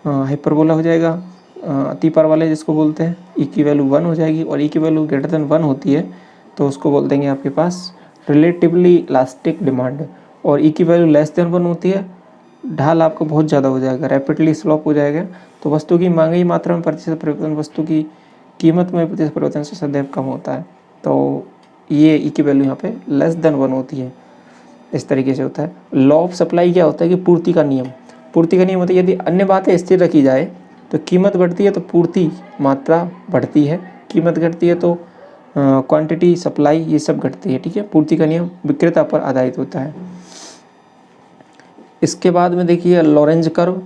हाइपरबोला हो जाएगा, अतिपर वाले जिसको बोलते हैं, ई की वैल्यू 1 हो जाएगी, और ई की वैल्यू ग्रेटर देन 1 होती है तो उसको बोल देंगे आपके पास रिलेटिवली इलास्टिक डिमांड। और ई की वैल्यू लेस देन 1 होती है, ढाल आपको बहुत ज़्यादा हो जाएगा, रैपिडली स्लोप हो जाएगा। तो वस्तु की मांगी मात्रा में प्रतिशत परिवर्तन वस्तु की कीमत में प्रतिशत परिवर्तन से सदैव कम होता है, तो ये ई की वैल्यू यहाँ पे लेस देन 1 होती है, इस तरीके से होता है। लॉ ऑफ सप्लाई क्या होता है कि पूर्ति का नियम। पूर्ति का नियम होता है यदि अन्य बातें स्थिर रखी जाए तो कीमत बढ़ती है तो पूर्ति मात्रा बढ़ती है, कीमत घटती है तो क्वांटिटी सप्लाई ये सब घटती है, ठीक है। पूर्ति का नियम विक्रेता पर आधारित होता है। इसके बाद में देखिए लॉरेंज कर्व।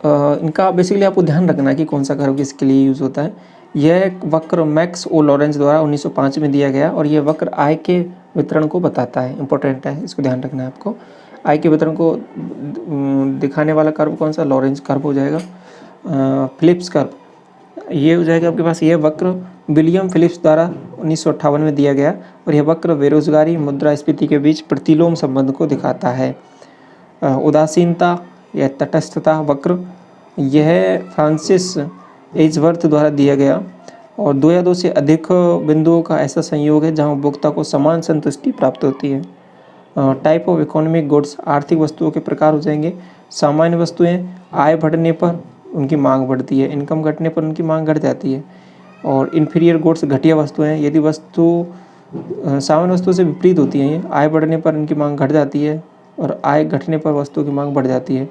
इनका बेसिकली आपको ध्यान रखना है कि कौन सा कर्व किसके लिए यूज़ होता है। यह वक्र मैक्स ओ लॉरेंज द्वारा 1905 में दिया गया और यह वक्र आय के वितरण को बताता है। इंपॉर्टेंट है, इसको ध्यान रखना है आपको। आय के वितरण को दिखाने वाला कर्व कौन सा? लॉरेंज कर्व हो जाएगा। फिलिप्स कर्व ये हो जाएगा आपके पास। यह वक्र विलियम फिलिप्स द्वारा 1958 में दिया गया और यह वक्र बेरोजगारी मुद्रास्फीति के बीच प्रतिलोम संबंध को दिखाता है। उदासीनता या तटस्थता वक्र यह फ्रांसिस एजवर्थ द्वारा दिया गया और 2 या 2 से अधिक बिंदुओं का ऐसा संयोग है जहां उपभोक्ता को समान संतुष्टि प्राप्त होती है। टाइप ऑफ इकोनॉमिक गुड्स आर्थिक वस्तुओं के प्रकार हो जाएंगे। सामान्य वस्तुएं आय बढ़ने पर उनकी मांग बढ़ती है, इनकम घटने पर उनकी मांग घट जाती है। और इन्फीरियर गुड्स घटिया वस्तुएं, यदि वस्तु सामान्य वस्तु से विपरीत होती हैं, आय बढ़ने पर इनकी मांग घट जाती है और आय घटने पर वस्तु की मांग बढ़ जाती है।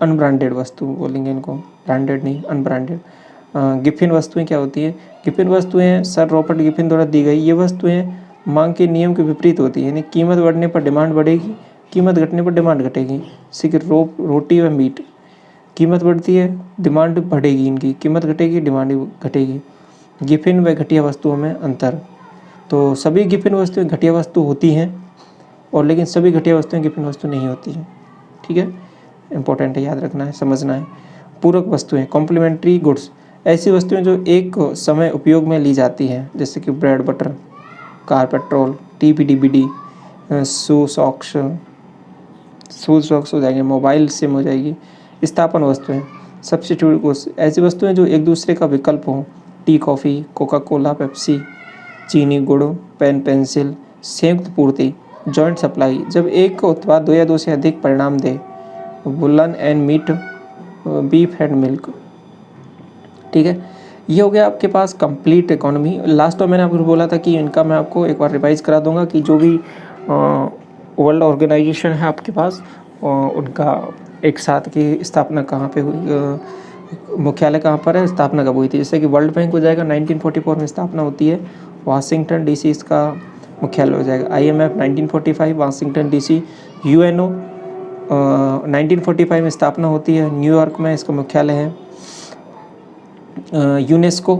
अनब्रांडेड वस्तु बोलेंगे इनको, ब्रांडेड नहीं, अनब्रांडेड। गिफिन वस्तुएं क्या होती हैं? गिफिन वस्तुएं सर रॉबर्ट गिफिन द्वारा दी गई ये वस्तुएं मांग के नियम के विपरीत होती है, यानी कीमत बढ़ने पर डिमांड बढ़ेगी, कीमत घटने पर डिमांड घटेगी। जैसे कि रोटी व मीट, कीमत बढ़ती है, डिमांड बढ़ेगी, इनकी कीमत घटेगी, डिमांड घटेगी। गिफिन व घटिया वस्तुओं में अंतर। तो सभी गिफिन वस्तुएं घटिया वस्तु होती हैं और लेकिन सभी घटिया वस्तुएं गिफिन वस्तु नहीं होती हैं। ठीक है, इंपॉर्टेंट है, याद रखना है, समझना है। पूरक वस्तुएं कॉम्प्लीमेंट्री गुड्स ऐसी वस्तुएं जो एक समय उपयोग में ली जाती हैं, जैसे कि bread butter, car petrol, TV DVD, shoes socks हो जाएंगे, मोबाइल सिम हो जाएगी। स्थापन वस्तुएं सब्स्टिट्यूट गुड्स ऐसी वस्तुएं जो एक दूसरे का विकल्प हों, tea coffee, Coca Cola, Pepsi, चीनी, गुड़, पेन पेंसिल। संयुक्त पूर्ति जॉइंट सप्लाई जब एक उत्पाद 2 या 2 से अधिक परिणाम दे। Woollen and meat, beef and milk. ठीक है, ये हो गया आपके पास कंप्लीट इकोनॉमी। लास्ट में मैंने आपको बोला था कि इनका मैं आपको एक बार रिवाइज करा दूंगा कि जो भी वर्ल्ड ऑर्गेनाइजेशन है आपके पास उनका एक साथ की स्थापना कहाँ पे हुई, मुख्यालय कहाँ पर है, स्थापना कब हुई थी। जैसे कि वर्ल्ड बैंक हो जाएगा 1944 में स्थापना होती है, वाशिंगटन डीसी इसका मुख्यालय हो जाएगा। IMF 1945 Washington DC. UNO 1945 में स्थापना होती है, न्यूयॉर्क में इसका मुख्यालय है। यूनेस्को,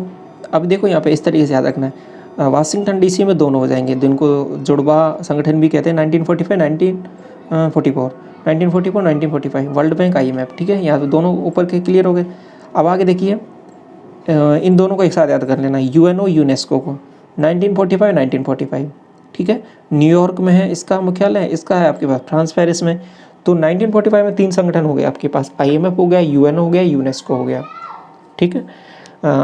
अब देखो यहाँ पे इस तरीके से याद रखना है, वाशिंगटन डीसी में दोनों हो जाएंगे, जिनको जुड़वा संगठन भी कहते हैं। 1945 1945 वर्ल्ड बैंक IMF। ठीक है, यहाँ तो दोनों ऊपर के क्लियर हो गए। अब आगे देखिए, इन दोनों को एक साथ याद कर लेना, UNO यूनेस्को को 1945। ठीक है, न्यूयॉर्क में है इसका मुख्यालय, इसका है आपके पास फ्रांस पेरिस में। तो 1945 में 3 संगठन हो गए आपके पास, IMF हो गया, UNO हो गया, यूनेस्को हो गया। ठीक है,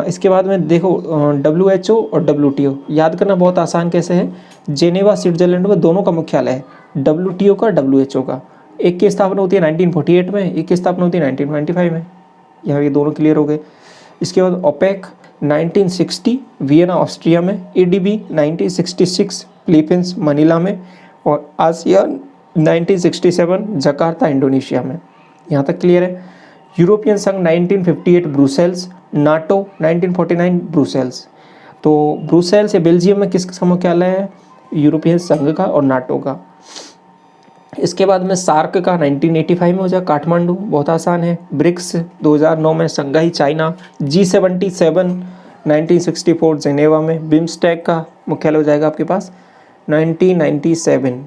इसके बाद में देखो WHO और WTO याद करना बहुत आसान कैसे है। जेनेवा स्विट्जरलैंड में दोनों का मुख्यालय है, WTO का, WHO का। एक की स्थापना होती है 1948 में, एक की स्थापना होती है 1995 में। यहाँ ये दोनों क्लियर हो गए। इसके बाद ओपेक 1960 वियना ऑस्ट्रिया में, ADB 1966 फिलीपींस मनीला में और आसियान 1967 जकार्ता इंडोनेशिया में। यहाँ तक क्लियर है। यूरोपियन संघ 1958 ब्रुसेल्स, नाटो 1949 ब्रुसेल्स। तो ब्रुसेल्स या बेल्जियम में किसका मुख्यालय है? यूरोपियन संघ का और नाटो का। इसके बाद में सार्क का 1985 में हो जाए काठमांडू, बहुत आसान है। ब्रिक्स 2009 में शंघाई चाइना। G77 1964 जेनेवा में। बिम्स्टेक का मुख्यालय हो जाएगा आपके पास 1997।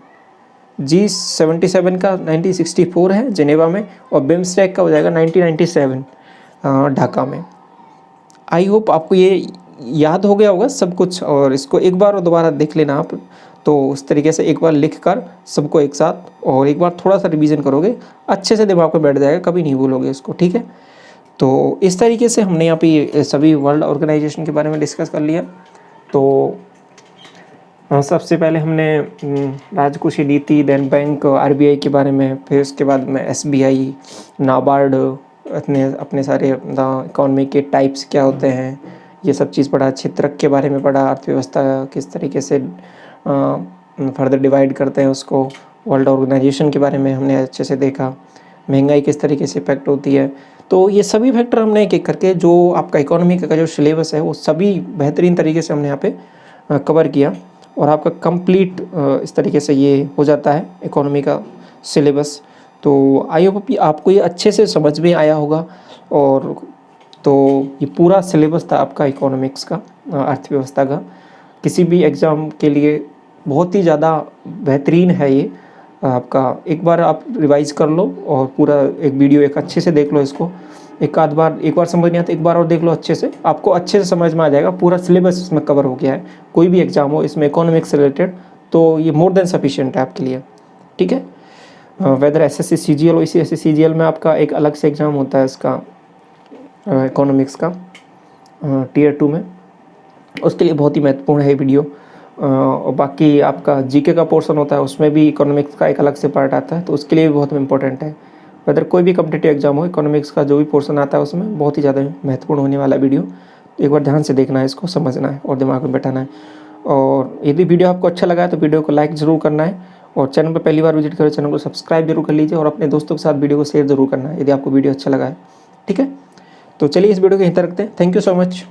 G77 का 1964 है जेनेवा में और बिम्स्टेक का हो जाएगा 1997 ढाका में। आई होप आपको ये याद हो गया होगा सब कुछ, और इसको एक बार और दोबारा देख लेना आप। तो उस तरीके से एक बार लिख कर सबको एक साथ और एक बार थोड़ा सा रिवीजन करोगे, अच्छे से दिमाग में बैठ जाएगा, कभी नहीं भूलोगे इसको। ठीक है, तो इस तरीके से हमने यहाँ पे सभी वर्ल्ड ऑर्गेनाइजेशन के बारे में डिस्कस कर लिया। तो सबसे पहले हमने राजकोषीय नीति, देन बैंक, RBI के बारे में, फिर उसके बाद में SBI, नाबार्ड, अपने सारे इकोनॉमी के टाइप्स क्या होते हैं, ये सब चीज़ पढ़ा। क्षेत्रक के बारे में पढ़ा, अर्थव्यवस्था किस तरीके से फर्दर डिवाइड करते हैं उसको। वर्ल्ड ऑर्गेनाइजेशन के बारे में हमने अच्छे से देखा, महंगाई किस तरीके से इफेक्ट होती है। तो ये सभी फैक्टर हमने एक एक करके, जो आपका इकोनॉमी का जो सिलेबस है वो सभी बेहतरीन तरीके से हमने यहाँ पे कवर किया और आपका कंप्लीट इस तरीके से ये हो जाता है इकोनॉमी का सिलेबस। तो आई होप आपको ये अच्छे से समझ में आया होगा और तो ये पूरा सिलेबस था आपका इकोनॉमिक्स का, अर्थव्यवस्था का। किसी भी एग्ज़ाम के लिए बहुत ही ज़्यादा बेहतरीन है ये आपका। एक बार आप रिवाइज कर लो और पूरा एक वीडियो एक अच्छे से देख लो इसको। एक बार समझ नहीं आता, एक बार और देख लो अच्छे से, आपको अच्छे से समझ में आ जाएगा। पूरा सिलेबस इसमें कवर हो गया है। कोई भी एग्ज़ाम हो इसमें इकोनॉमिक्स से रिलेटेड, तो ये मोर देन सफिशिएंट है आपके लिए, ठीक है। वेदर एसएससी सीजीएल हो, इसी एसएससी सीजीएल में आपका एक अलग से एग्ज़ाम होता है इसका इकोनॉमिक्स का टियर 2 में, उसके लिए बहुत ही महत्वपूर्ण है वीडियो। और बाकी आपका जीके का पोर्शन होता है, उसमें भी इकोनॉमिक्स का एक अलग से पार्ट आता है, तो उसके लिए भी बहुत इंपॉर्टेंट है। वेदर कोई भी कॉम्पिटिटिव एग्जाम हो, इकोनॉमिक्स का जो भी पोर्शन आता है उसमें बहुत ही ज़्यादा महत्वपूर्ण होने वाला वीडियो। एक बार ध्यान से देखना है, इसको समझना है और दिमाग में बैठाना है। और यदि वीडियो आपको अच्छा लगा है तो वीडियो को लाइक ज़रूर करना है, और चैनल पर पहली बार विजिट करें चैनल को सब्सक्राइब जरूर कर लीजिए, और अपने दोस्तों के साथ वीडियो को शेयर जरूर करना है यदि आपको वीडियो अच्छा लगा है, ठीक है। तो चलिए इस वीडियो को यहीं तक रखते हैं। Thank you so much.